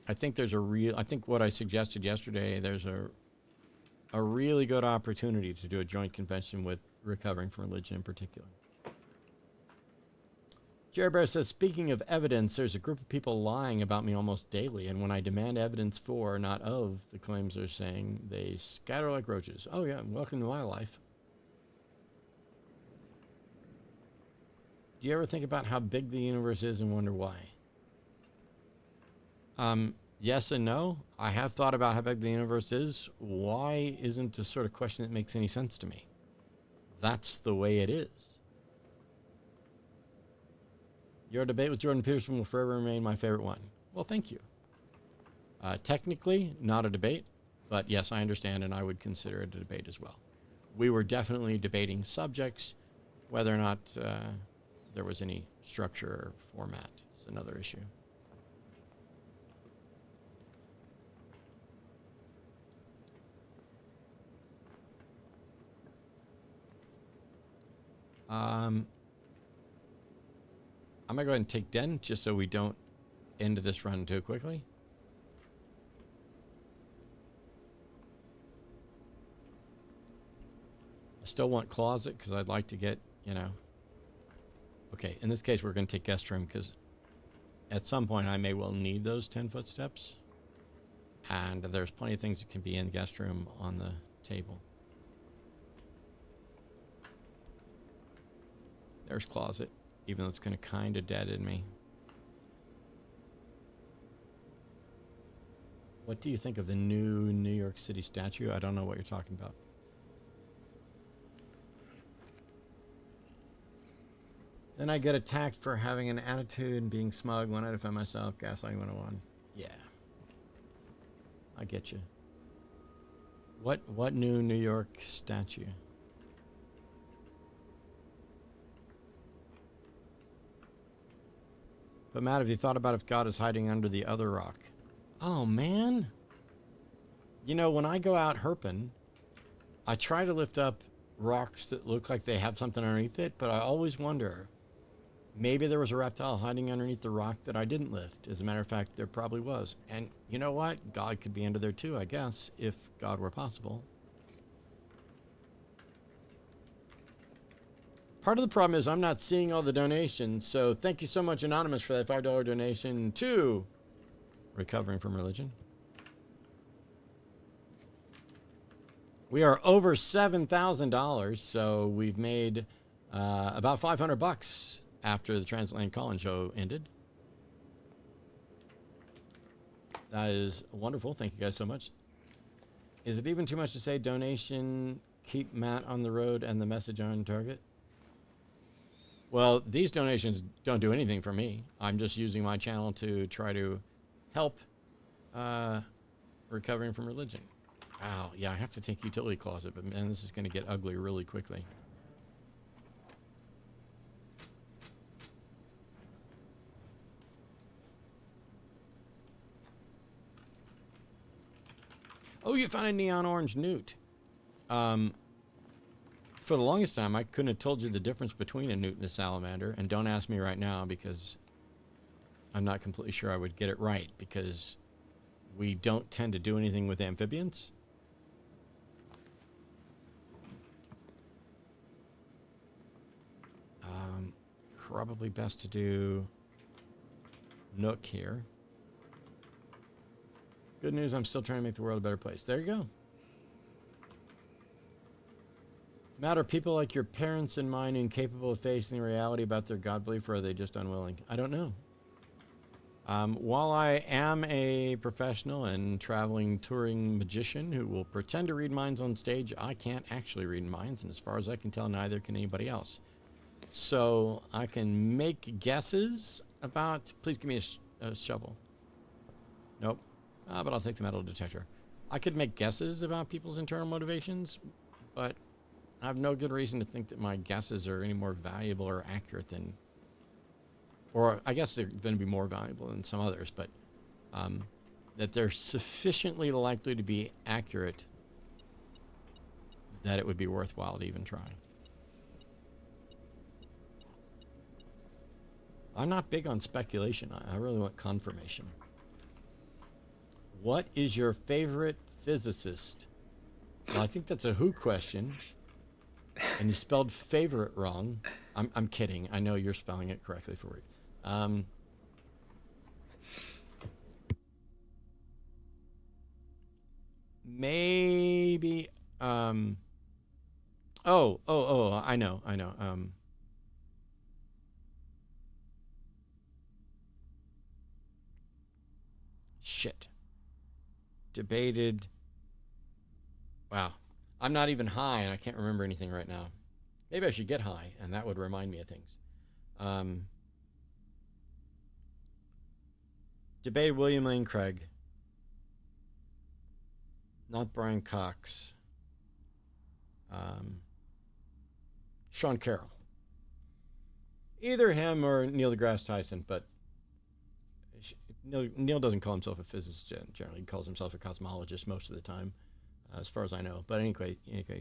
I think there's I think what I suggested yesterday, there's a really good opportunity to do a joint convention with Recovering from Religion in particular. Jerry Bear says, speaking of evidence, there's a group of people lying about me almost daily, and when I demand evidence for, not of, the claims they're saying, they scatter like roaches. Oh yeah, welcome to my life. Do you ever think about how big the universe is and wonder why? Yes and no. I have thought about how big the universe is. Why isn't the sort of question that makes any sense to me? That's the way it is. Your debate with Jordan Peterson will forever remain my favorite one. Well, thank you. Technically, not a debate, but yes, I understand, and I would consider it a debate as well. We were definitely debating subjects. Whether or not there was any structure or format is another issue. I'm going to go ahead and take Den just so we don't end this run too quickly. I still want Closet because I'd like to get, Okay, in this case, we're going to take Guest Room because at some point I may well need those 10-foot steps. And there's plenty of things that can be in Guest Room on the table. There's Closet, even though it's going to kind of deaden me. What do you think of the new New York City statue? I don't know what you're talking about. Then I get attacked for having an attitude and being smug when I defend myself. Gaslighting 101. Yeah. I get you. What new New York statue? But Matt, have you thought about if God is hiding under the other rock? Oh, man. When I go out herping, I try to lift up rocks that look like they have something underneath it, but I always wonder, maybe there was a reptile hiding underneath the rock that I didn't lift. As a matter of fact, there probably was. And you know what? God could be under there too, I guess, if God were possible. Part of the problem is I'm not seeing all the donations, so thank you so much, Anonymous, for that $5 donation to Recovering from Religion. We are over $7,000, so we've made about $500 after the Transatlantic Call-In show ended. That is wonderful. Thank you guys so much. Is it even too much to say donation, keep Matt on the road and the message on target? Well, these donations don't do anything for me. I'm just using my channel to try to help recovering from religion. Wow, yeah, I have to take utility closet, but man, this is going to get ugly really quickly. Oh, you found a neon orange newt. For the longest time, I couldn't have told you the difference between a newt and a salamander, and don't ask me right now because I'm not completely sure I would get it right, because we don't tend to do anything with amphibians. Probably best to do Nook here. Good news, I'm still trying to make the world a better place. There you go. Matt, are people like your parents and mine incapable of facing the reality about their God belief, or are they just unwilling? I don't know. While I am a professional and traveling touring magician who will pretend to read minds on stage, I can't actually read minds, and as far as I can tell, neither can anybody else. So I can make guesses about... Please give me a shovel. Nope. But I'll take the metal detector. I could make guesses about people's internal motivations, but I have no good reason to think that my guesses are any more valuable or accurate than... Or I guess they're going to be more valuable than some others, but that they're sufficiently likely to be accurate that it would be worthwhile to even try. I'm not big on speculation. I really want confirmation. What is your favorite physicist? Well, I think that's a who question. And you spelled favorite wrong. I'm kidding. I know you're spelling it correctly for you. Maybe. I know. Shit. Debated. Wow. I'm not even high, and I can't remember anything right now. Maybe I should get high, and that would remind me of things. Debated William Lane Craig. Not Brian Cox. Sean Carroll. Either him or Neil deGrasse Tyson, but Neil doesn't call himself a physicist generally. He calls himself a cosmologist most of the time, as far as I know. But anyway,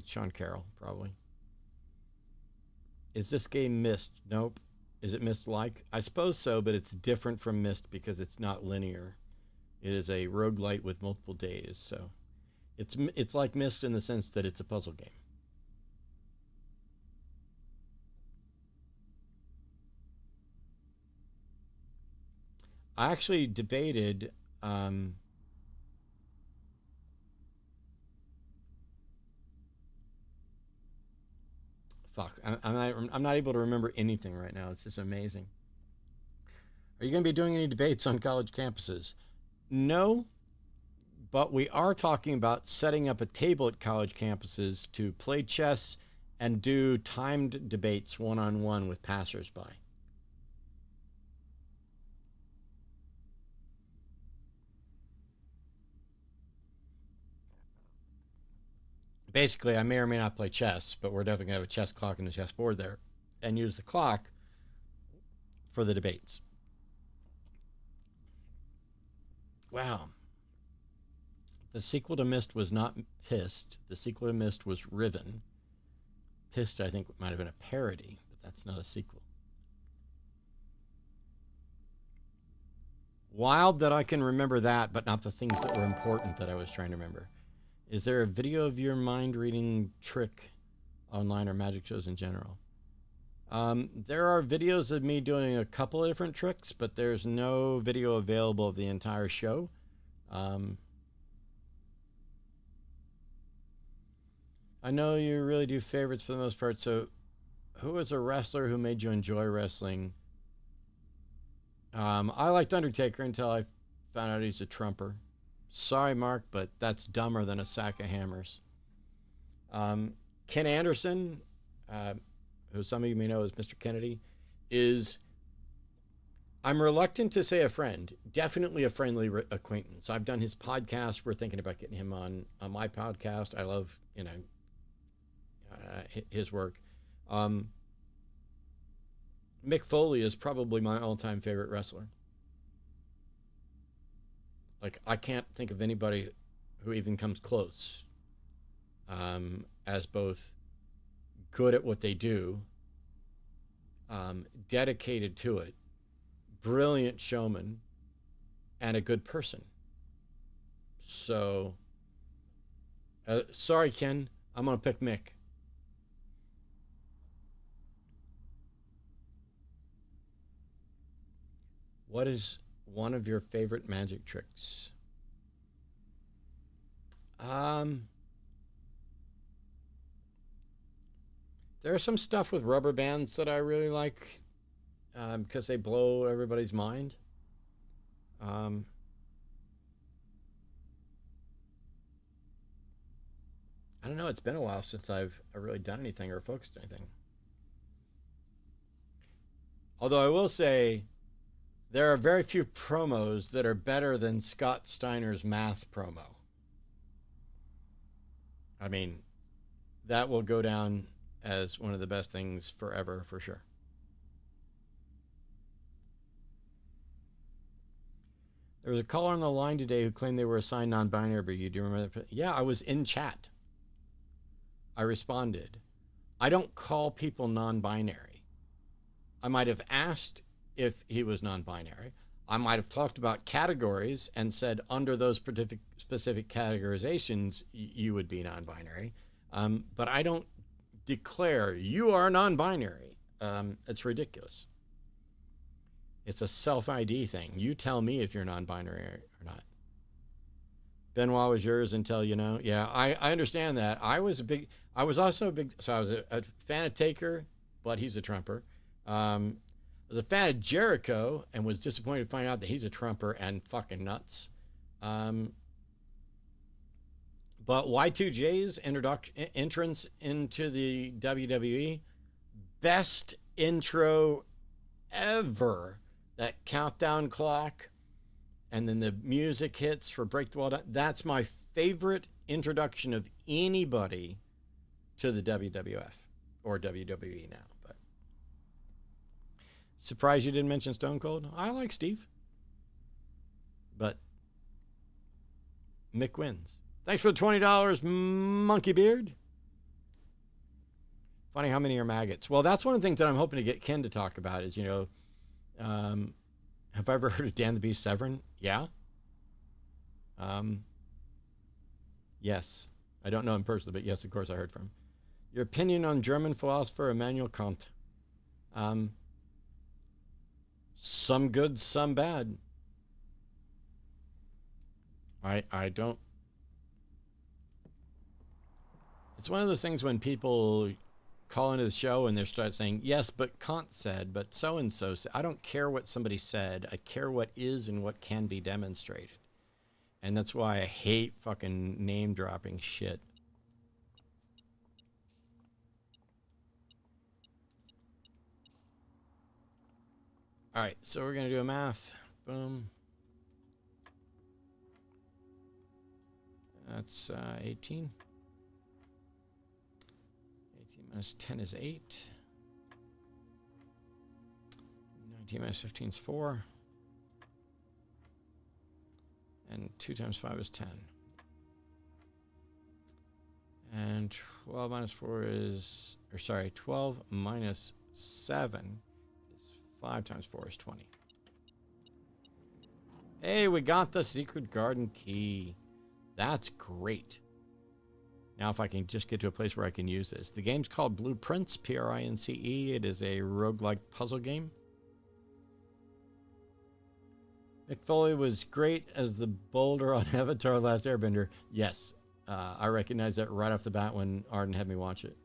Sean Carroll, probably. Is this game Myst? Nope. Is it Myst-like? I suppose so, but it's different from Myst because it's not linear. It is a roguelite with multiple days, so it's like Myst in the sense that it's a puzzle game. I actually debated I'm not able to remember anything right now. It's just amazing. Are you going to be doing any debates on college campuses? No, but we are talking about setting up a table at college campuses to play chess and do timed debates one-on-one with passersby. Basically, I may or may not play chess, but we're definitely going to have a chess clock and a chessboard there and use the clock for the debates. Wow. The sequel to Myst was not Pissed. The sequel to Myst was Riven. Pissed, I think, might have been a parody, but that's not a sequel. Wild that I can remember that, but not the things that were important that I was trying to remember. Is there a video of your mind-reading trick online or magic shows in general? There are videos of me doing a couple of different tricks, but there's no video available of the entire show. I know you really do favorites for the most part, so who is a wrestler who made you enjoy wrestling? I liked Undertaker until I found out he's a Trumper. Sorry, Mark, but that's dumber than a sack of hammers. Ken Anderson, who some of you may know as Mr. Kennedy, is, I'm reluctant to say a friend, definitely a friendly acquaintance. I've done his podcast. We're thinking about getting him on my podcast. I love, his work. Mick Foley is probably my all-time favorite wrestler. Like, I can't think of anybody who even comes close, as both good at what they do, dedicated to it, brilliant showman, and a good person. So, sorry, Ken, I'm going to pick Mick. What is one of your favorite magic tricks? There's some stuff with rubber bands that I really like, because they blow everybody's mind. I don't know. It's been a while since I've really done anything or focused anything. Although I will say, there are very few promos that are better than Scott Steiner's math promo. I mean, that will go down as one of the best things forever, for sure. There was a caller on the line today who claimed they were assigned non-binary, but you do remember that? Yeah, I was in chat. I responded. I don't call people non-binary. I might have asked if he was non-binary. I might have talked about categories and said under those specific categorizations, you would be non-binary. But I don't declare you are non-binary. It's ridiculous. It's a self-ID thing. You tell me if you're non-binary or not. Benoit was yours until, yeah, I understand that. I was also a big, so I was a fan of Taker, but he's a Trumper. I was a fan of Jericho and was disappointed to find out that he's a Trumper and fucking nuts. But Y2J's entrance into the WWE, best intro ever. That countdown clock, and then the music hits for Break the Wall Down. That's my favorite introduction of anybody to the WWF or WWE now. But surprised you didn't mention Stone Cold. I like Steve, but Mick wins. Thanks for the $20, Monkey Beard. Funny how many are maggots. Well, that's one of the things that I'm hoping to get Ken to talk about is, have I ever heard of Dan the Beast Severin? Yeah. Yes. I don't know him personally, but yes, of course I heard from him. Your opinion on German philosopher Immanuel Kant? Some good, some bad. I don't. It's one of those things when people call into the show and they start saying, yes, but Kant said, but so-and-so said. I don't care what somebody said. I care what is and what can be demonstrated. And that's why I hate fucking name-dropping shit. All right, so we're going to do a math. Boom. That's 18. Minus 10 is 8. 19 minus 15 is 4. And 2 times 5 is 10. And 12 minus 4 is, 12 minus 7 is 5 times 4 is 20. Hey, we got the secret garden key. That's great. Now, if I can just get to a place where I can use this. The game's called Blueprints, Prince. It is a roguelike puzzle game. Mick Foley was great as the boulder on Avatar: Last Airbender. Yes, I recognize that right off the bat when Arden had me watch it.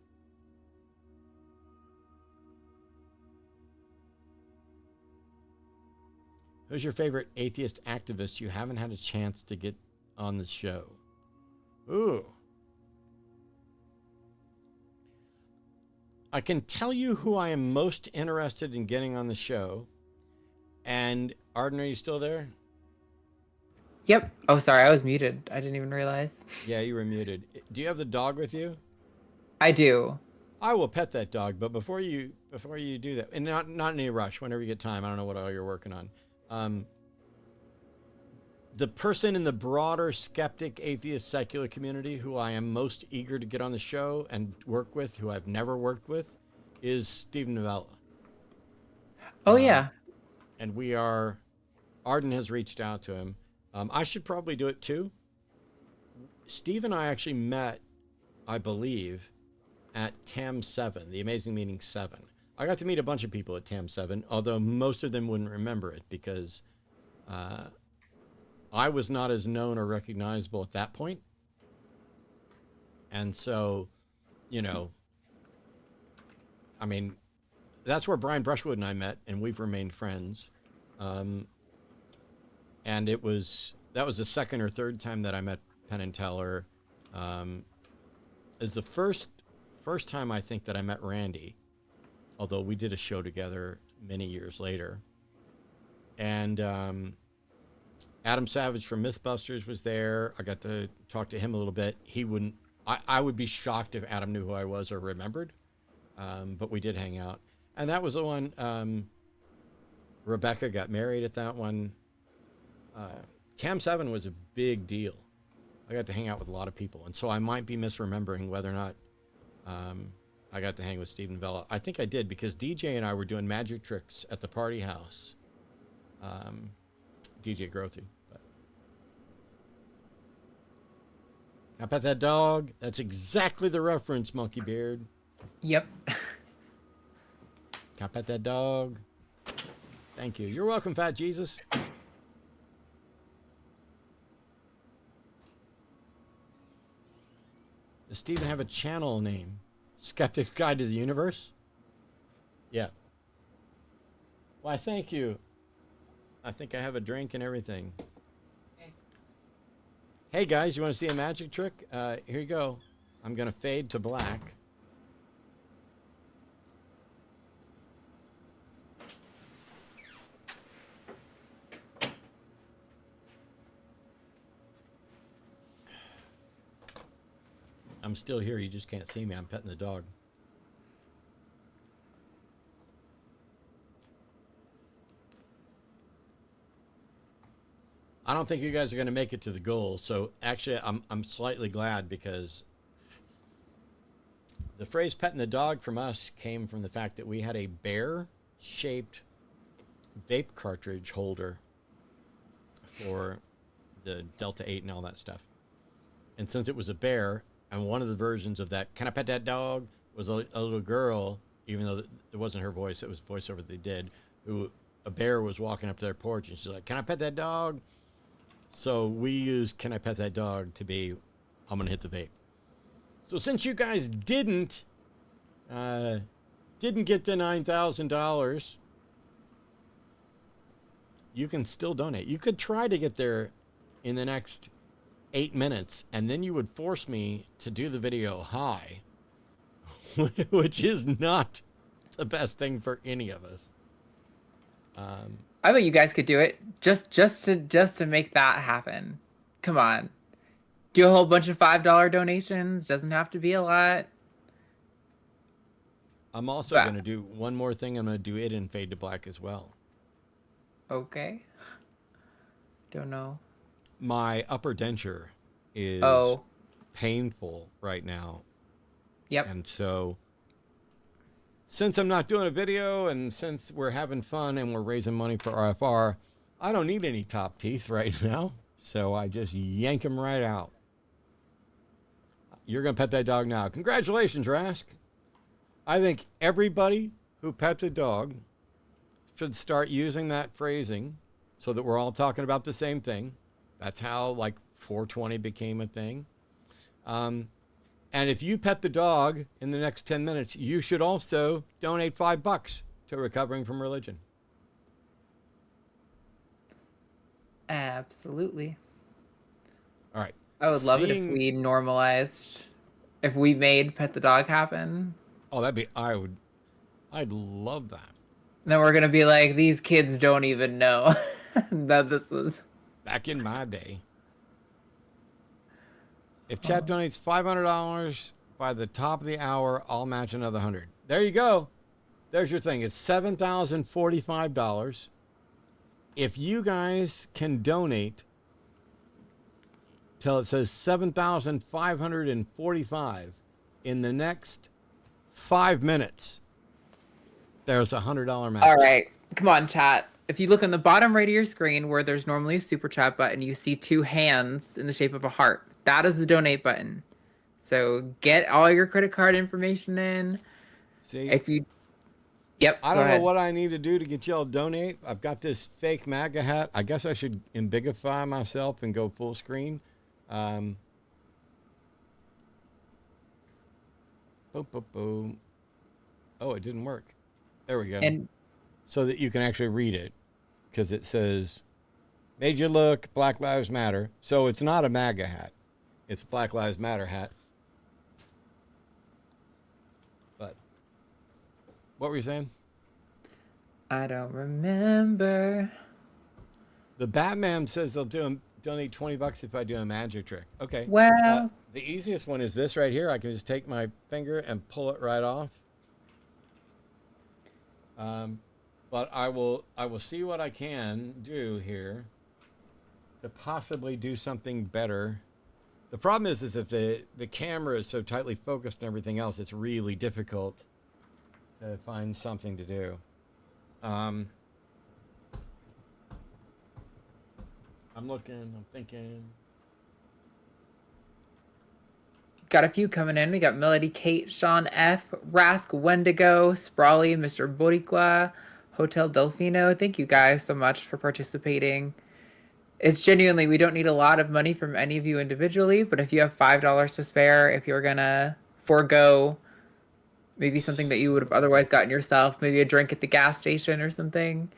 Who's your favorite atheist activist you haven't had a chance to get on the show? Ooh. I can tell you who I am most interested in getting on the show. And Arden, are you still there? Yep. Oh, sorry, I was muted. I didn't even realize. Yeah, you were muted. Do you have the dog with you? I do. I will pet that dog, but before you do that, and not in any rush, whenever you get time, I don't know what all you're working on. The person in the broader skeptic, atheist, secular community who I am most eager to get on the show and work with, who I've never worked with, is Stephen Novella. Oh, yeah. And Arden has reached out to him. I should probably do it too. Steve and I actually met, I believe, at TAM 7, the Amazing Meeting 7. I got to meet a bunch of people at TAM 7, although most of them wouldn't remember it because I was not as known or recognizable at that point. And so, you know, I mean, that's where Brian Brushwood and I met, and we've remained friends. And that was the second or third time that I met Penn and Teller. It was the first time I think that I met Randy, although we did a show together many years later. And Adam Savage from Mythbusters was there. I got to talk to him a little bit. I would be shocked if Adam knew who I was or remembered, but we did hang out. And that was the one, Rebecca got married at that one. TAM 7 was a big deal. I got to hang out with a lot of people, and so I might be misremembering whether or not I got to hang with Stephen Vella. I think I did because DJ and I were doing magic tricks at the party house. DJ Grothy. But. I pet that dog. That's exactly the reference, Monkey Beard. Yep. Can I pet that dog? Thank you. You're welcome, Fat Jesus. Does Steven have a channel name? Skeptic's Guide to the Universe? Yeah. Why, thank you. I think I have a drink and everything. Okay. Hey, guys, you want to see a magic trick? Here you go. I'm going to fade to black. I'm still here. You just can't see me. I'm petting the dog. I don't think you guys are going to make it to the goal. So actually, I'm slightly glad because the phrase petting the dog from us came from the fact that we had a bear-shaped vape cartridge holder for the Delta 8 and all that stuff. And since it was a bear, and one of the versions of that, "Can I pet that dog?" was a little girl, even though it wasn't her voice, it was voiceover they did, a bear was walking up to their porch, and she's like, "Can I pet that dog?" So we used "Can I pet that dog?" to be, "I'm going to hit the vape." So since you guys didn't get the $9,000, you can still donate. You could try to get there in the next 8 minutes, and then you would force me to do the video high, which is not the best thing for any of us. I bet you guys could do it just to make that happen. Come on, do a whole bunch of $5 donations. Doesn't have to be a lot. I'm also going to do one more thing. I'm going to do it in fade to black as well. Okay. Don't know. My upper denture is painful right now. Yep. And so since I'm not doing a video and since we're having fun and we're raising money for RFR, I don't need any top teeth right now. So I just yank them right out. You're going to pet that dog now. Congratulations, Rask. I think everybody who pets a dog should start using that phrasing so that we're all talking about the same thing. That's how, like, 420 became a thing. And if you pet the dog in the next 10 minutes, you should also donate $5 to Recovering from Religion. Absolutely. All right. I would love it if Seeing, we normalized, if we made pet the dog happen. oh, I'd love that. And then we're gonna be like, these kids don't even know that this was. Back in my day, if chat Oh. donates $500 by the top of the hour, I'll match another 100. There you go. There's your thing. It's $7,045. If you guys can donate till it says 7,545 in the next 5 minutes, there's a $100 match. All right, come on, chat. If you look on the bottom right of your screen where there's normally a super chat button, you see two hands in the shape of a heart. That is the donate button. So get all your credit card information in. See, If you, yep, I go don't know ahead. what I need to do to get y'all to donate. I've got this fake MAGA hat. I guess I should embigify myself and go full screen. Boom, boom, boom. Oh, it didn't work. There we go. And So that you can actually read it, because it says, "Made you look, Black Lives Matter." So it's not a MAGA hat. It's a Black Lives Matter hat. But what were you saying? I don't remember. The Batman says they'll donate $20 if I do a magic trick. Okay. Well, The easiest one is this right here. I can just take my finger and pull it right off. But I will see what I can do here to possibly do something better. The problem is if the camera is so tightly focused and everything else, it's really difficult to find something to do. I'm looking, I'm thinking. got a few coming in. We got Melody, Kate, Sean F, Rask, Wendigo, Sprawley, Mr. Boricua, Hotel Delfino. Thank you guys so much for participating. It's genuinely, we don't need a lot of money from any of you individually, but if you have $5 to spare, if you're gonna forego maybe something that you would have otherwise gotten yourself, maybe a drink at the gas station or something,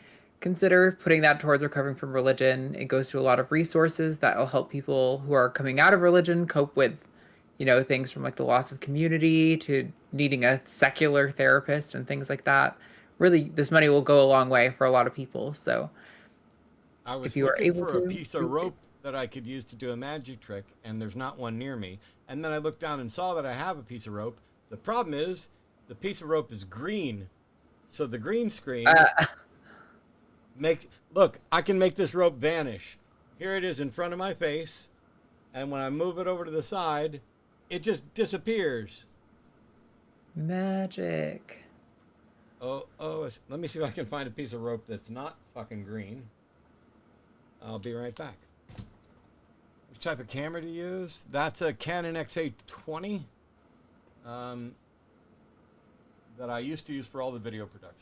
consider putting that towards recovering from religion. It goes to a lot of resources that will help people who are coming out of religion cope with, you know, things from like the loss of community to needing a secular therapist and things like that. Really, this money will go a long way for a lot of people. So I if was you are looking able for a to, piece of rope that I could use to do a magic trick, and there's not one near me. And then I looked down and saw that I have a piece of rope. The problem is the piece of rope is green. So the green screen makes, look, I can make this rope vanish. Here it is in front of my face. And when I move it over to the side, it just disappears. magic. Oh, let me see if I can find a piece of rope that's not fucking green. I'll be right back. Which type of camera to use? That's a Canon XA20 that I used to use for all the video production.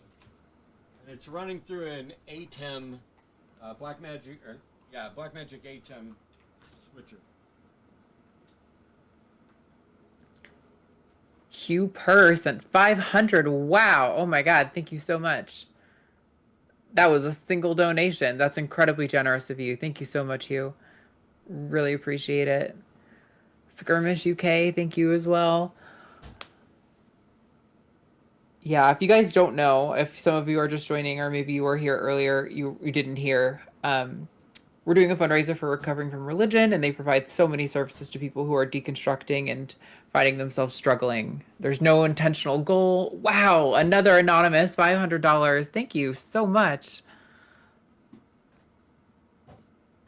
And it's running through an ATEM Blackmagic ATEM switcher. Hugh Purr sent 500. Wow. Oh my God. Thank you so much. That was a single donation. That's incredibly generous of you. Thank you so much, Hugh. Really appreciate it. Skirmish UK, thank you as well. Yeah, if you guys don't know, if some of you are just joining or maybe you were here earlier, you didn't hear, we're doing a fundraiser for recovering from religion, and they provide so many services to people who are deconstructing and finding themselves struggling. There's no intentional goal. Wow, another anonymous $500. Thank you so much.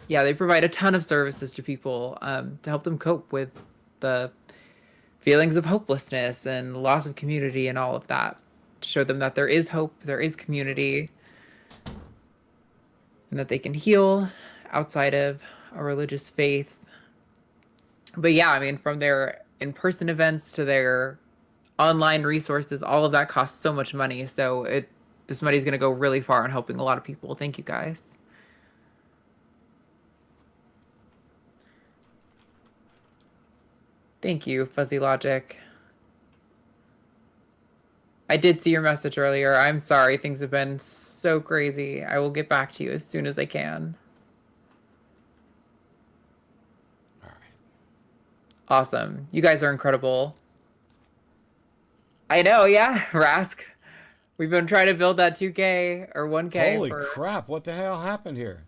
Yeah, they provide a ton of services to people to help them cope with the feelings of hopelessness and loss of community and all of that. To show them that there is hope, there is community, and that they can heal outside of a religious faith. But yeah, I mean, from their in-person events to their online resources, all of that costs so much money. So this money is going to go really far in helping a lot of people. Thank you guys. Thank you, Fuzzy Logic. I did see your message earlier. I'm sorry. Things have been so crazy. I will get back to you as soon as I can. Awesome. You guys are incredible. I know, yeah, Rask. We've been trying to build that 2K or 1K Holy for. crap! What the hell happened here?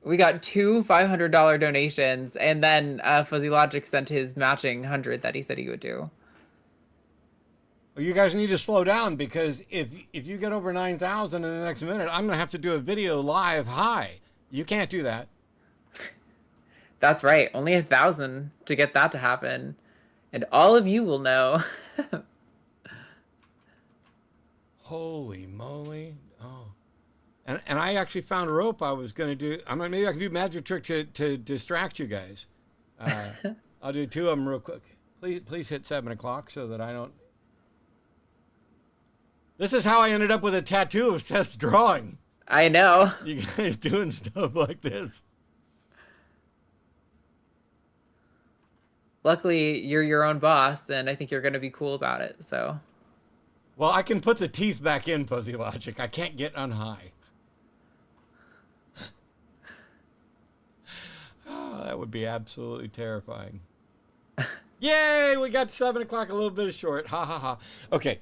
We got two $500 donations, and then Fuzzy Logic sent his matching 100 that he said he would do. Well, you guys need to slow down, because if you get over 9,000 in the next minute, I'm gonna have to do a video live. Hi, you can't do that. That's right. Only 1,000 to get that to happen, and all of you will know. Holy moly! Oh, and I actually found a rope I was gonna do. Maybe I can do magic trick to distract you guys. I'll do two of them real quick. Please hit 7 o'clock so that I don't. This is how I ended up with a tattoo of Seth's drawing. I know. You guys doing stuff like this. Luckily, you're your own boss, and I think you're going to be cool about it, so. Well, I can put the teeth back in, Fuzzy Logic. I can't get on high. Oh, that would be absolutely terrifying. Yay! We got 7 o'clock a little bit short. Ha ha ha. Okay.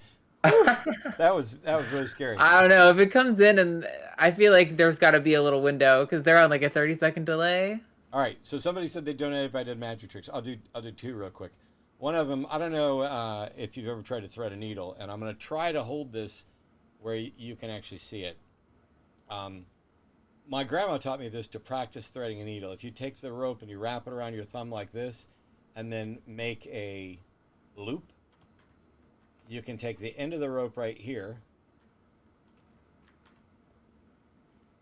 that was really scary. I don't know if it comes in, and I feel like there's got to be a little window because they're on like a 30-second delay. All right, so somebody said they donated if I did magic tricks. I'll do two real quick. One of them, I don't know if you've ever tried to thread a needle, and I'm going to try to hold this where you can actually see it. My grandma taught me this to practice threading a needle. If you take the rope and you wrap it around your thumb like this, and then make a loop, you can take the end of the rope right here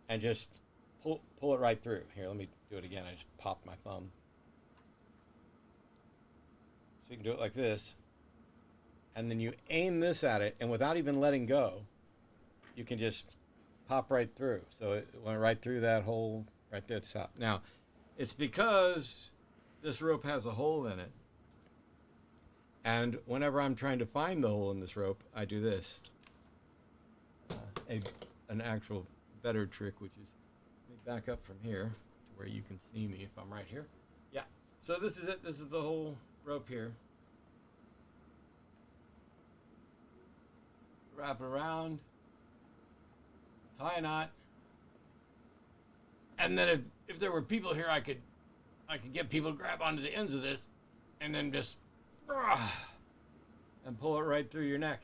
and just pull it right through. Here, let me do it again. I just popped my thumb. So you can do it like this, and then you aim this at it, and without even letting go, you can just pop right through. So it went right through that hole right there at the top. Now, it's because this rope has a hole in it, and whenever I'm trying to find the hole in this rope, I do this. An actual better trick, which is, let me back up from here to where you can see me if I'm right here. Yeah, so this is it. This is the whole rope here. Wrap it around, tie a knot, and then if there were people here, I could get people to grab onto the ends of this, and then just and pull it right through your neck.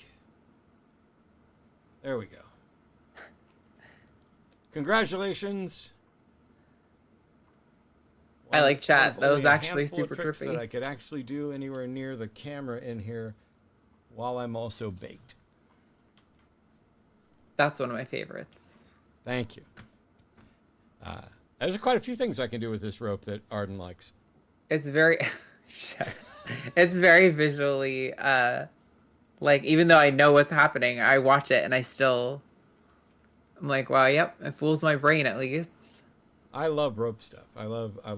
There we go. Congratulations. I like chat. That was Only a actually handful of super tricks trippy. that I could actually do anywhere near the camera in here while I'm also baked. That's one of my favorites. Thank you. There's quite a few things I can do with this rope that Arden likes. It's very, it's very visually, like, even though I know what's happening, I watch it and I'm like, wow, yep, it fools my brain at least. I love rope stuff. I love, I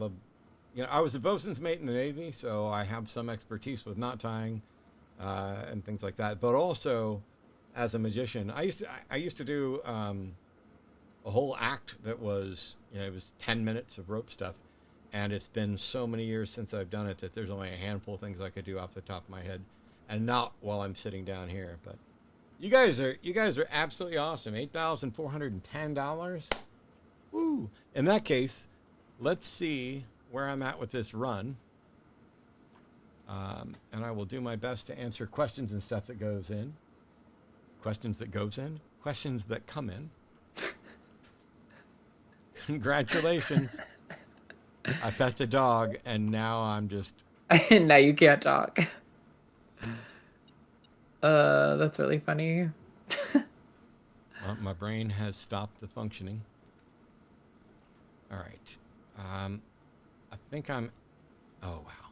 was a bosun's mate in the Navy, so I have some expertise with knot tying and things like that. But also, as a magician, I used to do a whole act that was, it was 10 minutes of rope stuff, and it's been so many years since I've done it that there's only a handful of things I could do off the top of my head, and not while I'm sitting down here. But you guys are absolutely awesome. $8,410. Woo! In that case, let's see where I'm at with this run, and I will do my best to answer questions and stuff that goes in. Questions that goes in. Questions that come in. Congratulations. I pet the dog, and now I'm just... Now you can't talk. That's really funny. Well, my brain has stopped the functioning. All right. I think I'm... Oh, wow.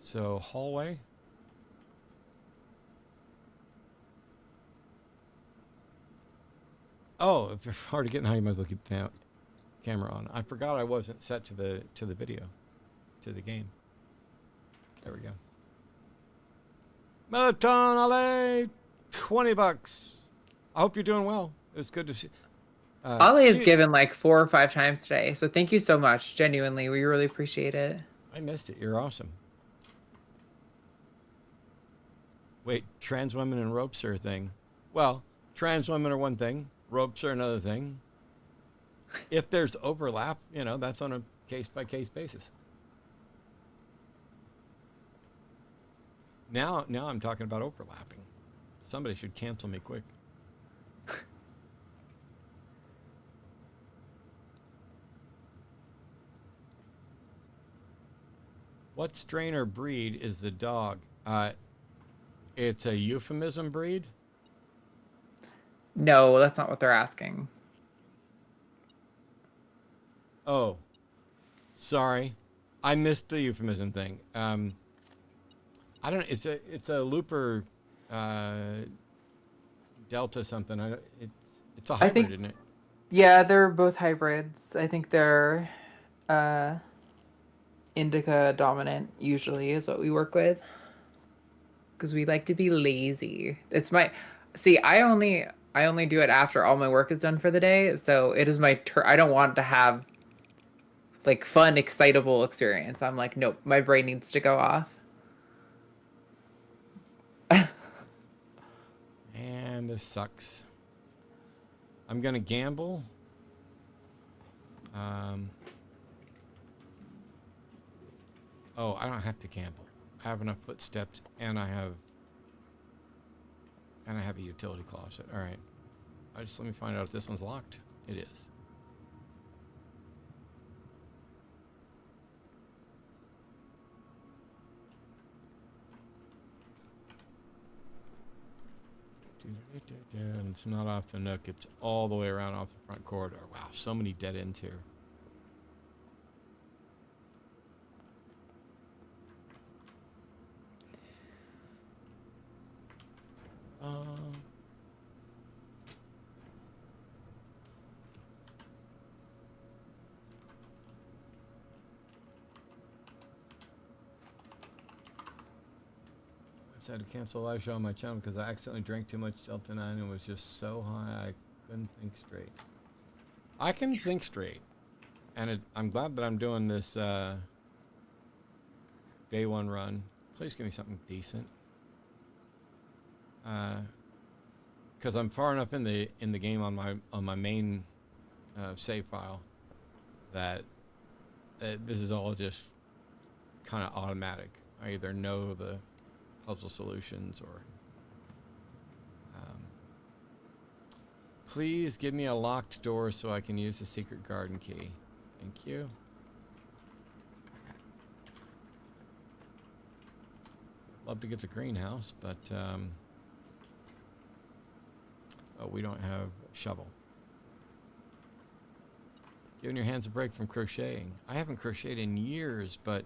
So, hallway. Oh, if you're hard to get now, you might as well keep the camera on. I forgot I wasn't set to the video, to the game. There we go. Melaton Ale, $20. I hope you're doing well. It was good to see. Ale has given like 4 or 5 times today, so thank you so much. Genuinely, we really appreciate it. I missed it. You're awesome. Wait, trans women and ropes are a thing. Well, trans women are one thing. Ropes are another thing. If there's overlap, that's on a case-by-case basis. Now I'm talking about overlapping. Somebody should cancel me quick. What strain or breed is the dog? It's a euphemism breed? No, that's not what they're asking. Oh, sorry. I missed the euphemism thing. I don't know. It's a Looper Delta something. It's a hybrid, isn't it? Yeah, they're both hybrids. I think they're indica dominant usually is what we work with. Because we like to be lazy. I only do it after all my work is done for the day. So it is my turn. I don't want to have like fun, excitable experience. I'm like, nope, my brain needs to go off. And this sucks. I'm gonna gamble. Oh, I don't have to gamble. I have enough footsteps, and I have a utility closet. All right. Let me find out if this one's locked. It is. And it's not off the nook. It's all the way around off the front corridor. Wow, so many dead ends here. I had to cancel a live show on my channel because I accidentally drank too much Delta 9 and was just so high I couldn't think straight. I can think straight. And I'm glad that I'm doing this day one run. Please give me something decent. Because I'm far enough in the game on my main save file that this is all just kind of automatic. I either know the puzzle solutions or please give me a locked door so I can use the secret garden key. Thank you. Love to get the greenhouse, but we don't have a shovel. Giving your hands a break from crocheting. I haven't crocheted in years, but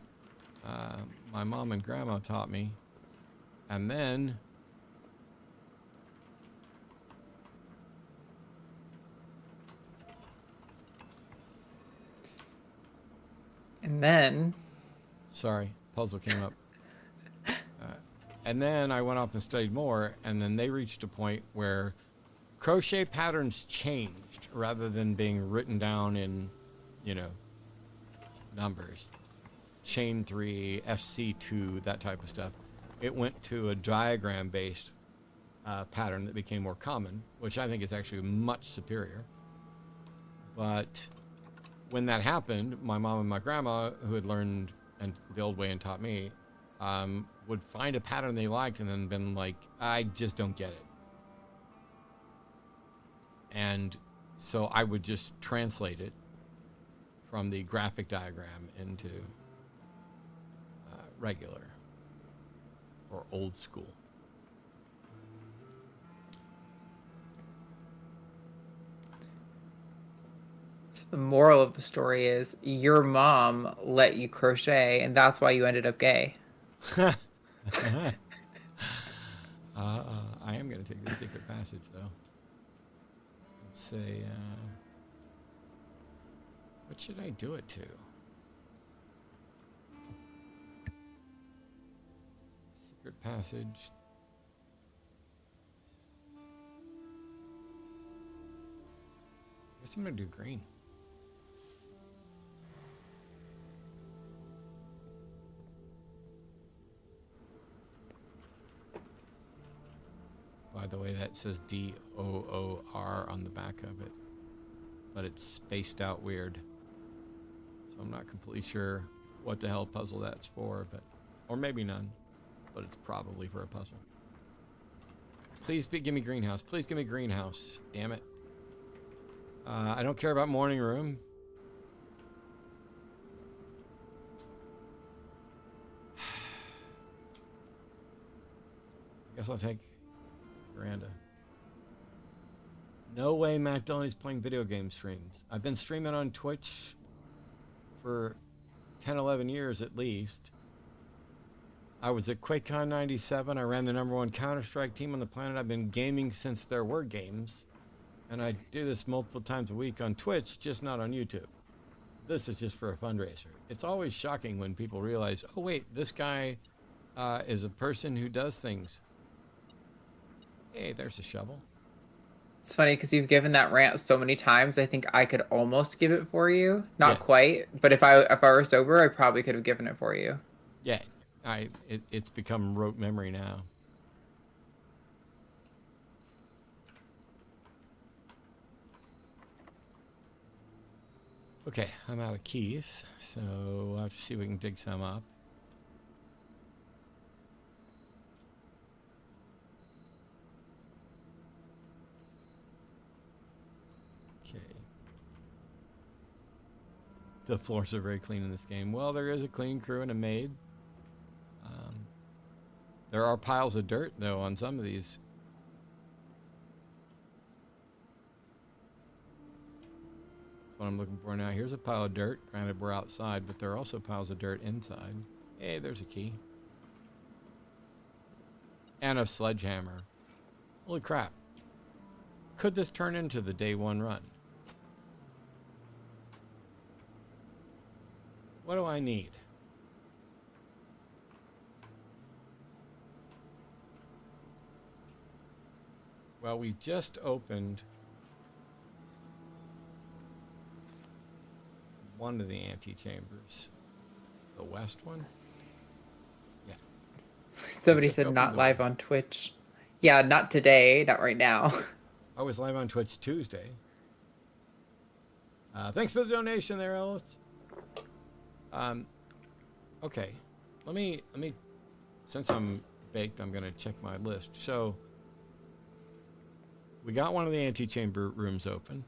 my mom and grandma taught me. And then sorry, puzzle came up. And then I went off and studied more, and then they reached a point where crochet patterns changed rather than being written down in, numbers. Chain 3, FC2, that type of stuff. It went to a diagram-based pattern that became more common, which I think is actually much superior. But when that happened, my mom and my grandma, who had learned and the old way and taught me, would find a pattern they liked and then been like, I just don't get it. And so I would just translate it from the graphic diagram into regular or old school. So the moral of the story is your mom let you crochet, and that's why you ended up gay. I am going to take the secret passage, though. Let's say, what should I do it to? Secret passage. I guess I'm going to do green. by the way. That says DOOR on the back of it, but it's spaced out weird. So I'm not completely sure what the hell puzzle that's for, but or maybe none, but it's probably for a puzzle. Please give me greenhouse. Please give me greenhouse. Damn it. I don't care about morning room. Guess I'll take veranda. No way Matt Dillon's playing video game streams. I've been streaming on Twitch for 10, 11 years at least. I was at QuakeCon 97. I ran the #1 Counter-Strike team on the planet. I've been gaming since there were games. And I do this multiple times a week on Twitch, just not on YouTube. This is just for a fundraiser. It's always shocking when people realize, oh wait, this guy is a person who does things. Hey, there's a shovel. It's funny because you've given that rant so many times. I think I could almost give it for you. Not quite, but if I were sober, I probably could have given it for you. Yeah, it's become rote memory now. Okay, I'm out of keys, so we'll have to see if we can dig some up. The floors are very clean in this game. Well, there is a cleaning crew and a maid. There are piles of dirt, though, on some of these. That's what I'm looking for now. Here's a pile of dirt. Granted, we're outside, but there are also piles of dirt inside. Hey, there's a key. And a sledgehammer. Holy crap. Could this turn into the day one run? What do I need? Well, we just opened one of the antechambers. The west one? Yeah. Somebody said not live on Twitch. Yeah, not today, not right now. I was live on Twitch Tuesday. Thanks for the donation there, Ellis. Okay, let me, since I'm baked, I'm going to check my list. So we got one of the antechamber rooms open.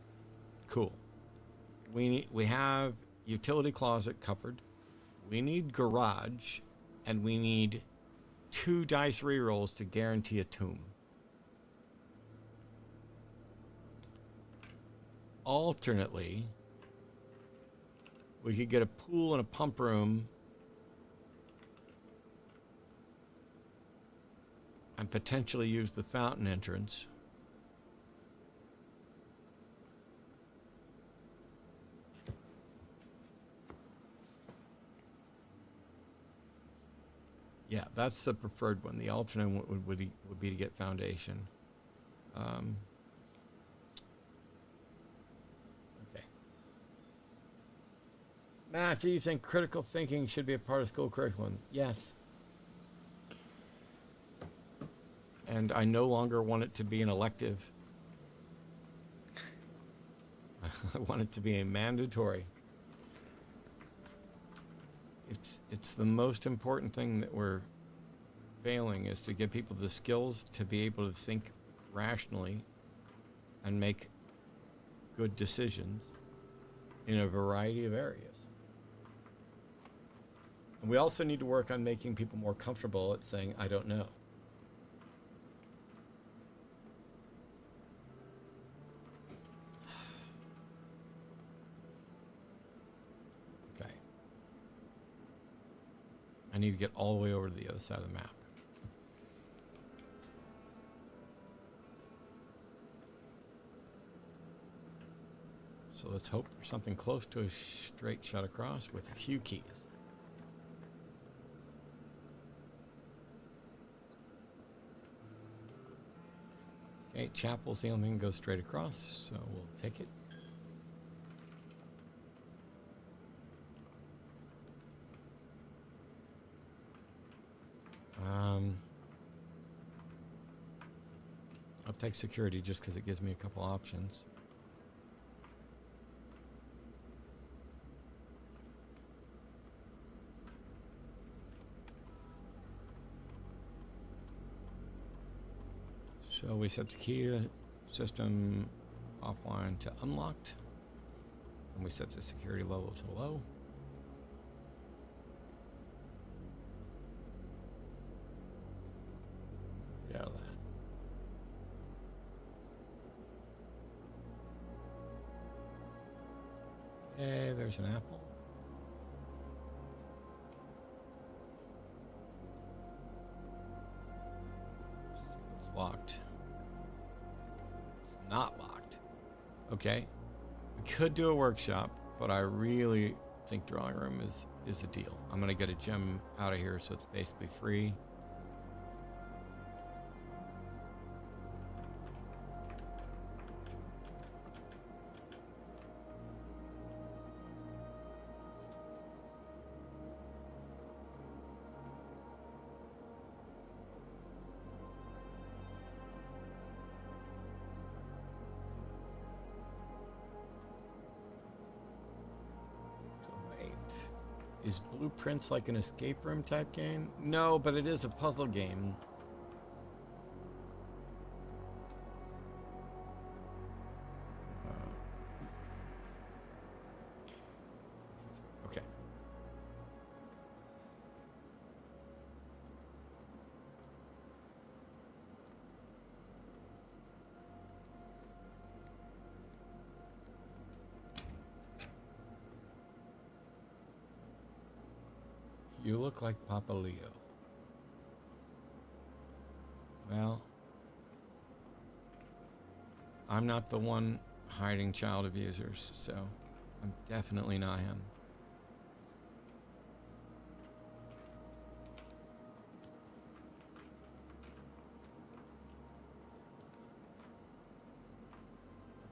Cool. We have utility closet covered. We need garage, and we need 2 dice rerolls to guarantee a tomb. Alternately, we could get a pool and a pump room and potentially use the fountain entrance. Yeah, that's the preferred one. The alternate one would be to get foundation. Okay. Matt, do you think critical thinking should be a part of school curriculum? Yes. And I no longer want it to be an elective. I want it to be a mandatory. It's the most important thing that we're failing, is to give people the skills to be able to think rationally and make good decisions in a variety of areas. And we also need to work on making people more comfortable at saying, I don't know. I need to get all the way over to the other side of the map. So let's hope for something close to a straight shot across with a few keys. Okay, chapel's the only thing that goes straight across, so we'll take it. I'll take security just because it gives me a couple options. So we set the key system offline to unlocked. And we set the security level to low. Get out of that. Okay, there's an apple. It's locked. It's not locked. Okay. We could do a workshop, but I really think drawing room is the deal. I'm going to get a gem out of here so it's basically free. Is Blueprints like an escape room type game? No, but it is a puzzle game. Okay. You look like Papa Leo. Well, I'm not the one hiding child abusers, so I'm definitely not him.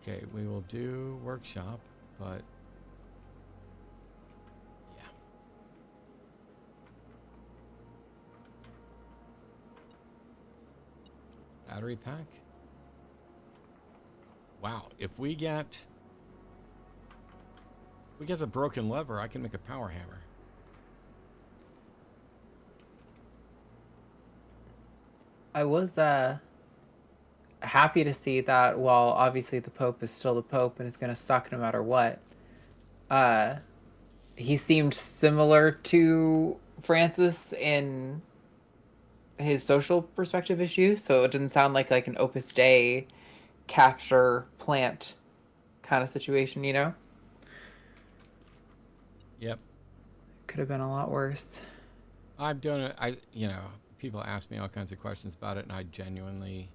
Okay, we will do workshop, but battery pack. Wow, if we get the broken lever, I can make a power hammer. I was happy to see that while obviously the Pope is still the Pope and is going to suck no matter what, he seemed similar to Francis in his social perspective issue, so it didn't sound like an Opus Dei capture plant kind of situation, you know? Yep. Could have been a lot worse. I'm doing it. People ask me all kinds of questions about it, and I genuinely,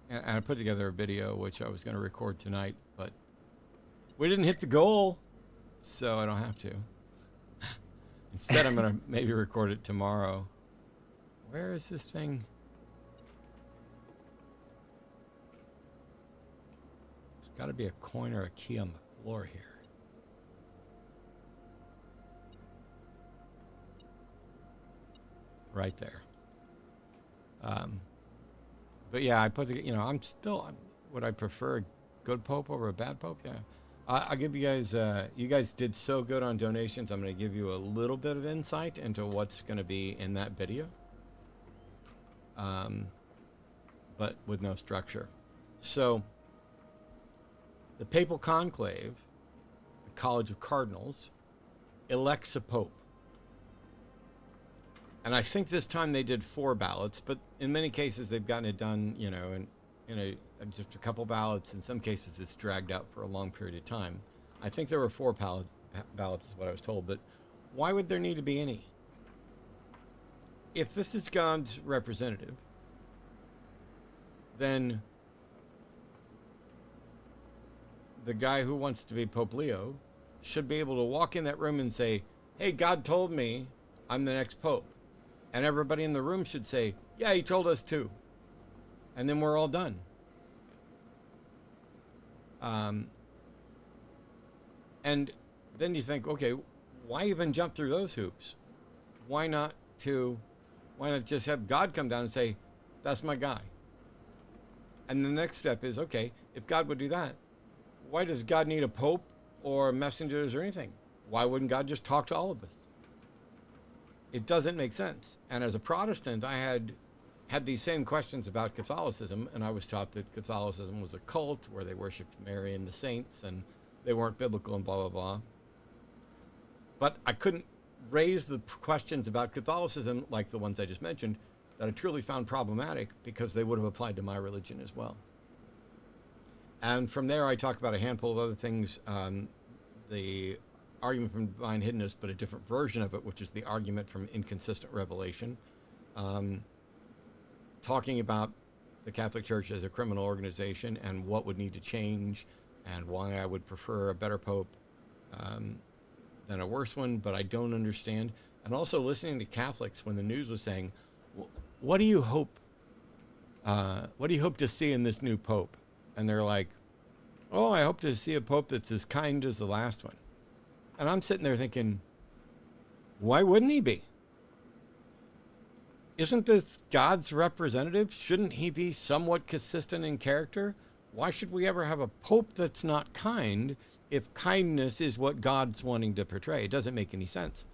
and I put together a video which I was going to record tonight, but we didn't hit the goal, so I don't have to. Instead, I'm going to maybe record it tomorrow. Where is this thing? There's got to be a coin or a key on the floor here. Right there. But yeah, I put the, would I prefer a good Pope over a bad Pope? Yeah. I'll give you guys, you guys did so good on donations. I'm going to give you a little bit of insight into what's going to be in that video. But with no structure. So, the Papal Conclave, the College of Cardinals, elects a Pope. And I think this time they did 4 ballots, but in many cases they've gotten it done, in just a couple ballots. In some cases it's dragged out for a long period of time. I think there were 4 ballots is what I was told, but why would there need to be any? If this is God's representative, then the guy who wants to be Pope Leo should be able to walk in that room and say, hey, God told me I'm the next Pope. And everybody in the room should say, yeah, he told us too. And then we're all done. And then you think, okay, why even jump through those hoops? Why not just have God come down and say, that's my guy. And the next step is, okay, if God would do that, why does God need a pope or messengers or anything? Why wouldn't God just talk to all of us? It doesn't make sense. And as a Protestant, I had these same questions about Catholicism, and I was taught that Catholicism was a cult where they worshipped Mary and the saints, and they weren't biblical and blah, blah, blah. But I couldn't raise the questions about Catholicism, like the ones I just mentioned, that I truly found problematic because they would have applied to my religion as well. And from there, I talk about a handful of other things. The argument from divine hiddenness, but a different version of it, which is the argument from inconsistent revelation. Talking about the Catholic Church as a criminal organization and what would need to change and why I would prefer a better pope than a worse one, but I don't understand. And also listening to Catholics when the news was saying, what do you hope to see in this new pope? And they're like, oh, I hope to see a pope that's as kind as the last one. And I'm sitting there thinking, why wouldn't he be? Isn't this God's representative? Shouldn't he be somewhat consistent in character? Why should we ever have a pope that's not kind if kindness is what God's wanting to portray? It doesn't make any sense.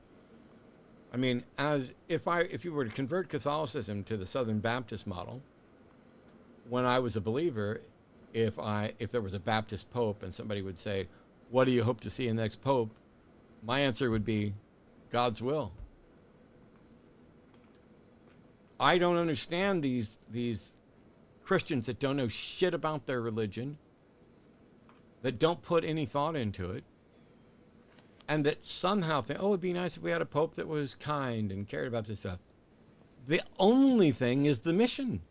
I mean, if you were to convert Catholicism to the Southern Baptist model, when I was a believer, if there was a Baptist pope and somebody would say, what do you hope to see in the next pope? My answer would be God's will. I don't understand these Christians that don't know shit about their religion, that don't put any thought into it, and that somehow think, oh, it'd be nice if we had a pope that was kind and cared about this stuff. The only thing is the mission.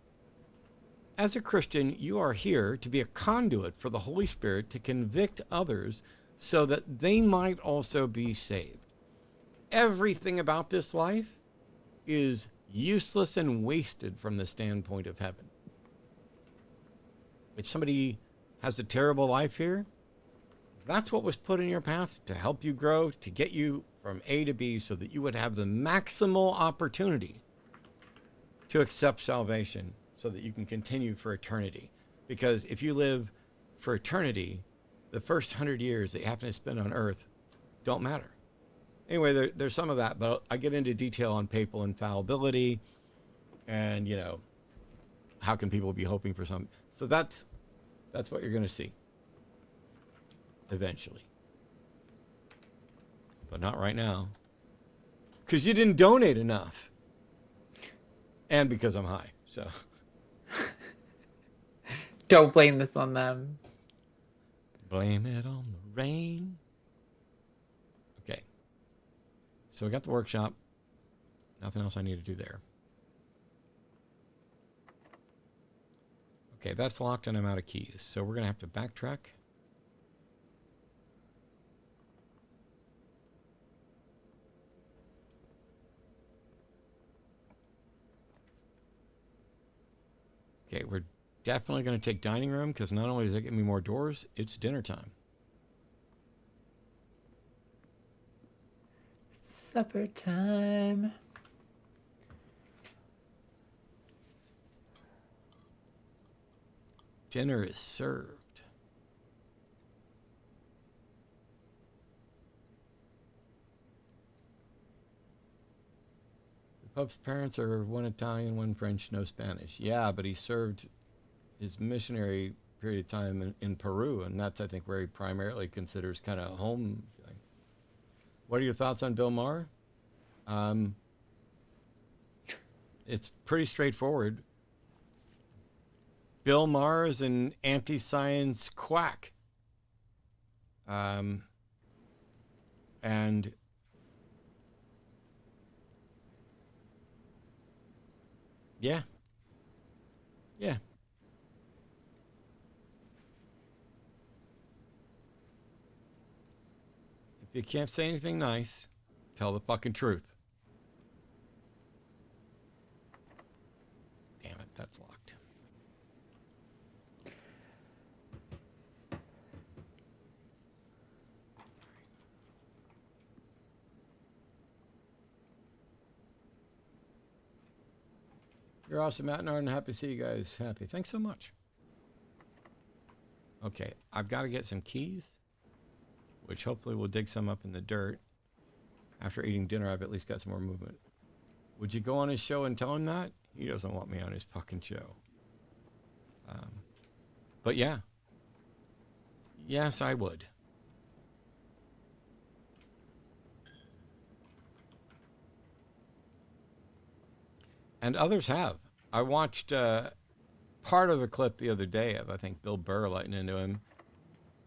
As a Christian, you are here to be a conduit for the Holy Spirit to convict others so that they might also be saved. Everything about this life is useless and wasted from the standpoint of heaven. If somebody has a terrible life here, that's what was put in your path to help you grow, to get you from A to B so that you would have the maximal opportunity to accept salvation so that you can continue for eternity. Because if you live for eternity, the first 100 years that you happen to spend on earth don't matter. Anyway, there's some of that, but I get into detail on papal infallibility and, how can people be hoping for something. So that's what you're going to see eventually. But not right now. Because you didn't donate enough. And because I'm high, so. Don't blame this on them. Blame it on the rain. Okay. So we got the workshop. Nothing else I need to do there. Okay, that's locked and I'm out of keys. So we're going to have to backtrack. Okay, we're definitely going to take dining room because not only does it get me more doors, it's dinner time. Supper time. Dinner is served. The Pope's parents are one Italian, one French, no Spanish. Yeah, but he served his missionary period of time in Peru, and that's, I think, where he primarily considers kind of home. What are your thoughts on Bill Maher? It's pretty straightforward. Bill Maher is an anti-science quack. And yeah. If you can't say anything nice, tell the fucking truth. Damn it, that's locked. You're awesome, Matt and Arden. Happy to see you guys. Happy. Thanks so much. Okay, I've got to get some keys, which hopefully will dig some up in the dirt. After eating dinner, I've at least got some more movement. Would you go on his show and tell him that? He doesn't want me on his fucking show. But yeah. Yes, I would. And others have. I watched part of a clip the other day of, I think, Bill Burr lighting into him.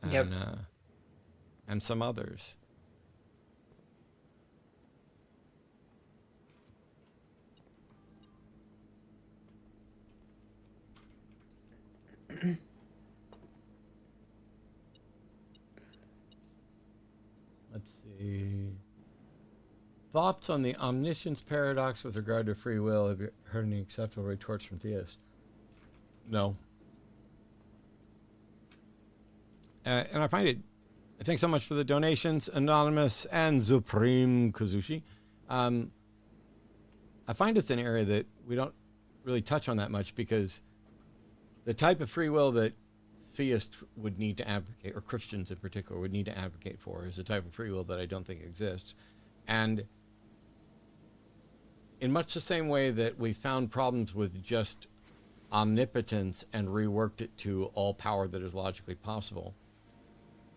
And, and some others. Let's see. Thoughts on the omniscience paradox with regard to free will? Have you heard any acceptable retorts from theists? No. And I find it, thanks so much for the donations, Anonymous and Supreme Kazushi. I find it's an area that we don't really touch on that much because the type of free will that theists would need to advocate, or Christians in particular would need to advocate for, is a type of free will that I don't think exists. And in much the same way that we found problems with just omnipotence and reworked it to all power that is logically possible,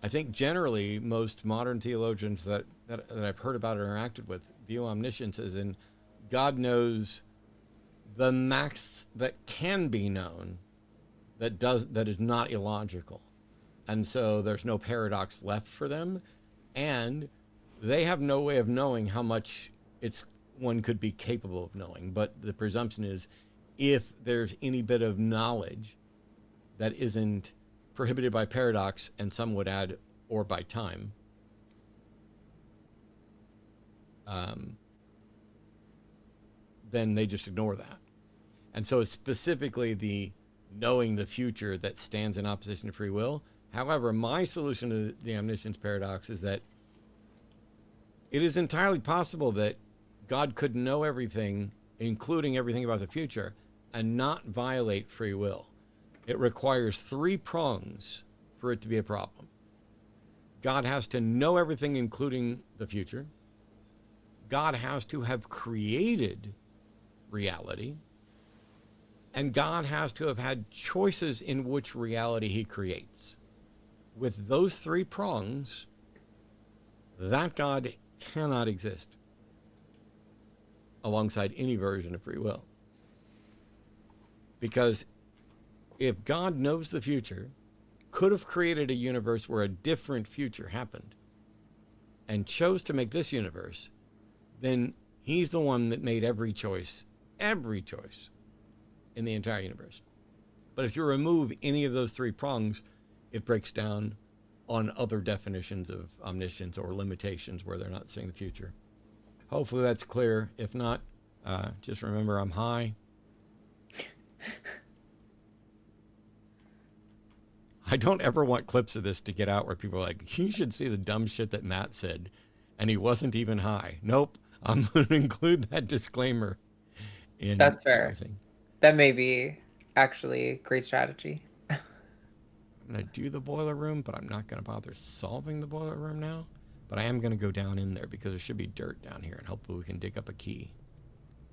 I think generally most modern theologians that I've heard about or interacted with view omniscience as in God knows the max that can be known that is not illogical. And so there's no paradox left for them. And they have no way of knowing how much one could be capable of knowing. But the presumption is if there's any bit of knowledge that isn't prohibited by paradox, and some would add, or by time, then they just ignore that. And so it's specifically the knowing the future that stands in opposition to free will. However, my solution to the omniscience paradox is that it is entirely possible that God could know everything, including everything about the future, and not violate free will. It requires 3 prongs for it to be a problem. God has to know everything, including the future. God has to have created reality. And God has to have had choices in which reality he creates. With those 3 prongs, that God cannot exist alongside any version of free will. Because if God knows the future, could have created a universe where a different future happened, and chose to make this universe, then he's the one that made every choice in the entire universe. But if you remove any of those 3 prongs, it breaks down on other definitions of omniscience or limitations where they're not seeing the future. Hopefully that's clear. If not, just remember I'm high. I don't ever want clips of this to get out where people are like, you should see the dumb shit that Matt said, and he wasn't even high. Nope, I'm going to include that disclaimer in That's fair. everything. That may be actually a great strategy. I'm going to do the boiler room, but I'm not going to bother solving the boiler room now. But I am going to go down in there because there should be dirt down here, and hopefully we can dig up a key.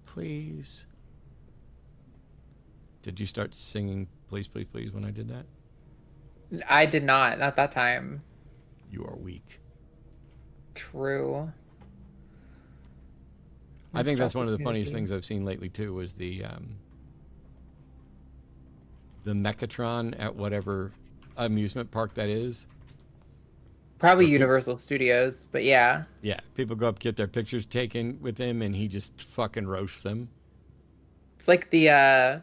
Please. Did you start singing Please, Please, Please when I did that? I did not that time. You are weak. True. I think that's one of the funniest things I've seen lately too, was the Mechatron at whatever amusement park that is. Probably Universal Studios, but yeah. Yeah, people go up, get their pictures taken with him, and he just fucking roasts them. It's like the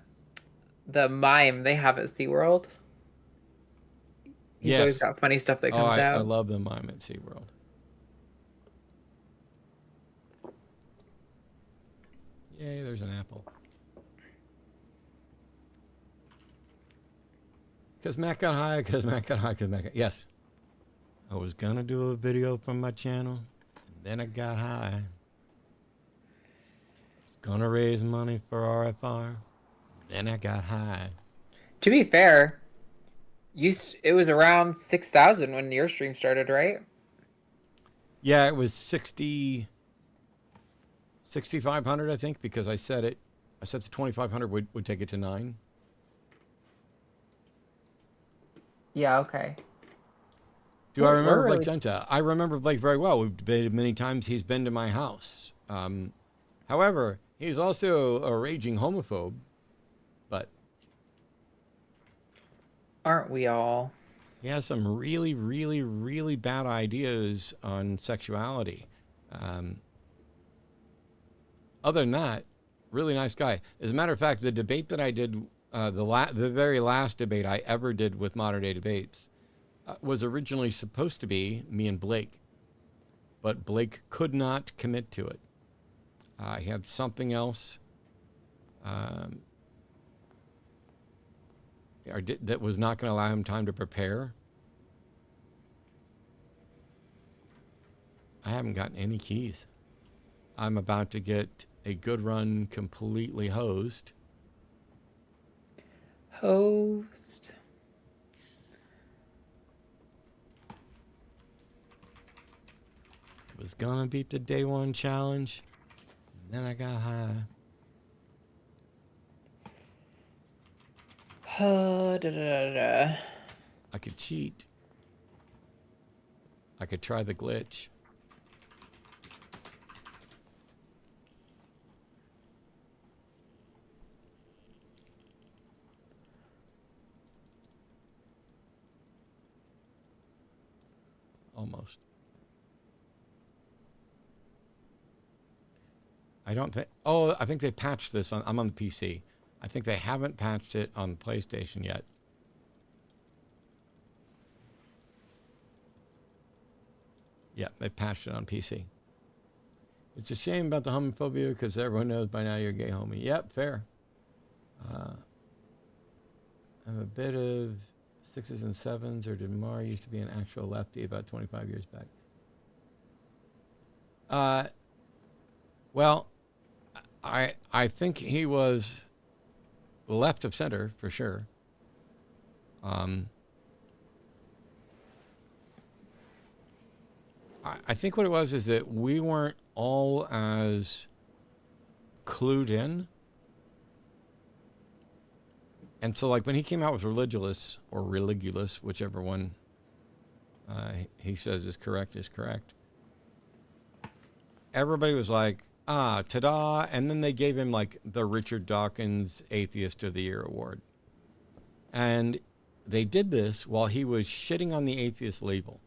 mime they have at SeaWorld. He's always got funny stuff that comes out. I love the mime at SeaWorld. Yay, there's an apple. Because Matt got high, because Matt got high, because Matt got... Yes. I was going to do a video from my channel, and then I got high. I was going to raise money for RFR, then I got high. To be fair, It was around 6,000 when your stream started, right? Yeah, it was 6,500, I think, because I set the 2,500 would take it to 9. Yeah, okay. Do I remember Blake really... Genta? I remember Blake very well. We've debated many times. He's been to my house. However, he's also a raging homophobe, but Aren't we all? he has some really, really, really bad ideas on sexuality. Other than that, really nice guy. As a matter of fact, the debate that I did, the very last debate I ever did with Modern Day Debates, was originally supposed to be me and Blake, but Blake could not commit to it. He had something else that was not going to allow him time to prepare. I haven't gotten any keys. I'm about to get a good run completely hosed. Host. Was gonna beat the day one challenge, and then I got high. I could cheat. I could try the glitch. Almost. I don't think. Oh, I think they patched this on. I'm on the PC. I think they haven't patched it on the PlayStation yet. Yeah, they patched it on PC. It's a shame about the homophobia because everyone knows by now you're a gay homie. Yep, fair. I'm a bit of 6s and 7s, or did Mar used to be an actual lefty about 25 years back? Well, I think he was left of center for sure. I think what it was is that we weren't all as clued in. And so, like, when he came out with Religulous, or Religulous, whichever one he says is correct, everybody was like, ta-da. And then they gave him, like, the Richard Dawkins Atheist of the Year award. And they did this while he was shitting on the atheist label.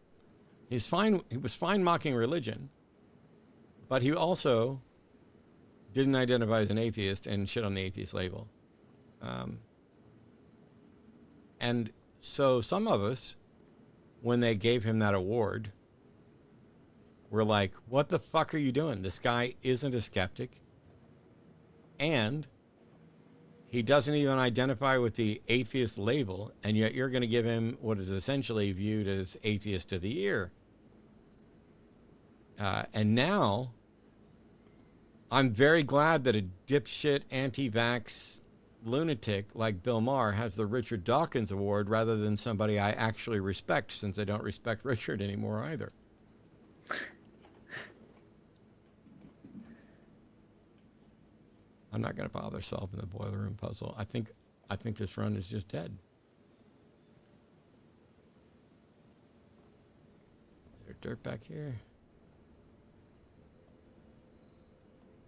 He was fine mocking religion, but he also didn't identify as an atheist and shit on the atheist label. And so some of us, when they gave him that award, were like, what the fuck are you doing? This guy isn't a skeptic. And he doesn't even identify with the atheist label. And yet you're going to give him what is essentially viewed as Atheist of the Year. And now, I'm very glad that a dipshit anti-vax lunatic like Bill Maher has the Richard Dawkins Award rather than somebody I actually respect, since I don't respect Richard anymore either. I'm not going to bother solving the boiler room puzzle. I think this run is just dead. Is there dirt back here?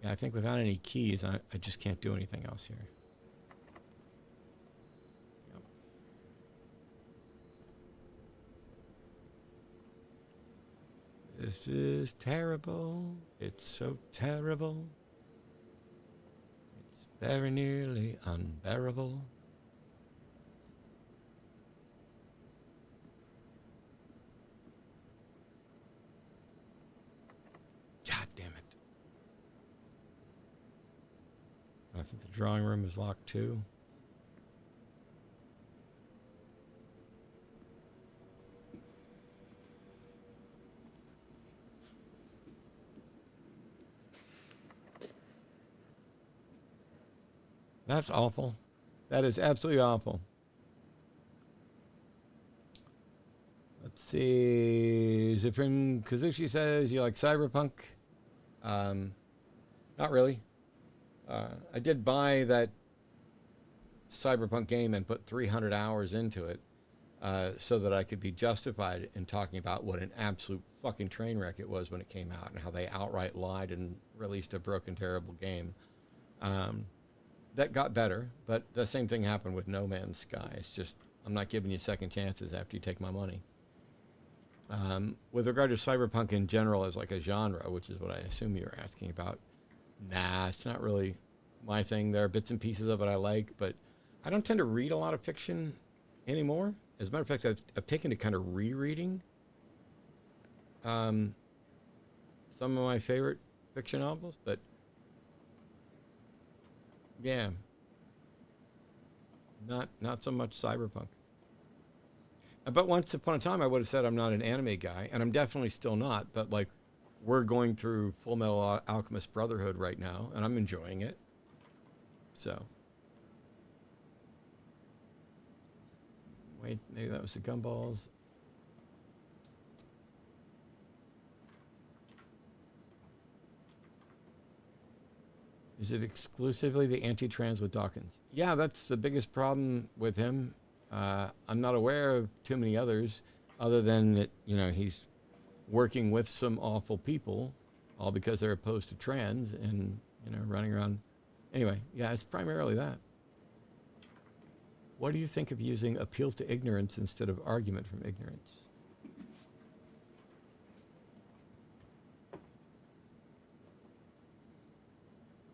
Yeah, I think without any keys, I just can't do anything else here. Yep. This is terrible. It's so terrible. It's very nearly unbearable. God damn it. I think the drawing room is locked too. That's awful. That is absolutely awful. Let's see. Ziprin Kazushi says, you like Cyberpunk? Not really. I did buy that Cyberpunk game and put 300 hours into it so that I could be justified in talking about what an absolute fucking train wreck it was when it came out and how they outright lied and released a broken, terrible game. That got better, but the same thing happened with No Man's Sky. It's just, I'm not giving you second chances after you take my money. With regard to Cyberpunk in general as like a genre, which is what I assume you were asking about, nah, it's not really my thing. There are bits and pieces of it I like, but I don't tend to read a lot of fiction anymore. As a matter of fact, I've taken to kind of rereading some of my favorite fiction novels, but yeah, not so much Cyberpunk. But once upon a time, I would have said I'm not an anime guy, and I'm definitely still not. But like, we're going through Full Metal Alchemist Brotherhood right now, and I'm enjoying it. So, wait, maybe that was the gumballs. Is it exclusively the anti-trans with Dawkins? Yeah, that's the biggest problem with him. I'm not aware of too many others other than that, you know, he's working with some awful people, all because they're opposed to trans and, you know, running around. Anyway, yeah, it's primarily that. What do you think of using appeal to ignorance instead of argument from ignorance?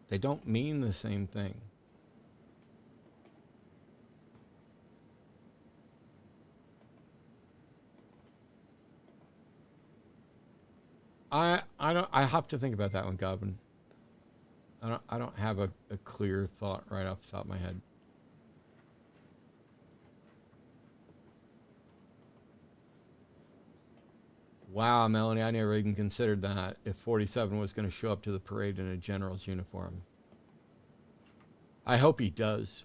They don't mean the same thing. I have to think about that one, Godwin. I don't have a clear thought right off the top of my head. Wow, Melanie, I never even considered that. If 47 was going to show up to the parade in a general's uniform. I hope he does.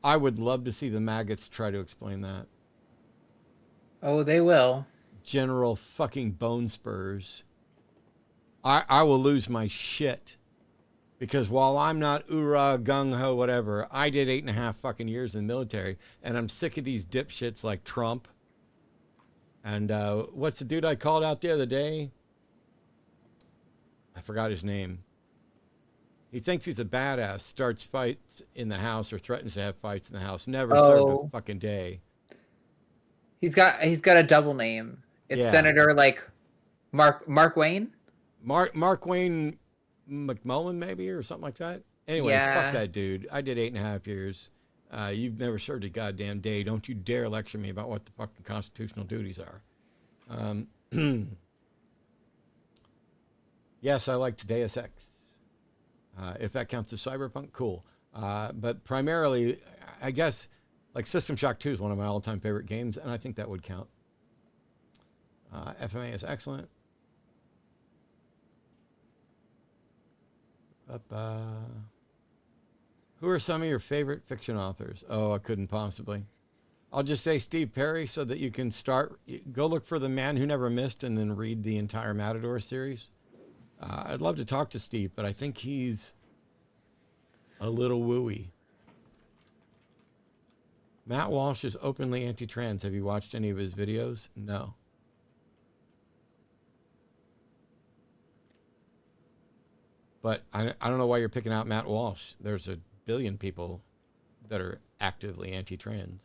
I would love to see the maggots try to explain that. Oh, they will. General fucking Bone Spurs. I will lose my shit. Because while I'm not oorah, gung-ho, whatever, I did 8.5 fucking years in the military, and I'm sick of these dipshits like Trump. And what's the dude I called out the other day? I forgot his name. He thinks he's a badass, starts fights in the house or threatens to have fights in the house. Never served a fucking day. He's got a double name. It's Senator like Mark Wayne? Mark Wayne McMullen, maybe, or something like that. Anyway, fuck that dude. I did 8.5 years. You've never served a goddamn day. Don't you dare lecture me about what the fucking constitutional duties are. Yes, I liked Deus Ex. If that counts as Cyberpunk, cool. But primarily, I guess, like System Shock 2 is one of my all-time favorite games, and I think that would count. FMA is excellent. Who are some of your favorite fiction authors? Oh, I couldn't possibly. I'll just say Steve Perry so that you can go look for The Man Who Never Missed and then read the entire Matador series. I'd love to talk to Steve, but I think he's a little wooey. Matt Walsh is openly anti-trans. Have you watched any of his videos? No. But I don't know why you're picking out Matt Walsh. There's a billion people that are actively anti-trans.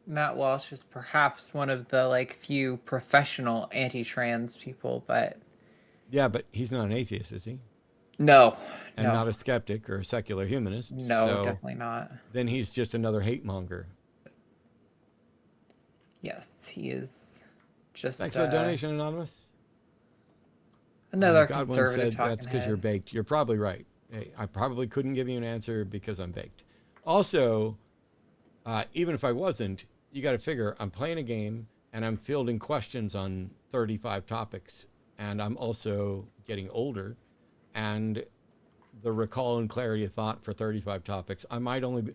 Matt Walsh is perhaps one of the like few professional anti-trans people, but yeah, but he's not an atheist, is he? No. And not a skeptic or a secular humanist. No, so definitely not. Then he's just another hate monger. Yes, he is just. Thanks for the donation, Anonymous. Another Godwin conservative said that's because you're baked. You're probably right. Hey, I probably couldn't give you an answer because I'm baked. Also, even if I wasn't, you got to figure I'm playing a game and I'm fielding questions on 35 topics. And I'm also getting older. And the recall and clarity of thought for 35 topics, I might only be...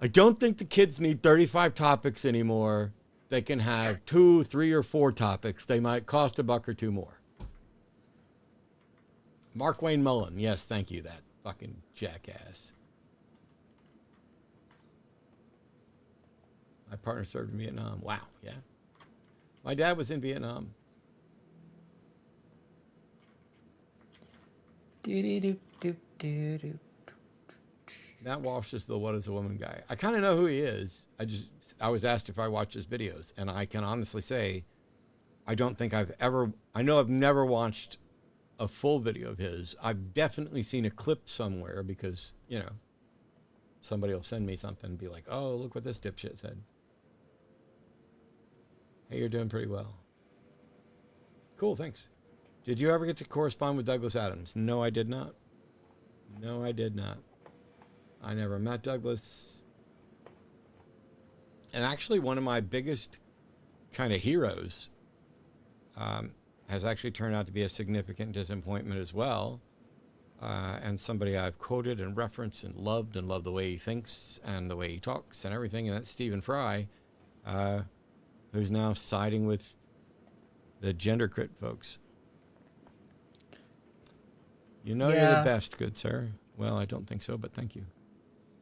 I don't think the kids need 35 topics anymore. They can have 2, 3, or 4 topics. They might cost $1 or 2 more. Mark Wayne Mullen. Yes, thank you, that fucking jackass. My partner served in Vietnam. Wow, yeah. My dad was in Vietnam. Matt Walsh is the What is a Woman guy. I kind of know who he is. I was asked if I watch his videos, and I can honestly say I don't think I know I've never watched a full video of his. I've definitely seen a clip somewhere because, you know, somebody will send me something and be like, oh, look what this dipshit said. Hey, you're doing pretty well. Cool, thanks. Did you ever get to correspond with Douglas Adams? No, I did not. No, I did not. I never met Douglas. And actually, one of my biggest kind of heroes has actually turned out to be a significant disappointment as well. And somebody I've quoted and referenced and loved the way he thinks and the way he talks and everything. And that's Stephen Fry, who's now siding with the gender crit folks. You know, you're the best, good sir. Well, I don't think so, but thank you.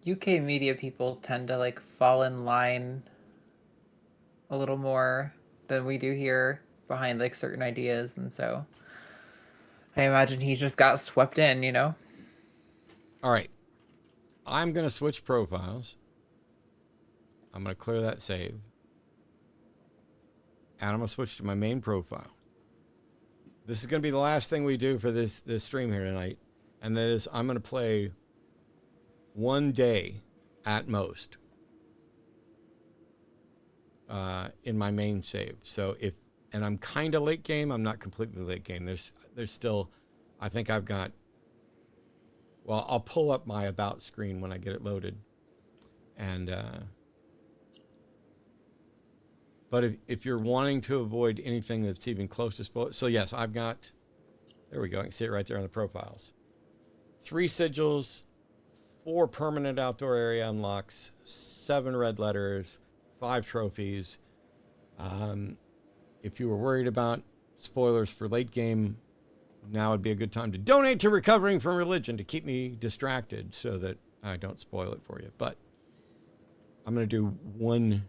UK media people tend to like fall in line a little more than we do here behind like certain ideas, and so I imagine he just got swept in, you know? All right. I'm going to switch profiles. I'm going to clear that save. And I'm going to switch to my main profile. This is going to be the last thing we do for this stream here tonight. And that is I'm going to play one day at most in my main save. So and I'm kind of late game. I'm not completely late game. There's still, I think I've got, well, I'll pull up my about screen when I get it loaded. And, but if you're wanting to avoid anything that's even close to spoil, so yes, I've got, there we go. I can see it right there on the profiles. 3 sigils, 4 permanent outdoor area unlocks, 7 red letters, 5 trophies. If you were worried about spoilers for late game, now would be a good time to donate to Recovering from Religion to keep me distracted so that I don't spoil it for you. But I'm going to do one.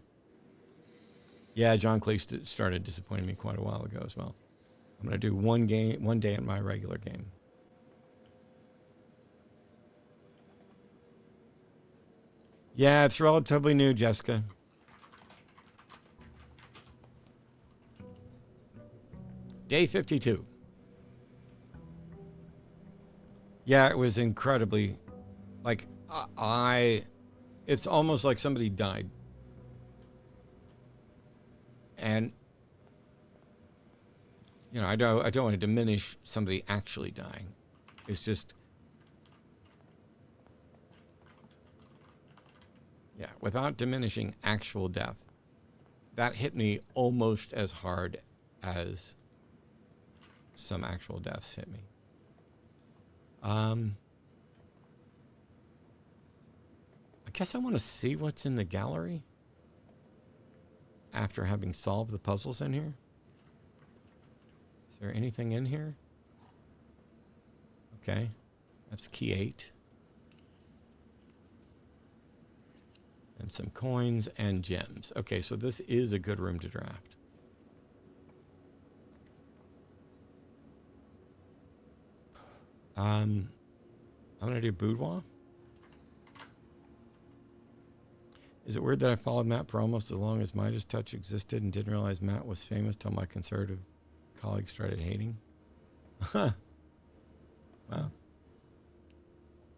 Yeah, John Cleese started disappointing me quite a while ago as well. I'm going to do one day in my regular game. Yeah, it's relatively new, Jessica. Day 52. Yeah, it was incredibly, like, it's almost like somebody died. And, you know, I don't want to diminish somebody actually dying. It's just, yeah, without diminishing actual death, that hit me almost as hard as some actual deaths hit me. I guess I want to see what's in the gallery after having solved the puzzles in here. Is there anything in here? Okay, that's key 8. And some coins and gems. Okay, so this is a good room to draft. I'm going to do boudoir. Is it weird that I followed Matt for almost as long as Midas Touch existed and didn't realize Matt was famous till my conservative colleagues started hating? Wow.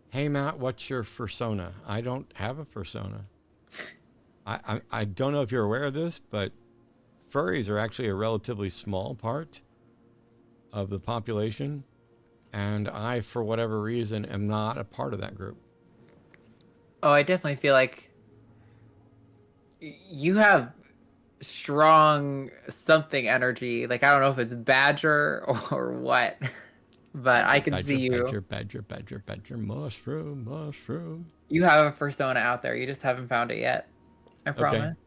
Hey, Matt, what's your fursona? I don't have a fursona. I don't know if you're aware of this, but furries are actually a relatively small part of the population. And I, for whatever reason, am not a part of that group. Oh, I definitely feel like you have strong something energy. Like, I don't know if it's Badger or what. but I can see you. Badger, mushroom. You have a persona out there. You just haven't found it yet. I Okay. promise.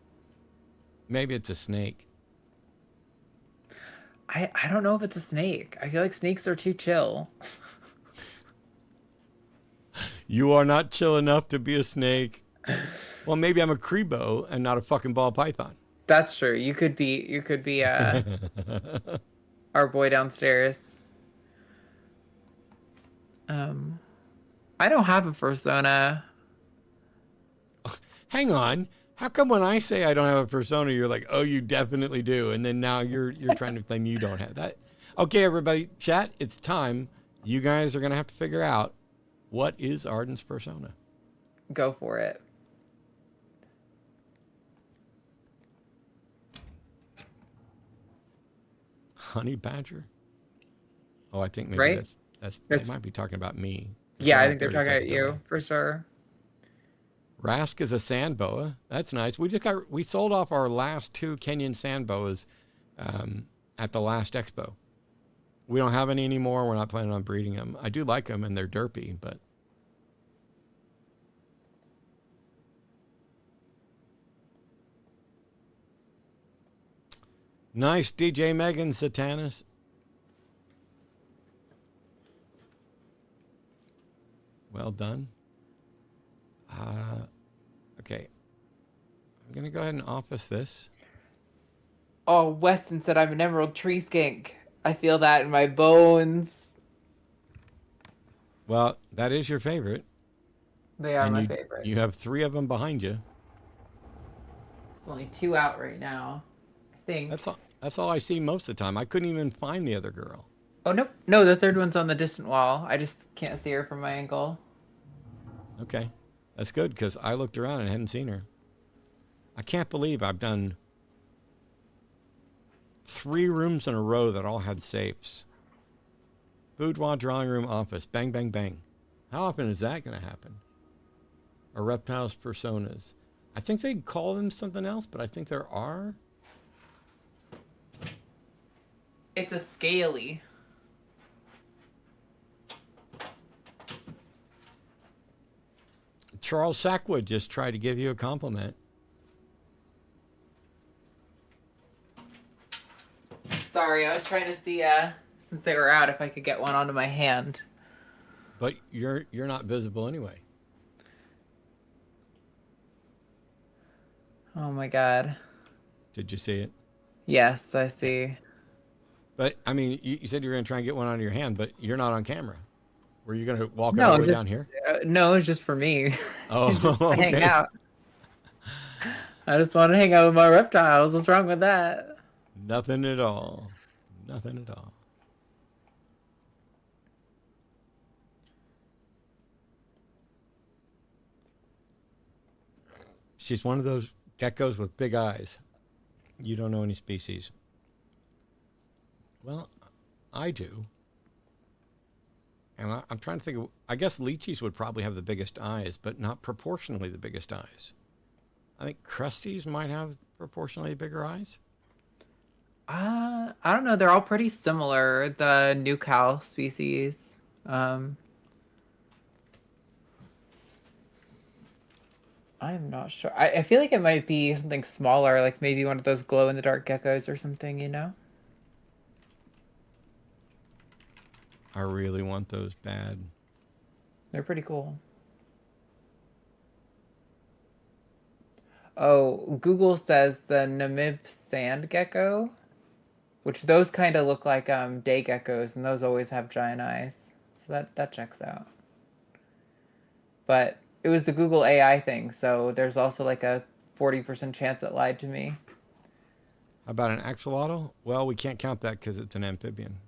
Maybe it's a snake. I don't know if it's a snake. I feel like snakes are too chill. You are not chill enough to be a snake. Well, maybe I'm a Crebo and not a fucking ball python. That's true. You could be our boy downstairs. I don't have a persona. Hang on. How come when I say I don't have a persona, you're like, oh, you definitely do, and then now you're trying to claim you don't have that? Okay, everybody, chat. It's time. You guys are gonna have to figure out what is Arden's persona. Go for it. Honey badger. Oh, I think maybe Right? they might be talking about me. Yeah, I think they're talking about you for sure. Rask is a sand boa. That's nice. We sold off our last 2 Kenyan sand boas at the last expo. We don't have any anymore. We're not planning on breeding them. I do like them and they're derpy, but nice DJ Megan Satanis. Well done. Okay. I'm going to go ahead and office this. Oh, Weston said I'm an emerald tree skink. I feel that in my bones. Well, that is your favorite. They are my favorite. You have 3 of them behind you. There's only 2 out right now, I think. That's all I see most of the time. I couldn't even find the other girl. Oh, nope. No, the 3rd one's on the distant wall. I just can't see her from my angle. Okay. That's good, because I looked around and hadn't seen her. I can't believe I've done 3 rooms in a row that all had safes. Boudoir, drawing room, office. Bang, bang, bang. How often is that going to happen? Or Reptile's personas. I think they call them something else, but I think there are. It's a scaly. Charles Sackwood just tried to give you a compliment. Sorry, I was trying to see, since they were out, if I could get one onto my hand. But you're not visible anyway. Oh my god. Did you see it? Yes, I see. But, I mean, you said you were going to try and get one on your hand, but you're not on camera. Were you going to walk all the way down here? No, it's just for me. Oh, okay. Hang out. I just want to hang out with my reptiles. What's wrong with that? Nothing at all. Nothing at all. She's one of those geckos with big eyes. You don't know any species. Well, I do. And I'm trying to think of, I guess lychees would probably have the biggest eyes, but not proportionally the biggest eyes. I think crusties might have proportionally bigger eyes. I don't know. They're all pretty similar. The new cow species. I'm not sure. I feel like it might be something smaller, like maybe one of those glow-in-the-dark geckos or something, you know? I really want those bad. They're pretty cool. Oh, Google says the Namib sand gecko, which those kind of look like day geckos, and those always have giant eyes. So that checks out. But it was the Google AI thing, so there's also like a 40% chance it lied to me. How about an axolotl? Well, we can't count that because it's an amphibian.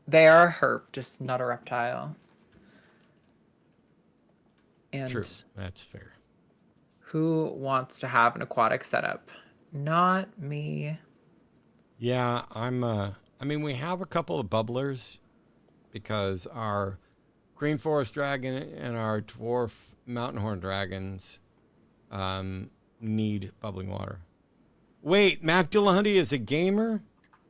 They are a herp, just not a reptile. And true, that's fair. Who wants to have an aquatic setup? Not me. Yeah, I mean, we have a couple of bubblers because our green forest dragon and our dwarf mountain horn dragons need bubbling water. Wait, Matt Dillahunty is a gamer?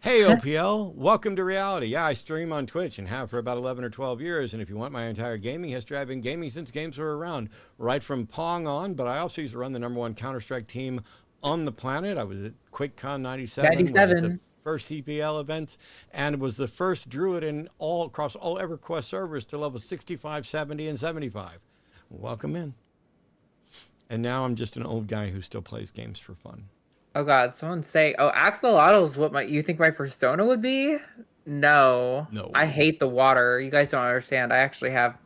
Hey, OPL, welcome to reality. Yeah, I stream on Twitch and have for about 11 or 12 years. And if you want my entire gaming history, I've been gaming since games were around, right from Pong on. But I also used to run the #1 Counter-Strike team on the planet. I was at QuakeCon 97, was at the first CPL events, and was the first druid across all EverQuest servers to level 65, 70, and 75. Welcome in. And now I'm just an old guy who still plays games for fun. Oh God, someone's saying, "Oh, axolotl is what you think my persona would be?" No, No. I hate the water. You guys don't understand. I actually have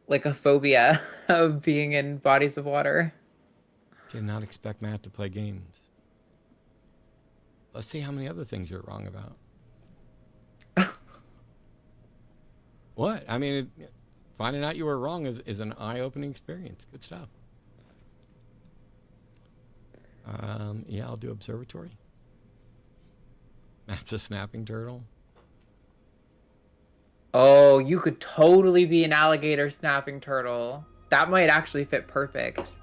like a phobia of being in bodies of water. Did not expect Matt to play games. Let's see how many other things you're wrong about. What? I mean, finding out you were wrong is an eye-opening experience. Good stuff. Yeah, I'll do observatory. That's a snapping turtle. Oh, you could totally be an alligator snapping turtle. That might actually fit perfect.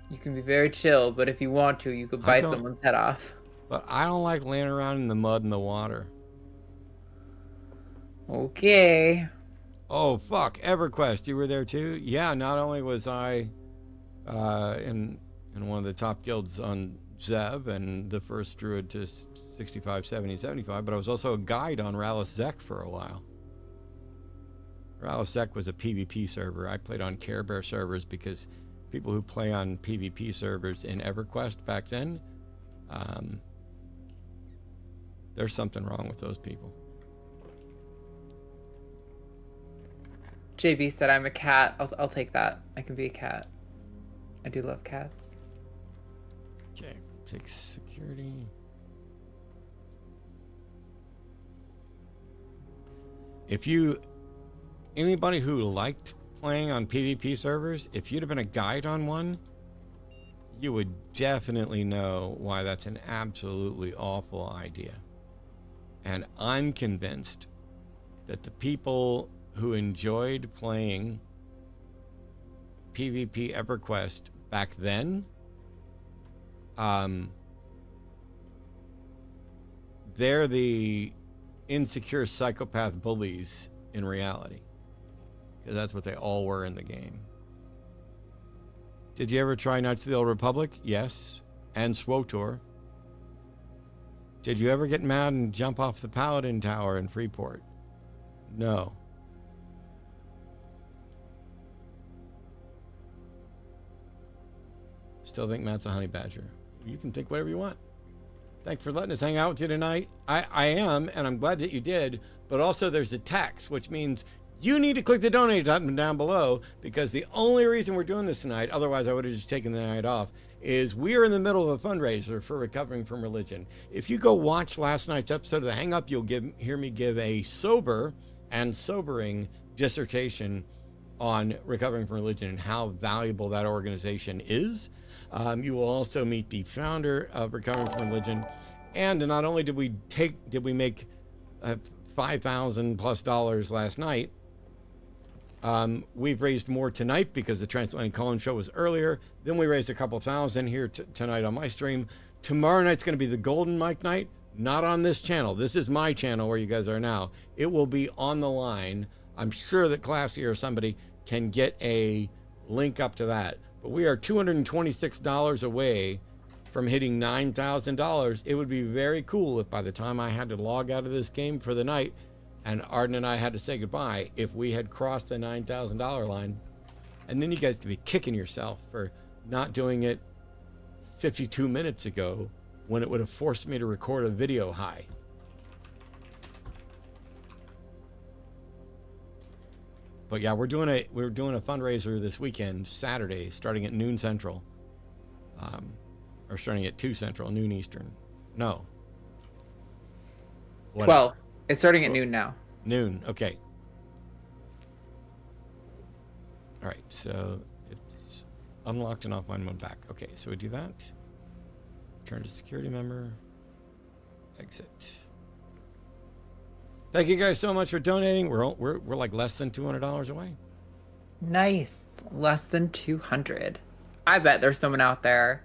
You can be very chill, but if you want to, you could bite someone's head off. But I don't like laying around in the mud and the water. Okay. Oh, fuck. EverQuest, you were there too? Yeah, not only was I in one of the top guilds on Zev and the first druid to 65, 70, 75, but I was also a guide on Rallus Zek for a while. Rallus Zek was a PvP server. I played on Care Bear servers because people who play on PvP servers in EverQuest back then, there's something wrong with those people. JB said I'm a cat. I'll take that. I can be a cat. I do love cats. Okay, take security. Anybody who liked playing on PvP servers, if you'd have been a guide on one, you would definitely know why that's an absolutely awful idea. And I'm convinced that the people who enjoyed playing PvP EverQuest back then, they're the insecure psychopath bullies in reality, because that's what they all were in the game. Did you ever try Knights of the Old Republic? Yes. And SWOTOR. Did you ever get mad and jump off the Paladin Tower in Freeport? No. Still think Matt's a honey badger. You can think whatever you want. Thanks for letting us hang out with you tonight. I am, and I'm glad that you did, but also there's a tax, which means you need to click the donate button down below, because the only reason we're doing this tonight, otherwise I would have just taken the night off, is we are in the middle of a fundraiser for Recovering from Religion. If you go watch last night's episode of The Hang Up, you'll hear me give a sober and sobering dissertation on Recovering from Religion and how valuable that organization is. You will also meet the founder of Recovering from Religion, and not only did we make $5,000+ last night, we've raised more tonight because the Transatlantic Call-In show was earlier. Then we raised a couple thousand here tonight on my stream. Tomorrow night's going to be the Golden Mike night, not on this channel. This is my channel where you guys are now. It will be on the line. I'm sure that Classy or somebody can get a link up to that. But we are $226 away from hitting $9,000. It would be very cool if by the time I had to log out of this game for the night and Arden and I had to say goodbye, if we had crossed the $9,000 line. And then you guys could be kicking yourself for not doing it 52 minutes ago when it would have forced me to record a video high. But yeah, we're doing a fundraiser this weekend, Saturday, starting at noon Central, or starting at 2 Central, noon Eastern. No. 12. It's starting at noon now. Noon. Okay. All right. So it's unlocked and offline mode back. Okay. So we do that. Turn to security member. Exit. Thank you guys so much for donating. We're like less than $200 away. Nice. Less than 200. I bet there's someone out there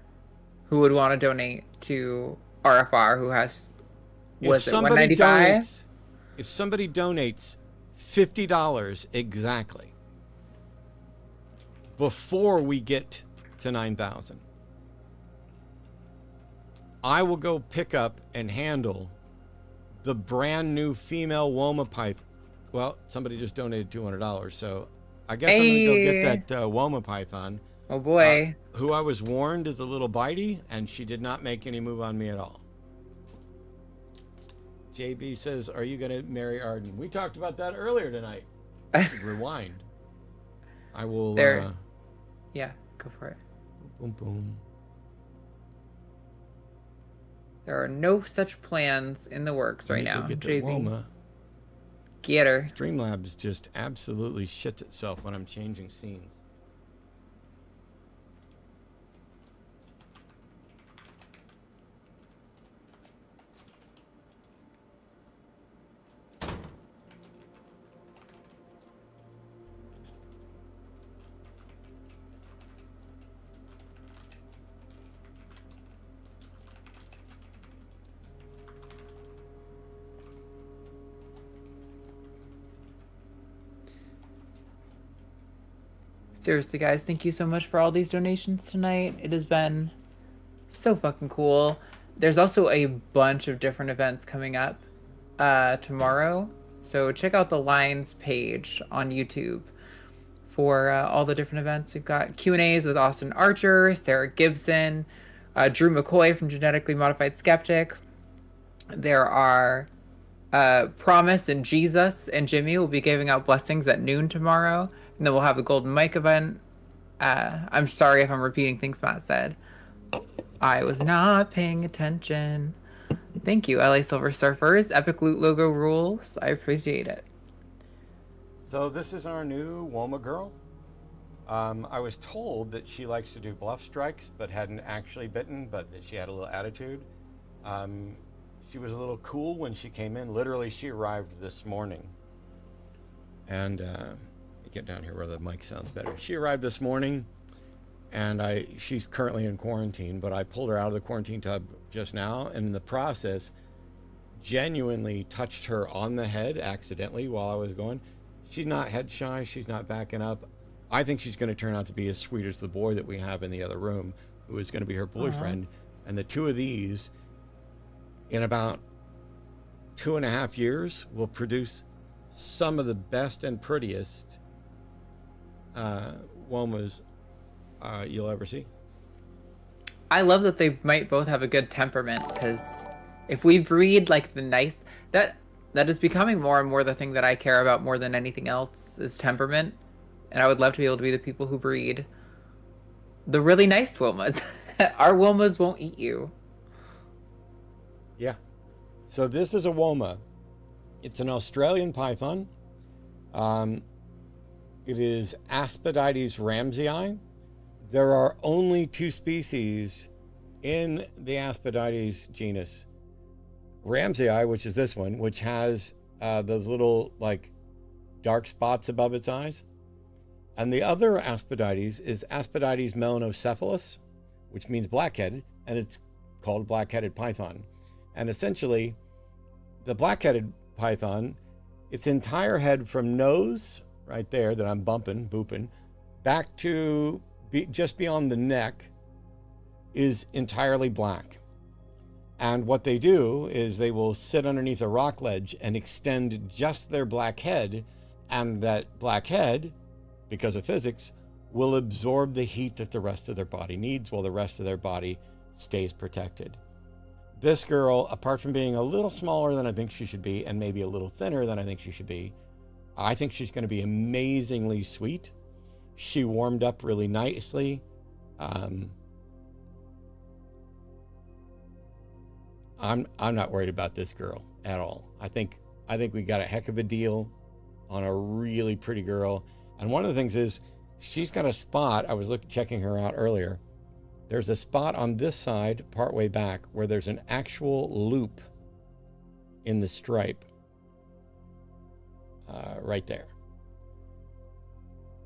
who would want to donate to RFR who has, If was it somebody 195? donates, if somebody donates $50 exactly before we get to 9,000, I will go pick up and handle the brand new female Woma pipe. Well, somebody just donated $200, so I guess I'm gonna go get that Woma python. Oh boy. Who I was warned is a little bitey, and she did not make any move on me at all. JB says, "Are you gonna marry Arden?" We talked about that earlier tonight. Rewind. I will. There. Yeah, go for it. Boom, boom. There are no such plans in the works right now. Get JB. Woma. Get her. Streamlabs just absolutely shits itself when I'm changing scenes. Seriously, guys, thank you so much for all these donations tonight. It has been so fucking cool. There's also a bunch of different events coming up tomorrow. So check out the Lines page on YouTube for all the different events. We've got Q&As with Austin Archer, Sarah Gibson, Drew McCoy from Genetically Modified Skeptic. There are Promise and Jesus and Jimmy will be giving out blessings at noon tomorrow. And then we'll have the Golden Mic event. I'm sorry if I'm repeating things Matt said. I was not paying attention. Thank you, LA Silver Surfers. Epic Loot logo rules. I appreciate it. So this is our new Woma girl. I was told that she likes to do bluff strikes, but hadn't actually bitten, but that she had a little attitude. She was a little cool when she came in. Literally, she arrived this morning. And get down here where the mic sounds better. She arrived this morning, and she's currently in quarantine, but I pulled her out of the quarantine tub just now, and in the process, genuinely touched her on the head accidentally while I was going. She's not head shy. She's not backing up. I think she's going to turn out to be as sweet as the boy that we have in the other room, who is going to be her boyfriend. And the two of these, in about 2.5 years, will produce some of the best and prettiest Womas you'll ever see. I love that they might both have a good temperament, because if we breed like the nice, that is becoming more and more the thing that I care about more than anything else is temperament. And I would love to be able to be the people who breed the really nice Wilmas. Our Wilmas won't eat you. Yeah. So this is a Woma. It's an Australian python. It is Aspidistes ramsii. There are only 2 species in the Aspidistes genus. Ramsii, which is this one, which has those little like dark spots above its eyes. And the other Aspidistes is Aspidistes melanocephalus, which means blackheaded, and it's called black-headed python. And essentially, the black-headed python, its entire head from nose, right there that I'm booping, back to just beyond the neck is entirely black. And what they do is they will sit underneath a rock ledge and extend just their black head, and that black head, because of physics, will absorb the heat that the rest of their body needs while the rest of their body stays protected. This girl, apart from being a little smaller than I think she should be and maybe a little thinner than I think she should be, I think she's going to be amazingly sweet. She warmed up really nicely. I'm not worried about this girl at all. I think we got a heck of a deal on a really pretty girl. And one of the things is she's got a spot. I was checking her out earlier. There's a spot on this side, partway back, where there's an actual loop in the stripe. Right there.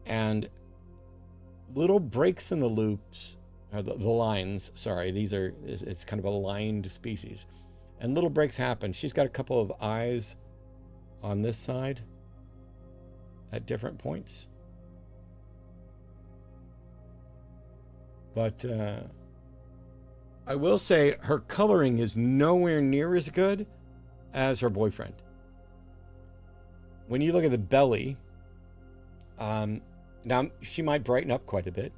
And little breaks in the loops the lines. Sorry, it's kind of a lined species. And little breaks happen. She's got a couple of eyes on this side at different points. But I will say her coloring is nowhere near as good as her boyfriend. When you look at the belly, now she might brighten up quite a bit,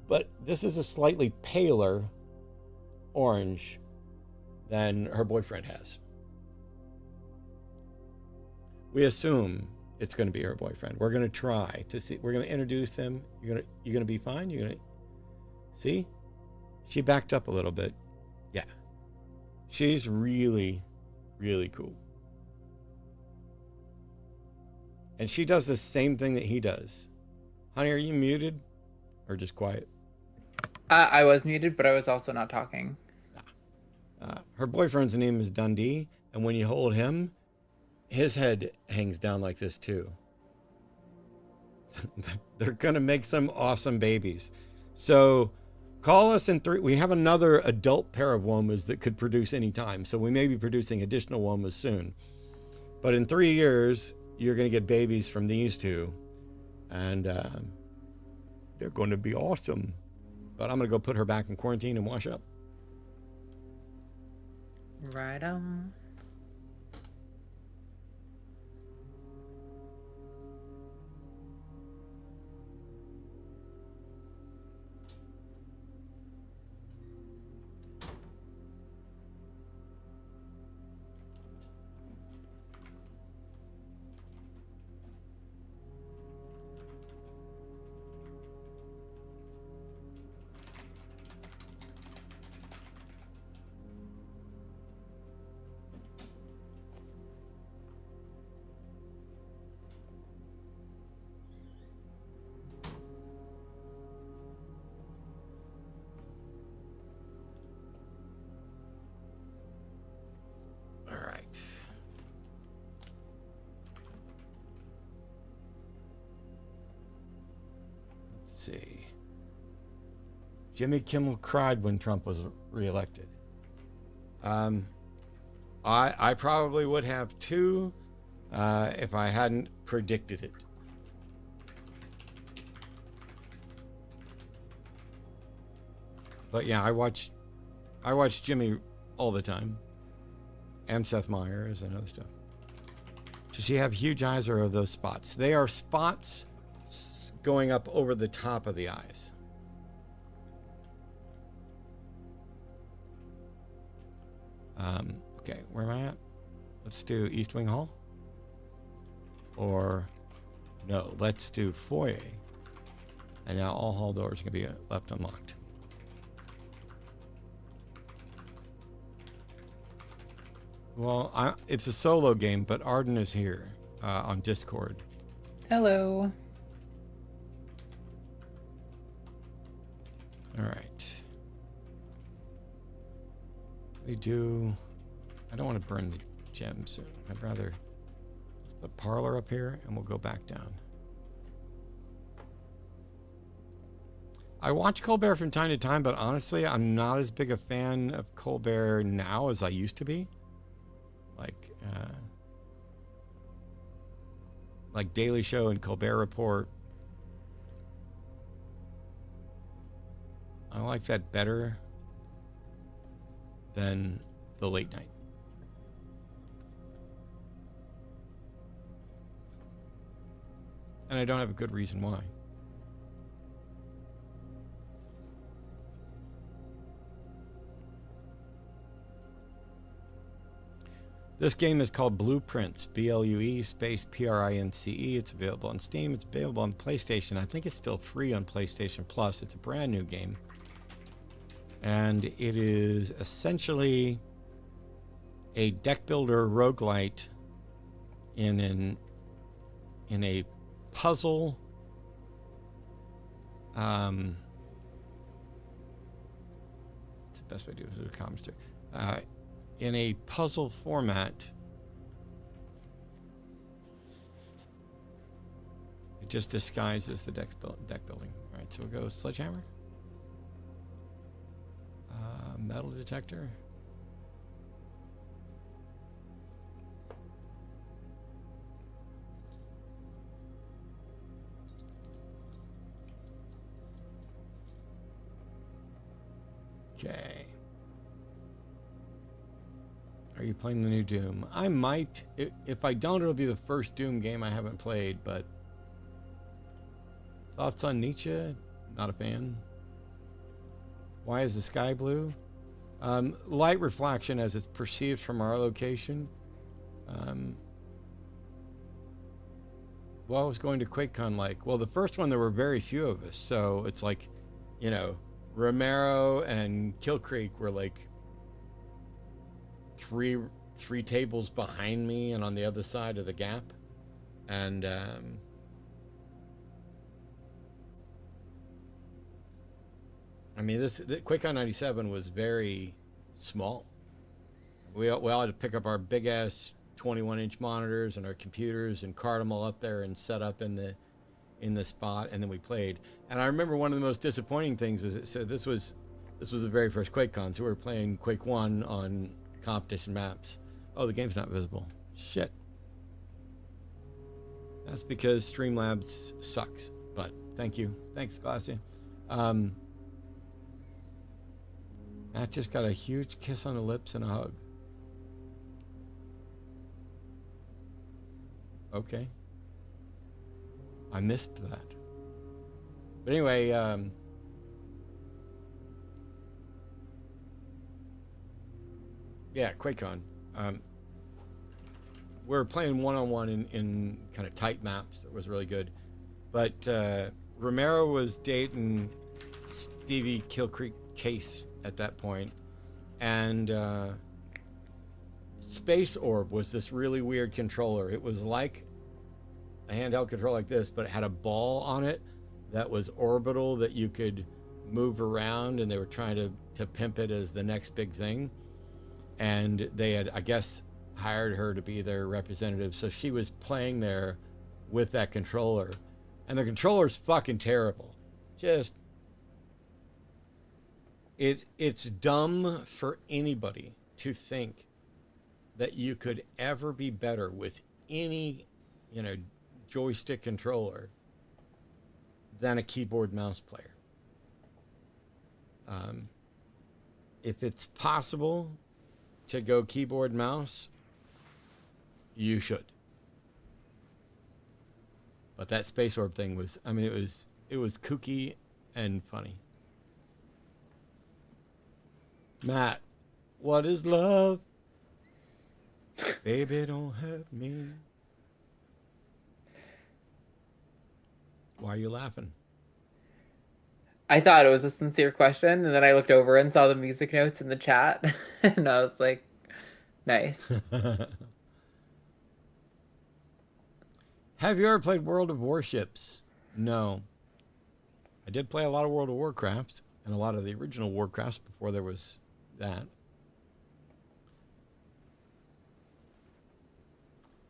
but this is a slightly paler orange than her boyfriend has. We assume it's going to be her boyfriend. We're going to try to see. We're going to introduce them. You're going to be fine. You're going to see. She backed up a little bit. Yeah, she's really, really cool. And she does the same thing that he does. Honey, are you muted or just quiet? I was muted, but I was also not talking. Her boyfriend's name is Dundee, and when you hold him, his head hangs down like this too. They're gonna make some awesome babies. So call us in 3. We have another adult pair of womas that could produce any time. So we may be producing additional womas soon. But in 3 years, you're gonna get babies from these two, and they're gonna be awesome. But I'm gonna go put her back in quarantine and wash up. Right on. See. Jimmy Kimmel cried when Trump was reelected. I probably would have too, if I hadn't predicted it. But yeah, I watch Jimmy all the time, and Seth Meyers and other stuff. Does she have huge eyes, or are those spots? They are spots going up over the top of the eyes. Okay, where am I at? Let's do East Wing Hall. Or, no, let's do Foyer. And now all hall doors can be left unlocked. Well, it's a solo game, but Arden is here on Discord. Hello. All right. I don't want to burn the gems. I'd rather let's put Parlor up here and we'll go back down. I watch Colbert from time to time, but honestly, I'm not as big a fan of Colbert now as I used to be. Like Daily Show and Colbert Report. I like that better than the late night. And I don't have a good reason why. This game is called Blueprints, BLUE space PRINCE. It's available on Steam. It's available on PlayStation. I think it's still free on PlayStation Plus. It's a brand new game. And it is essentially a deck builder roguelite in a puzzle. What's the best way to do it? Comments too. In a puzzle format. It just disguises the deck building. All right, so we'll go Sledgehammer. detector. Okay. Are you playing the new Doom? I might. If I don't, it'll be the first Doom game I haven't played, but... Thoughts on Nietzsche? Not a fan. Why is the sky blue? Light reflection as it's perceived from our location. What was going to QuakeCon like? Well, the first one, there were very few of us. So it's like, you know, Romero and Kill Creek were like three tables behind me and on the other side of the gap. And I mean, the QuakeCon 97 was very small. We all had to pick up our big ass 21-inch monitors and our computers and cart them all up there and set up in the spot, and then we played. And I remember one of the most disappointing things is, so this was the very first QuakeCon, so we were playing Quake 1 on competition maps. Oh, the game's not visible. Shit. That's because Streamlabs sucks. But thank you. Thanks, Glassy. Matt just got a huge kiss on the lips and a hug. Okay. I missed that. But anyway, yeah, QuakeCon. We're playing one-on-one in kind of tight maps. That was really good. But Romero was dating Stevie Kill Creek Case at that point. And Space Orb was this really weird controller. It was like a handheld controller like this, but it had a ball on it that was orbital that you could move around, and they were trying to pimp it as the next big thing. And they had, I guess, hired her to be their representative, so she was playing there with that controller. And the controller's fucking terrible. Just... It's dumb for anybody to think that you could ever be better with any, you know, joystick controller than a keyboard mouse player. If it's possible to go keyboard mouse, you should. But that Space Orb thing was, I mean, it was kooky and funny. Matt, what is love? Baby, don't hurt me. Why are you laughing? I thought it was a sincere question, and then I looked over and saw the music notes in the chat, and I was like, nice. Have you ever played World of Warships? No. I did play a lot of World of Warcraft, and a lot of the original Warcrafts before there was that.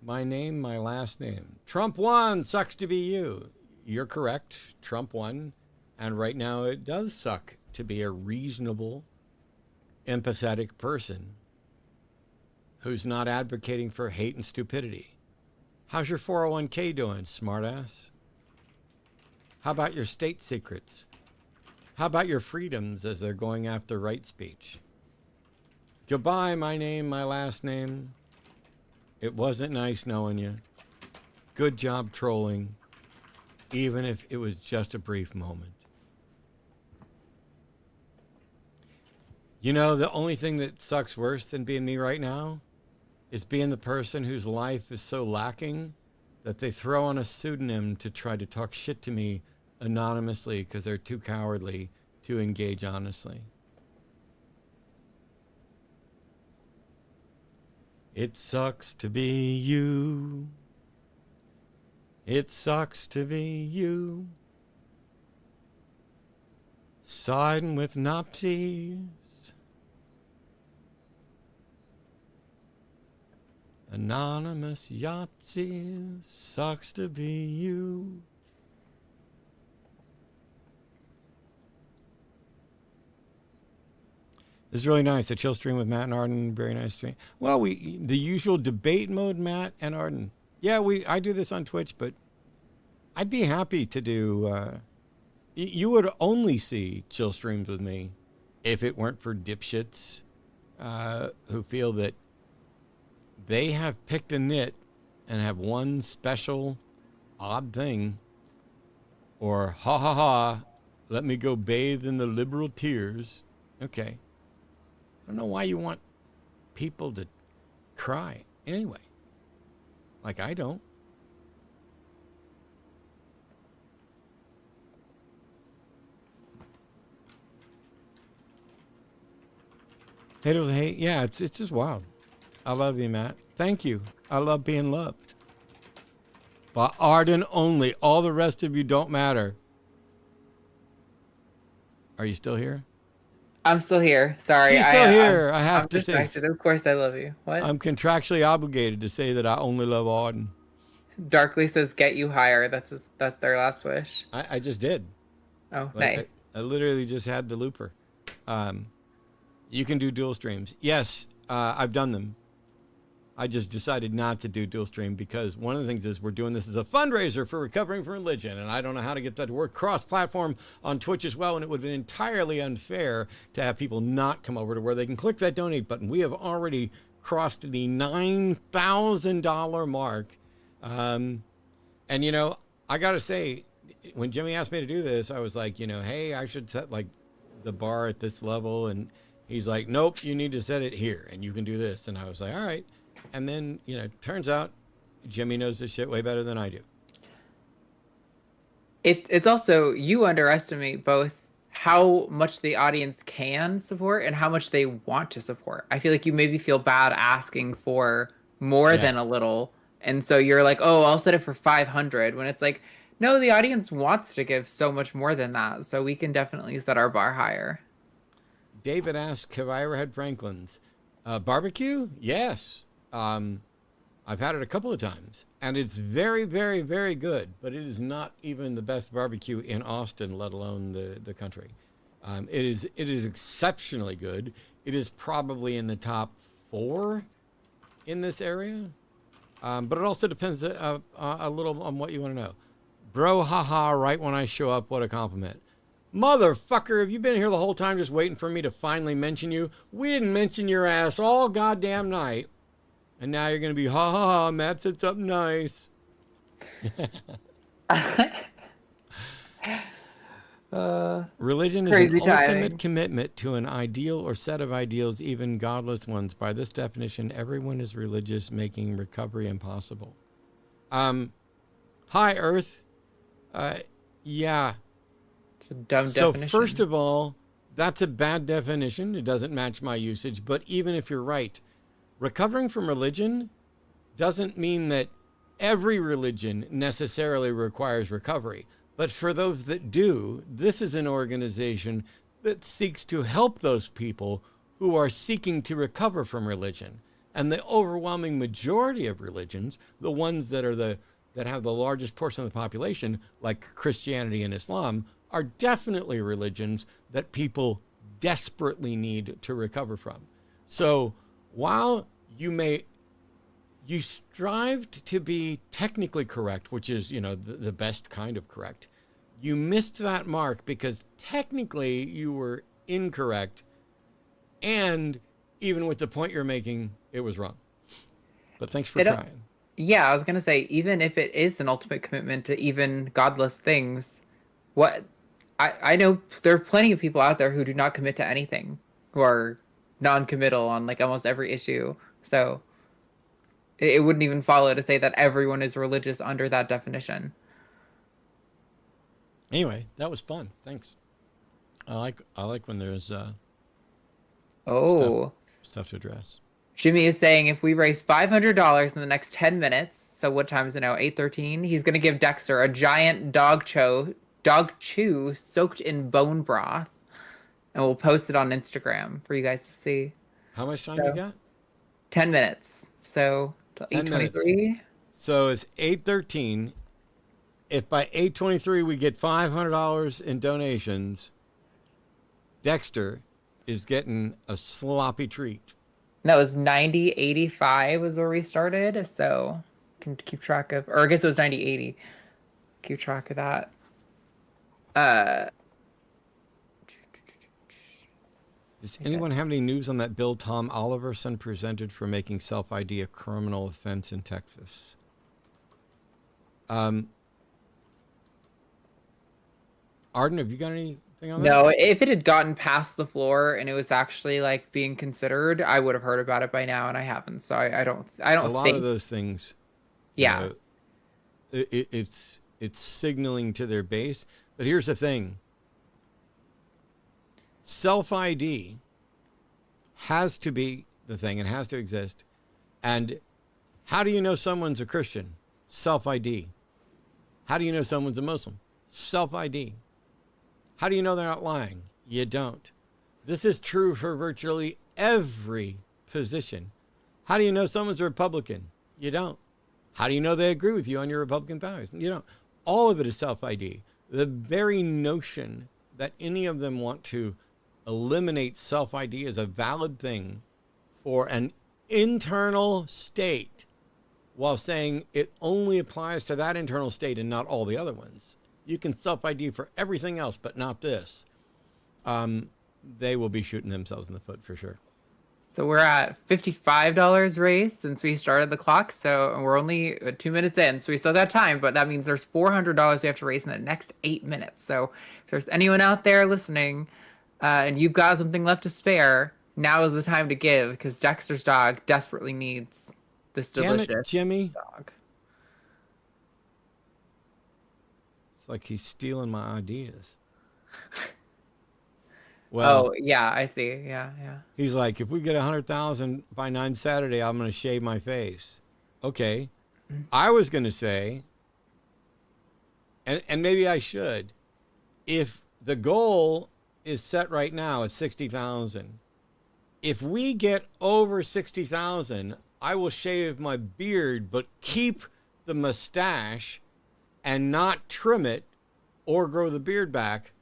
My name, my last name. Trump won. Sucks to be you. You're correct. Trump won. And right now it does suck to be a reasonable, empathetic person who's not advocating for hate and stupidity. How's your 401k doing, smartass? How about your state secrets? How about your freedoms as they're going after right speech? Goodbye, my name, my last name. It wasn't nice knowing you. Good job trolling, even if it was just a brief moment. You know, the only thing that sucks worse than being me right now is being the person whose life is so lacking that they throw on a pseudonym to try to talk shit to me anonymously because they're too cowardly to engage honestly. It sucks to be you. It sucks to be you. Siding with Nazis. Anonymous Yahtzee. Sucks to be you. This is really nice. A chill stream with Matt and Arden. Very nice stream. Well, the usual debate mode, Matt and Arden. Yeah, I do this on Twitch, but I'd be happy to do. You would only see chill streams with me if it weren't for dipshits who feel that they have picked a nit and have one special odd thing, or ha ha ha, let me go bathe in the liberal tears. Okay. I don't know why you want people to cry anyway. Like I don't. Haters hate. Yeah, it's just wild. I love you, Matt. Thank you. I love being loved. But Arden only. All the rest of you don't matter. Are you still here? I'm still here. Sorry. She's still here. I have I'm to say. distracted. Of course I love you. What? I'm contractually obligated to say that I only love Arden. Darkly says get you higher. That's their last wish. I just did. Oh, Like, nice. I literally just had the looper. You can do dual streams. Yes, I've done them. I just decided not to do dual stream because one of the things is we're doing this as a fundraiser for recovering from religion, and I don't know how to get that to work cross-platform on Twitch as well, and it would have been entirely unfair to have people not come over to where they can click that donate button. We have already crossed the $9,000 mark. And, you know, I got to say, when Jimmy asked me to do this, I was like, you know, hey, I should set, like, the bar at this level, and he's like, nope, you need to set it here, and you can do this. And I was like, all right. And then, you know, turns out Jimmy knows this shit way better than I do. It's also, you underestimate both how much the audience can support and how much they want to support. I feel like you maybe feel bad asking for more than a little. And so you're like, oh, I'll set it for 500 when it's like, no, the audience wants to give so much more than that. So we can definitely set our bar higher. David asked, have I ever had Franklin's? Barbecue? Yes. I've had it a couple of times, and it's very, very, very good, but it is not even the best barbecue in Austin, let alone the country. It is exceptionally good. It is probably in the top 4 in this area, but it also depends a little on what you want to know. Bro, haha, right when I show up, what a compliment. Motherfucker, have you been here the whole time just waiting for me to finally mention you? We didn't mention your ass all goddamn night. And now you're going to be, ha ha ha, Matt said something nice. Religion is an ultimate commitment to an ideal or set of ideals, even godless ones. By this definition, everyone is religious, making recovery impossible. Hi, Earth. Yeah. It's a dumb definition. So first of all, that's a bad definition. It doesn't match my usage. But even if you're right, recovering from religion doesn't mean that every religion necessarily requires recovery. But for those that do, this is an organization that seeks to help those people who are seeking to recover from religion. And the overwhelming majority of religions, the ones that have the largest portion of the population, like Christianity and Islam, are definitely religions that people desperately need to recover from. So while you strived to be technically correct, which is, you know, the best kind of correct, you missed that mark because technically you were incorrect, and even with the point you're making, it was wrong. But thanks for trying. Yeah, I was gonna say, even if it is an ultimate commitment to even godless things, I know there are plenty of people out there who do not commit to anything, who are non-committal on like almost every issue. So it wouldn't even follow to say that everyone is religious under that definition. Anyway, that was fun. Thanks. I like when there's stuff to address. Jimmy is saying if we raise $500 in the next 10 minutes, so what time is it now? 8:13. He's gonna give Dexter a giant dog chew soaked in bone broth, and we'll post it on Instagram for you guys to see. How much time you got? 10 minutes. So 8:23. So it's 8:13. If by 8:23 we get $500 in donations, Dexter is getting a sloppy treat. That was 90.85 was where we started, so can keep track of, or I guess it was 90.80. Keep track of that. Does anyone have any news on that bill Tom Oliverson presented for making self-ID a criminal offense in Texas? Arden, have you got anything on that? No, if it had gotten past the floor and it was actually like being considered, I would have heard about it by now, and I haven't. So I don't A lot think of those things. Yeah. It's signaling to their base. But here's the thing. Self-ID has to be the thing. It has to exist. And how do you know someone's a Christian? Self-ID. How do you know someone's a Muslim? Self-ID. How do you know they're not lying? You don't. This is true for virtually every position. How do you know someone's a Republican? You don't. How do you know they agree with you on your Republican values? You don't. All of it is self-ID. The very notion that any of them want to eliminate self-ID as a valid thing for an internal state while saying it only applies to that internal state and not all the other ones. You can self-ID for everything else, but not this. They will be shooting themselves in the foot for sure. So we're at $55 raised since we started the clock. So we're only 2 minutes in. So we still got time, but that means there's $400 we have to raise in the next 8 minutes. So if there's anyone out there listening and you've got something left to spare, now is the time to give because Dexter's dog desperately needs this delicious Damn it, Jimmy. dog. It's like he's stealing my ideas. Well, Oh, yeah, I see. Yeah. he's like, if we get 100,000 by 9 Saturday, I'm going to shave my face. Okay. I was going to say, and maybe I should, if the goal is set right now at 60,000, if we get over 60,000, I will shave my beard, but keep the mustache and not trim it or grow the beard back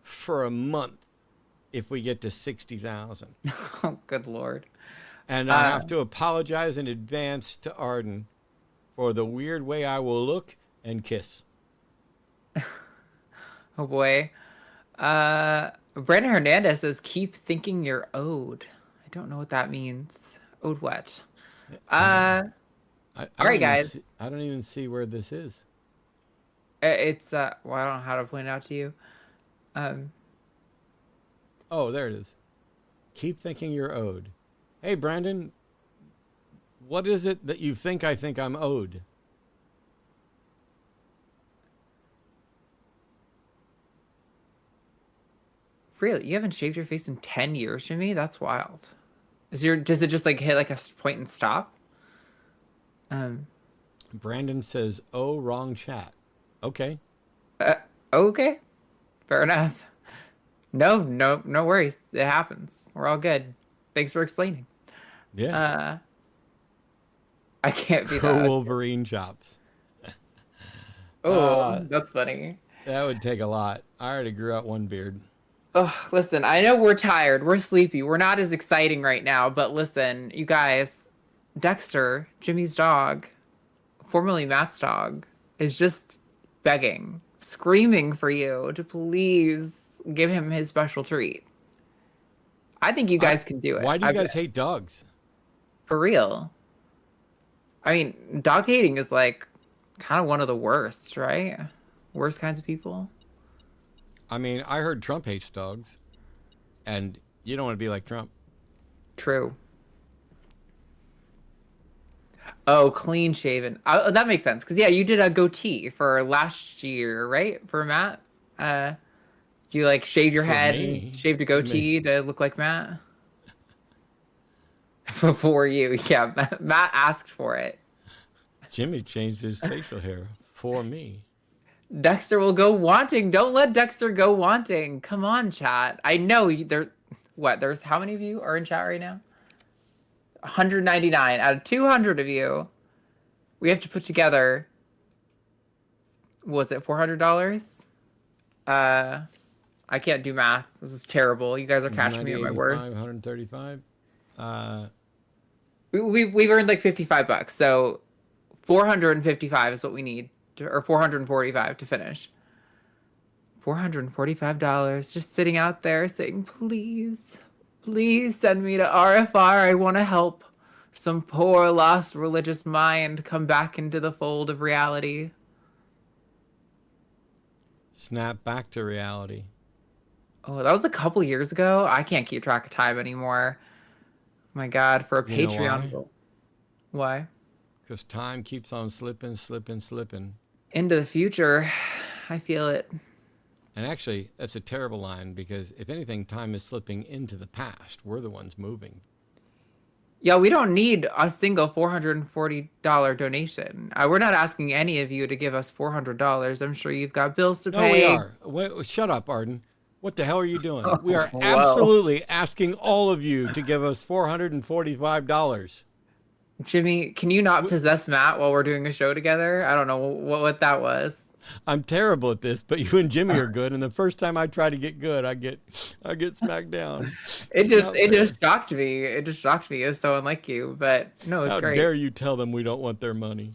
for a month if we get to 60,000. Oh, good Lord. And I have to apologize in advance to Arden for the weird way I will look and kiss. Oh, boy. Brandon Hernandez says, keep thinking you're owed. I don't know what that means. Owed what? All right, guys. I don't even see where this is. It's, well, I don't know how to point it out to you. Oh, there it is. Keep thinking you're owed. Hey, Brandon, what is it that you think I think I'm owed? Really? You haven't shaved your face in 10 years, Jimmy? That's wild. Does it just like hit like a point and stop? Brandon says, oh, wrong chat. Okay. Okay. Fair enough. No worries. It happens. We're all good. Thanks for explaining. Yeah. I can't be Go that. Wolverine chops. Oh, that's funny. That would take a lot. I already grew out one beard. Oh, listen, I know we're tired. We're sleepy. We're not as exciting right now, but listen, you guys, Dexter, Jimmy's dog, formerly Matt's dog, is just begging, screaming for you to please give him his special treat. I think you guys can do it. Why do you guys hate dogs? For real. I mean, dog hating is like kind of one of the worst, right? Worst kinds of people. I mean, I heard Trump hates dogs, and you don't want to be like Trump. True. Oh, clean shaven. That makes sense. Because, yeah, you did a goatee for last year, right? For Matt? You, like, shaved your head and shaved a goatee to look like Matt? For you. Yeah, Matt asked for it. Jimmy changed his facial hair for me. Dexter will go wanting. Don't let Dexter go wanting. Come on, chat. I know there's how many of you are in chat right now? 199 out of 200 of you. We have to put together, was it $400? I I can't do math. This is terrible. You guys are catching me at my 85, worst. 135. We've earned like $55, so 455 is what we need, or 445 to finish. $445 just sitting out there saying, please, please send me to RFR. I want to help some poor lost religious mind come back into the fold of reality. Snap back to reality. Oh, that was a couple years ago. I can't keep track of time anymore. My God, for a You know Patreon. why? Why? Because time keeps on slipping. Into the future. I feel it. And actually, that's a terrible line because if anything, time is slipping into the past. We're the ones moving. Yeah, we don't need a single $440 donation. We're not asking any of you to give us $400. I'm sure you've got bills to pay. No, we are. Shut up, Arden. What the hell are you doing? We are Whoa. absolutely asking all of you to give us $445. Jimmy, can you not possess Matt while we're doing a show together? I don't know what that was. I'm terrible at this, but you and Jimmy are good. And the first time I try to get good, I get smacked down. It just shocked me. It just shocked me. It's so unlike you, but no, it's great. How dare you tell them we don't want their money?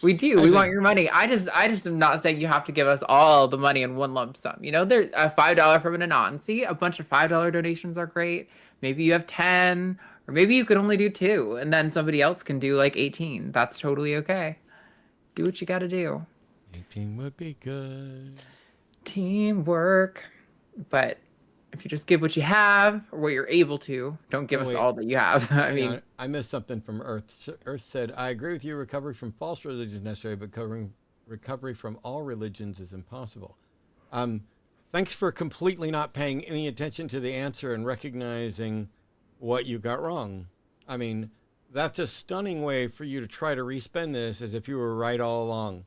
We do. We want your money. I just am not saying you have to give us all the money in one lump sum. You know, there's a $5 from an Anansi. A bunch of $5 donations are great. Maybe you have 10, or maybe you could only do 2, and then somebody else can do like 18. That's totally okay. Do what you got to do. 18 would be good. Teamwork. But if you just give what you have or what you're able to, don't give us all that you have. I mean, I missed something from Earth. Earth said, I agree with you, recovery from false religion is necessary, but recovery from all religions is impossible. Thanks for completely not paying any attention to the answer and recognizing what you got wrong. I mean, that's a stunning way for you to try to respin this as if you were right all along.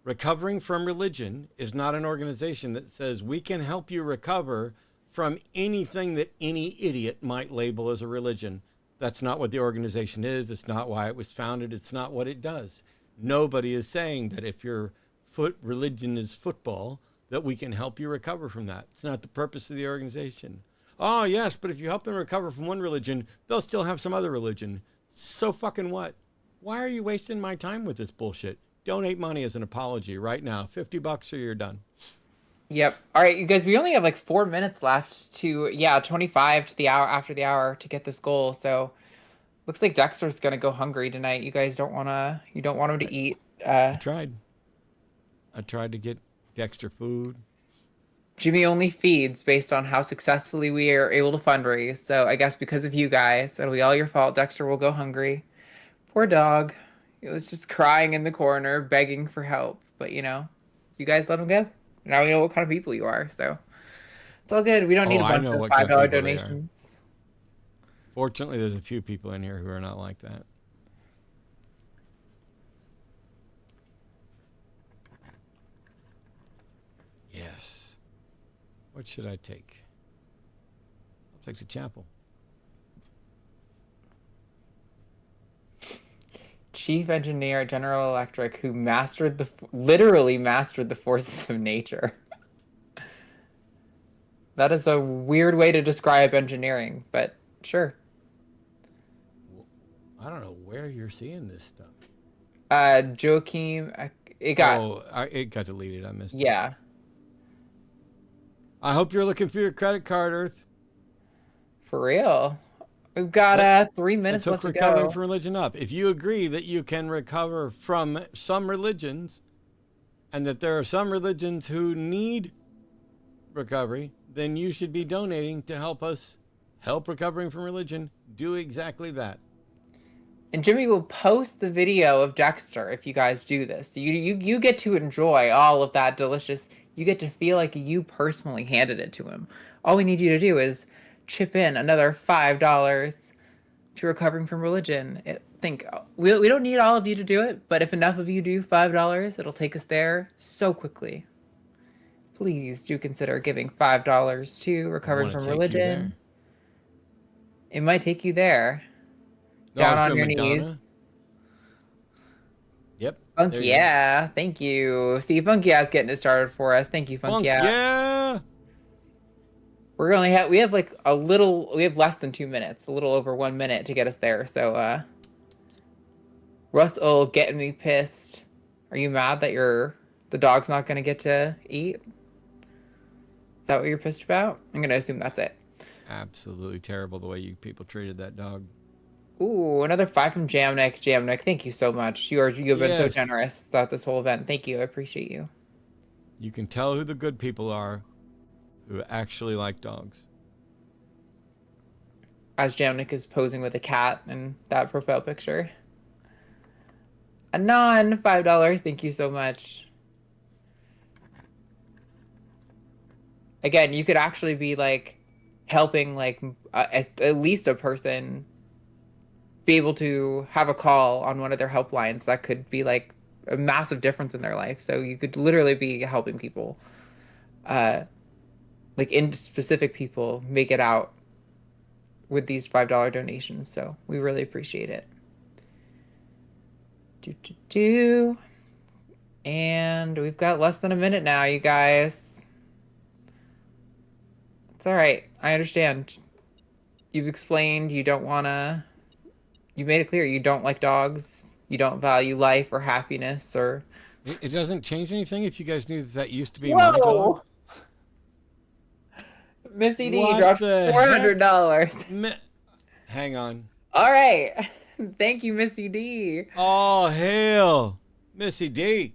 Recovering from religion is not an organization that says we can help you recover from anything that any idiot might label as a religion. That's not what the organization is. It's not why it was founded. It's not what it does. Nobody is saying that if your religion is football, that we can help you recover from that. It's not the purpose of the organization. Oh, yes, but if you help them recover from one religion, they'll still have some other religion. So fucking what? Why are you wasting my time with this bullshit? Donate money as an apology right now. $50 or you're done. Yep. All right, you guys, we only have like 4 minutes left to, 25 to the hour after the hour to get this goal. So looks like Dexter's going to go hungry tonight. You guys don't want him to eat. I tried to get Dexter food. Jimmy only feeds based on how successfully we are able to fundraise. So I guess because of you guys, it'll be all your fault. Dexter will go hungry. Poor dog. He was just crying in the corner, begging for help. But, you guys let him go. Now we know what kind of people you are, so it's all good. We don't need a bunch of $5 donations. Fortunately, there's a few people in here who are not like that. Yes. What should I take? I'll take the chapel. Chief engineer at General Electric who literally mastered the forces of nature. That is a weird way to describe engineering, but sure. I don't know where you're seeing this stuff. Joachim, it got... Oh, it got deleted. I missed it. Yeah. I hope you're looking for your credit card, Earth. For real. We've got 3 minutes left to go. Recovering from religion up. If you agree that you can recover from some religions and that there are some religions who need recovery, then you should be donating to help us help recovering from religion do exactly that. And Jimmy will post the video of Dexter if you guys do this. So you get to enjoy all of that delicious. You get to feel like you personally handed it to him. All we need you to do is chip in another $5 to recovering from religion. We don't need all of you to do it, but if enough of you do $5, it'll take us there so quickly. Please do consider giving $5 to recovering from religion. It might take you there. Down on your knees. Yep. Funky, yeah. Thank you. See, Funky Ass getting it started for us. Thank you, Funky Ass. Yeah. we have like we have less than 2 minutes, a little over 1 minute to get us there. So Russell getting me pissed. Are you mad that the dog's not gonna get to eat? Is that what you're pissed about? I'm gonna assume that's it. Absolutely terrible the way you people treated that dog. Ooh, another 5 from Jamnik. Jamnik, thank you so much. You have been so Yes. generous throughout this whole event. Thank you. I appreciate you. You can tell who the good people are, who actually like dogs. As Jamnik is posing with a cat in that profile picture. Anon, $5. Thank you so much. Again, you could actually be like helping like at least a person be able to have a call on one of their helplines that could be like a massive difference in their life. So you could literally be helping people, like in specific people make it out with these $5 donations. So we really appreciate it. And we've got less than a minute now, you guys. It's all right. I understand. You've explained you don't want to. You made it clear you don't like dogs. You don't value life or happiness or. It doesn't change anything if you guys knew that used to be my dog. Missy D dropped $400. Hang on. All right. Thank you, Missy D. Oh, hail. Missy D.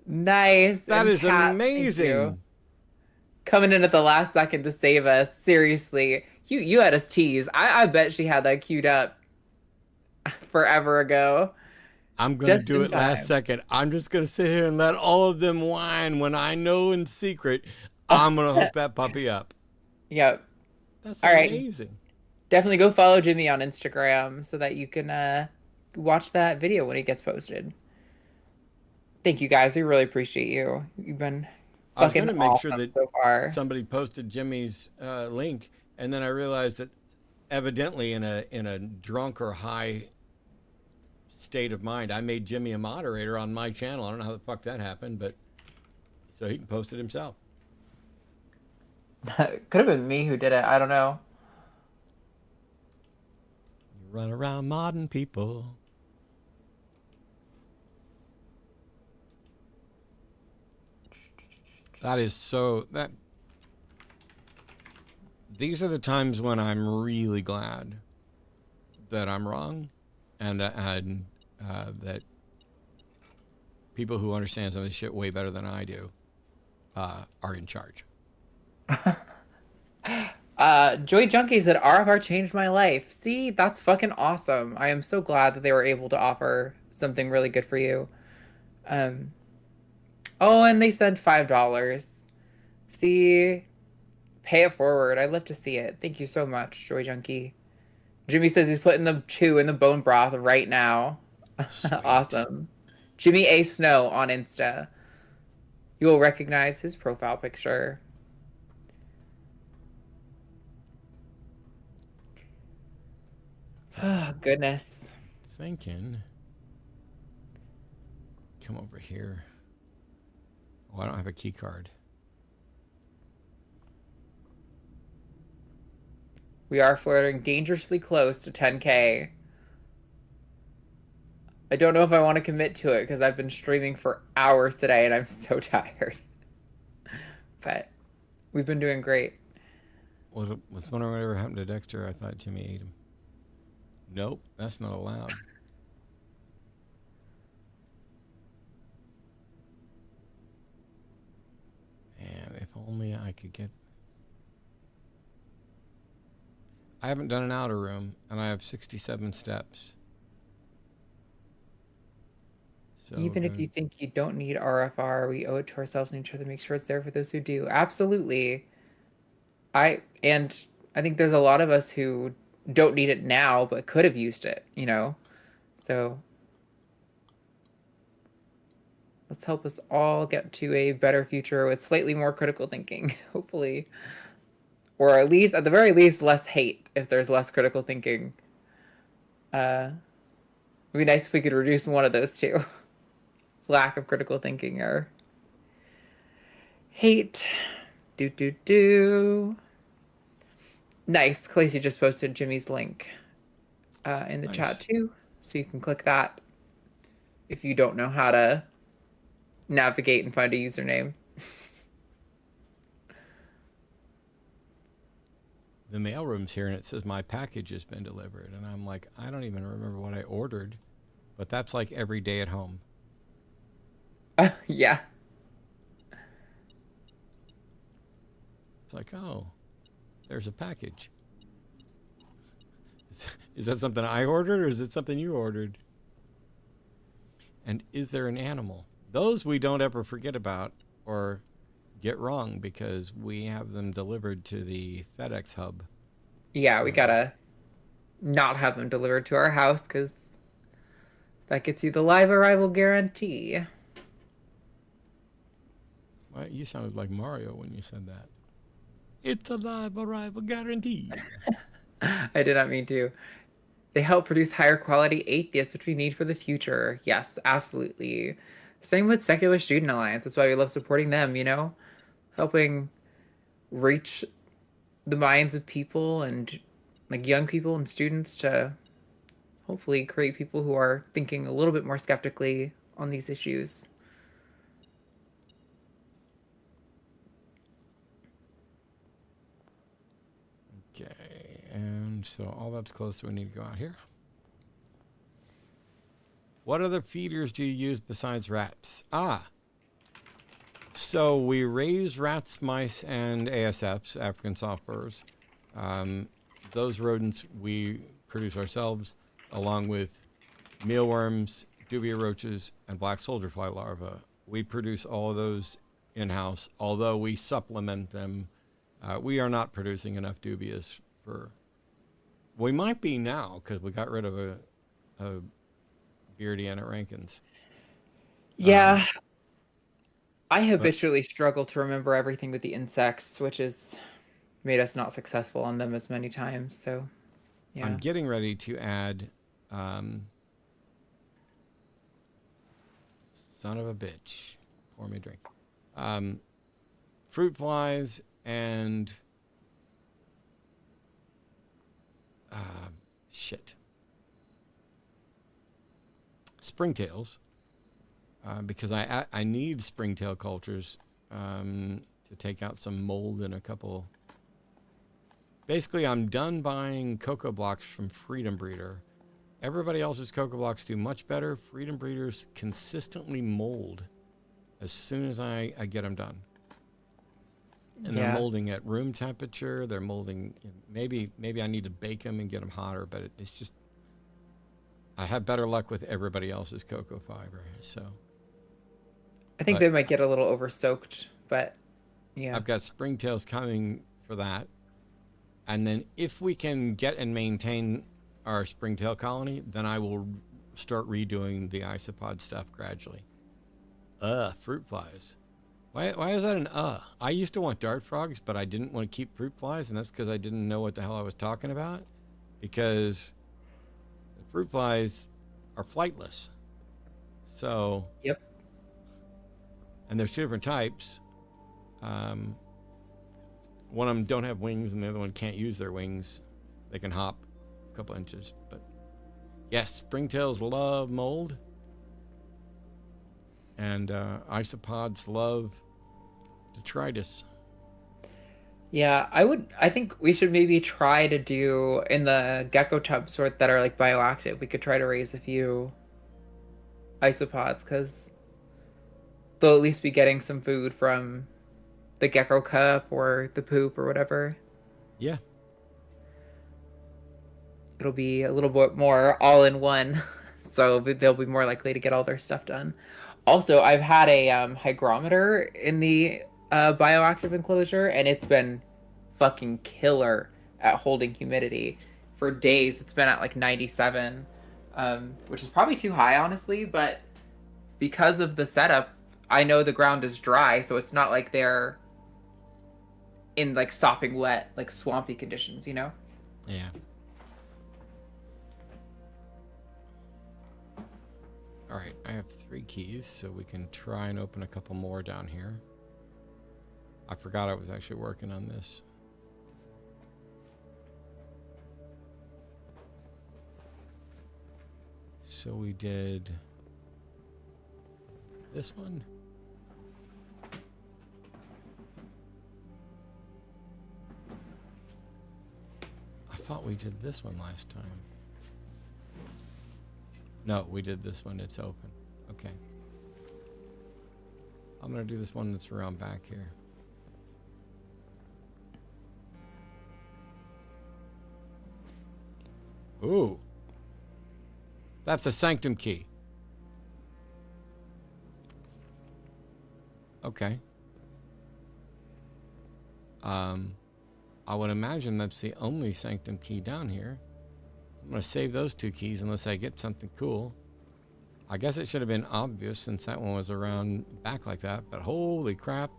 Nice. That is amazing. Coming in at the last second to save us. Seriously. You had us teased. I bet she had that queued up forever ago. I'm going to do it last second. I'm just going to sit here and let all of them whine when I know in secret I'm going to hook that puppy up. Yep. That's amazing. Right. Definitely go follow Jimmy on Instagram so that you can watch that video when it gets posted. Thank you, guys. We really appreciate you. You've been I was going fucking to make awesome sure that so far. somebody posted Jimmy's link, and then I realized that evidently in a drunk or high state of mind, I made Jimmy a moderator on my channel. I don't know how the fuck that happened, but so he can post it himself. Could have been me who did it. I don't know. You run around modding people. That is so that. These are the times when I'm really glad that I'm wrong, and that people who understand some of this shit way better than I do are in charge. Joy Junkie said RFR changed my life. See, that's fucking awesome. I am so glad that they were able to offer something really good for you. Oh, and they said $5. See, pay it forward. I'd love to see it. Thank you so much, Joy Junkie. Jimmy says he's putting the 2 in the bone broth right now. Awesome. Jimmy A. Snow on Insta. You will recognize his profile picture. Oh, goodness. Thinking. Come over here. Oh, I don't have a key card. We are flirting dangerously close to 10K. I don't know if I want to commit to it because I've been streaming for hours today and I'm so tired. But we've been doing great. Was wondering whatever happened to Dexter. I thought Jimmy ate him. Nope, that's not allowed. And if only I could get... I haven't done an outer room, and I have 67 steps. So even if you think you don't need RFR, we owe it to ourselves and each other to make sure it's there for those who do. Absolutely. I think there's a lot of us who don't need it now, but could have used it, you know? So let's help us all get to a better future with slightly more critical thinking, hopefully. Or at least, at the very least, less hate if there's less critical thinking. It'd be nice if we could reduce one of those two. Lack of critical thinking or hate. Nice. Khaleesi just posted Jimmy's link in the chat Nice. too, so you can click that if you don't know how to navigate and find a username. The mailroom's here and it says my package has been delivered. And I'm like, I don't even remember what I ordered, but that's like every day at home. Yeah. It's like, oh, there's a package. Is that something I ordered or is it something you ordered? And is there an animal? Those we don't ever forget about or get wrong because we have them delivered to the FedEx hub. Yeah, we gotta not have them delivered to our house because that gets you the live arrival guarantee. Well, you sounded like Mario when you said that. It's a live arrival guarantee. I did not mean to. They help produce higher quality atheists, which we need for the future. Yes, absolutely. Same with Secular Student Alliance. That's why we love supporting them, you know? Helping reach the minds of people and like young people and students to hopefully create people who are thinking a little bit more skeptically on these issues. Okay, and so all that's closed, so we need to go out here. What other feeders do you use besides rats? So we raise rats, mice, and ASFs, African soft furs. Those rodents we produce ourselves, along with mealworms, dubia roaches, and black soldier fly larvae. We produce all of those in-house, although we supplement them. We are not producing enough dubias for... We might be now, because we got rid of a beardy and at Rankins. Yeah, I But habitually struggle to remember everything with the insects, which has made us not successful on them as many times. So, I'm yeah. getting ready to add... son of a bitch. Pour me a drink. Fruit flies and... shit. Springtails. Because I need springtail cultures to take out some mold in a couple. Basically, I'm done buying cocoa blocks from Freedom Breeder. Everybody else's cocoa blocks do much better. Freedom Breeders consistently mold as soon as I get them done. And they're Yeah. molding at room temperature. They're molding. Maybe I need to bake them and get them hotter, but it's just... I have better luck with everybody else's cocoa fiber. So... I think But they might get a little over soaked, but yeah. I've got springtails coming for that. And then if we can get and maintain our springtail colony, then I will start redoing the isopod stuff gradually. Fruit flies. Why is that an I used to want dart frogs, but I didn't want to keep fruit flies, and that's because I didn't know what the hell I was talking about. Because the fruit flies are flightless. So... Yep. And there's two different types. One of them don't have wings, and the other one can't use their wings. They can hop a couple inches. But yes, springtails love mold. And isopods love detritus. Yeah, I think we should maybe try to do in the gecko tub sort that are like bioactive. We could try to raise a few isopods because they'll at least be getting some food from the gecko cup or the poop or whatever. Yeah. It'll be a little bit more all in one, so they'll be more likely to get all their stuff done. Also, I've had a hygrometer in the bioactive enclosure, and it's been fucking killer at holding humidity. For days, it's been at like 97, which is probably too high, honestly, but because of the setup, I know the ground is dry, so it's not like they're in like sopping wet, like swampy conditions, you know? Yeah. All right, I have 3 keys, so we can try and open a couple more down here. I forgot I was actually working on this. so we did this one. I thought we did this one last time. No, we did this one. It's open. Okay. I'm going to do this one that's around back here. Ooh. That's a sanctum key. Okay. I would imagine that's the only sanctum key down here. I'm going to save those 2 keys unless I get something cool. I guess it should have been obvious since that one was around back like that, but holy crap.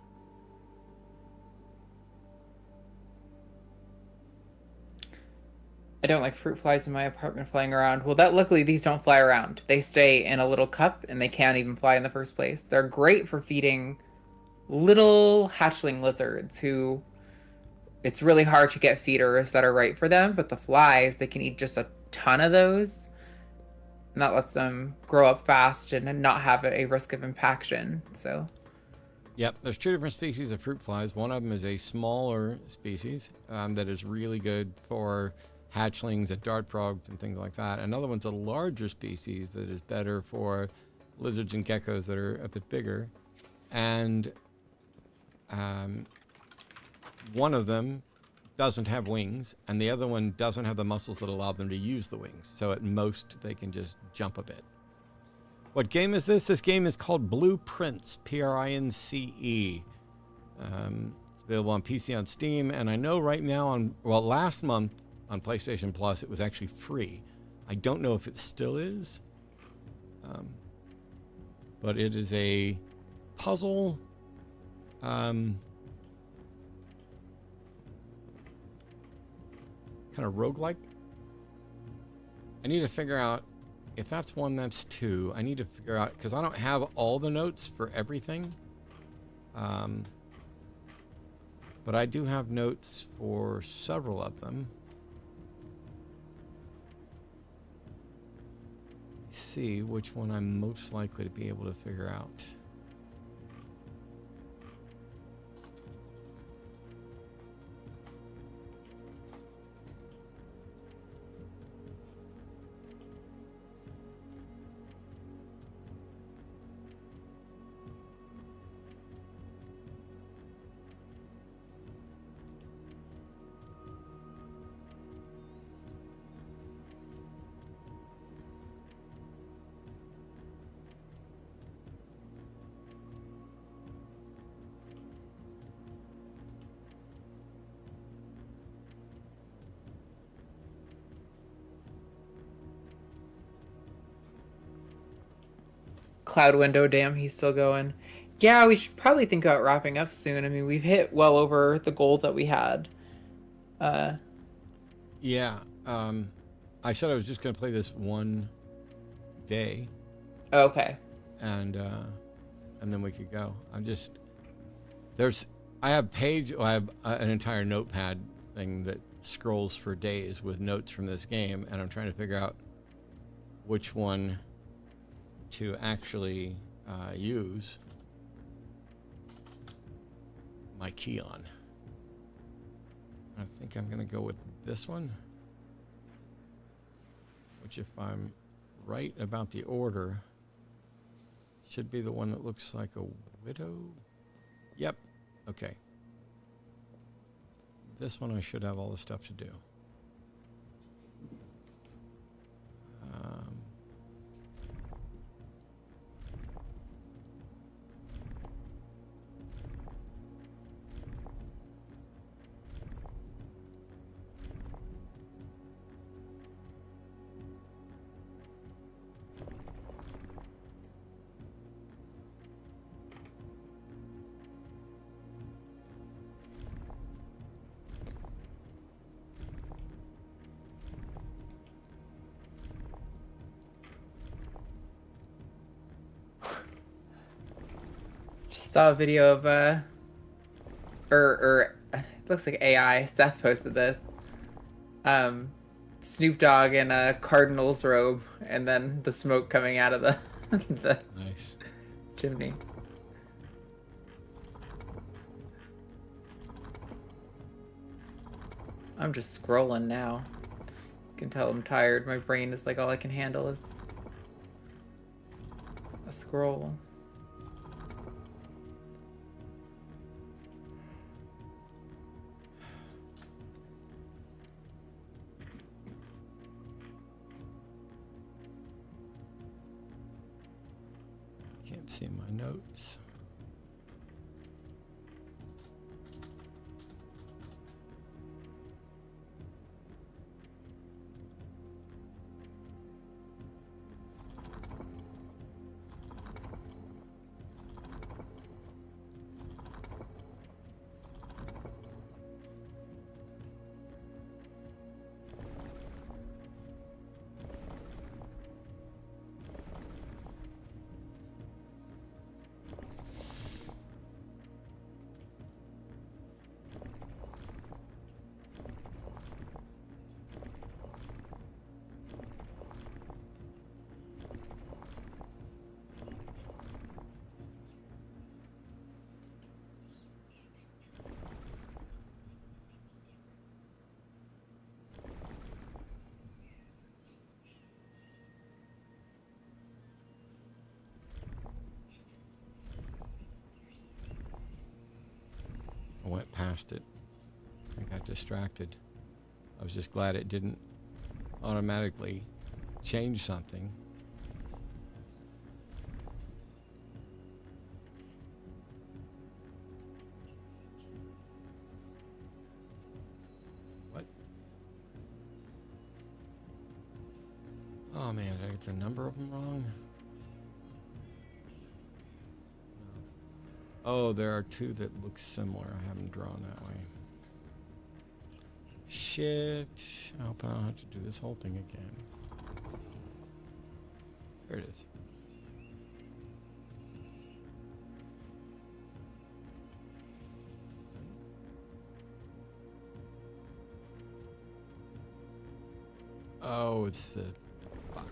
I don't like fruit flies in my apartment flying around. Well, luckily these don't fly around. They stay in a little cup and they can't even fly in the first place. They're great for feeding little hatchling lizards who it's really hard to get feeders that are right for them, but the flies, they can eat just a ton of those. And that lets them grow up fast and not have a risk of impaction. So, yep, there's 2 different species of fruit flies. One of them is a smaller species that is really good for hatchlings and dart frogs and things like that. Another one's a larger species that is better for lizards and geckos that are a bit bigger. And one of them doesn't have wings, and the other one doesn't have the muscles that allow them to use the wings. So at most, they can just jump a bit. What game is this? This game is called Blueprince, Prince. It's available on PC on Steam, and I know right now last month on PlayStation Plus, it was actually free. I don't know if it still is, but it is a puzzle. Kind of roguelike. I need to figure out if that's 1, that's 2. I need to figure out, because I don't have all the notes for everything. But I do have notes for several of them. Let's see which one I'm most likely to be able to figure out. Cloud window, damn, he's still going. Yeah, we should probably think about wrapping up soon. I mean, we've hit well over the goal that we had. Yeah. I said I was just going to play this one day. Okay. And then we could go. I have an entire notepad thing that scrolls for days with notes from this game, and I'm trying to figure out which one to actually use my key on. I think I'm going to go with this one, which, if I'm right about the order, should be the one that looks like a widow. Yep. Okay. This one I should have all the stuff to do. Saw a video of it looks like AI. Seth posted this. Snoop Dogg in a Cardinals robe, and then the smoke coming out of the the Nice. chimney. I'm just scrolling now. You can tell I'm tired. My brain is like all I can handle is a scroll. Can't see my notes. I went past it. I got distracted. I was just glad it didn't automatically change something. What? Oh man, did I get the number of them wrong? Oh, there are two that look similar. I have them drawn that way. Shit. I hope I don't have to do this whole thing again. There it is. Oh, it's the... Fuck.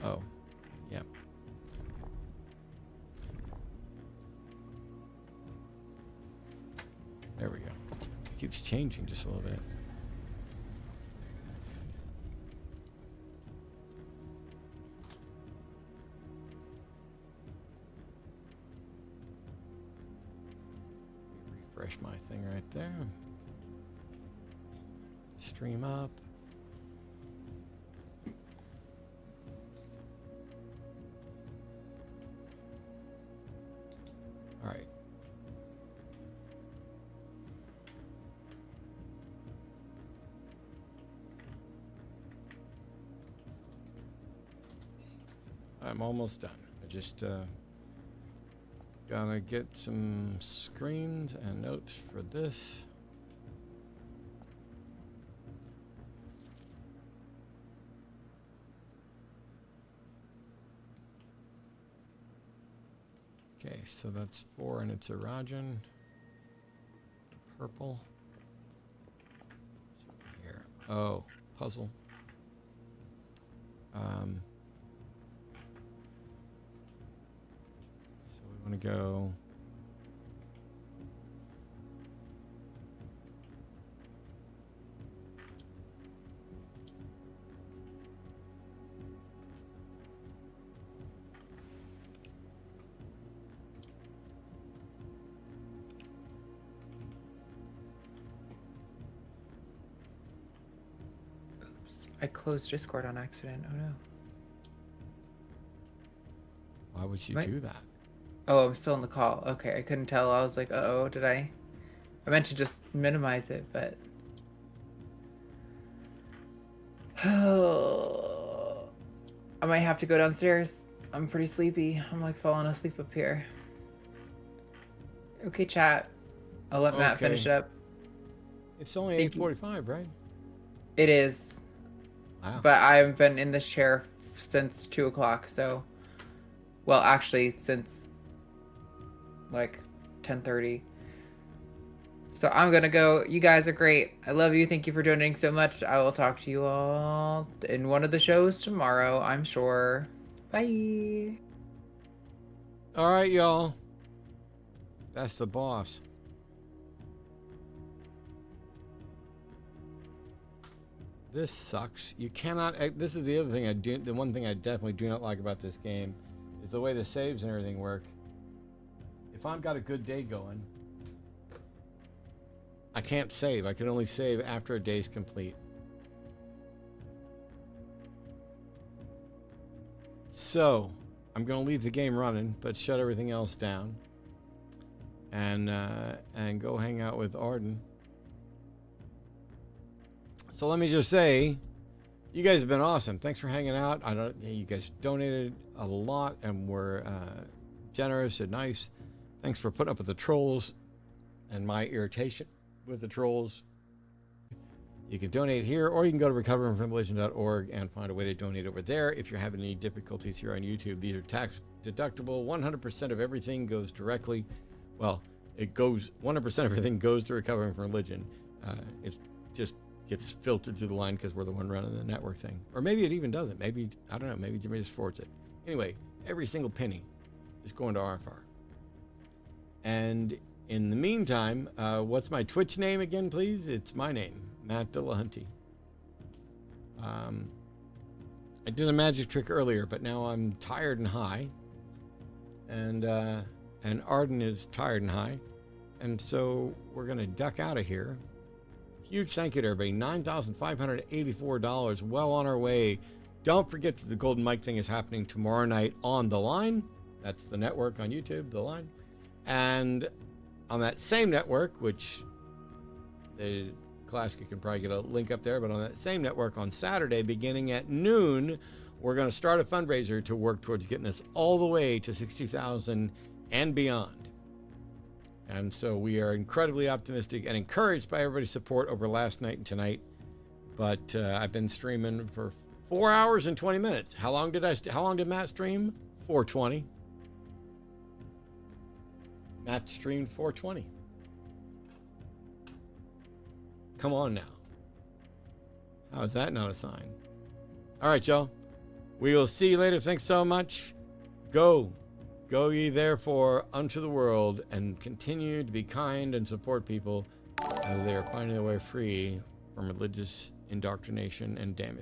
Oh, yep. There we go. It keeps changing just a little bit. Refresh my thing right there. Stream up. All right. I'm almost done. I just gotta get some screens and notes for this. Okay, so that's 4 and it's a Rajan. Purple. Here. Oh, puzzle. So we want to go. I closed Discord on accident. Oh no. Why would you Right. do that? Oh, I'm still in the call. Okay, I couldn't tell. I was like, uh-oh, did I meant to just minimize it, but... Oh, I might have to go downstairs. I'm pretty sleepy. I'm like falling asleep up here. Okay, chat. I'll let Matt finish Okay. up. It's only Thank you. 8:45, right? It is. Wow. But I've been in this chair since 2 o'clock, so... Well, actually, since, like, 10:30. So I'm gonna go. You guys are great. I love you. Thank you for donating so much. I will talk to you all in one of the shows tomorrow, I'm sure. Bye. All right, y'all. That's the boss. This sucks. You cannot. This is the other thing I do. The one thing I definitely do not like about this game is the way the saves and everything work. If I've got a good day going, I can't save. I can only save after a day's complete. So I'm going to leave the game running, but shut everything else down, and go hang out with Arden. So let me just say, you guys have been awesome. Thanks for hanging out. You guys donated a lot and were generous and nice. Thanks for putting up with the trolls and my irritation with the trolls. You can donate here, or you can go to recoveringfromreligion.org and find a way to donate over there. If you're having any difficulties here on YouTube, these are tax deductible. 100% of everything goes directly. Well, 100% of everything goes to Recovering from Religion. It's just gets filtered through the line because we're the one running the network thing. Or maybe it even doesn't. Maybe, I don't know, maybe Jimmy just forwards it. Anyway, every single penny is going to RFR. And in the meantime, what's my Twitch name again, please? It's my name, Matt Dillahunty. I did a magic trick earlier, but now I'm tired and high. And Arden is tired and high. And so we're going to duck out of here. Huge thank you to everybody. $9,584. Well on our way. Don't forget that the Golden Mike thing is happening tomorrow night on The Line. That's the network on YouTube, The Line. And on that same network, which the Classic can probably get a link up there, but on that same network on Saturday, beginning at noon, we're going to start a fundraiser to work towards getting us all the way to 60,000 and beyond. And so we are incredibly optimistic and encouraged by everybody's support over last night and tonight. But I've been streaming for 4 hours and 20 minutes. How long did Matt stream? 420. Matt streamed 420. Come on now. How is that not a sign? All right, y'all. We will see you later. Thanks so much. Go ye therefore unto the world and continue to be kind and support people as they are finding their way free from religious indoctrination and damage.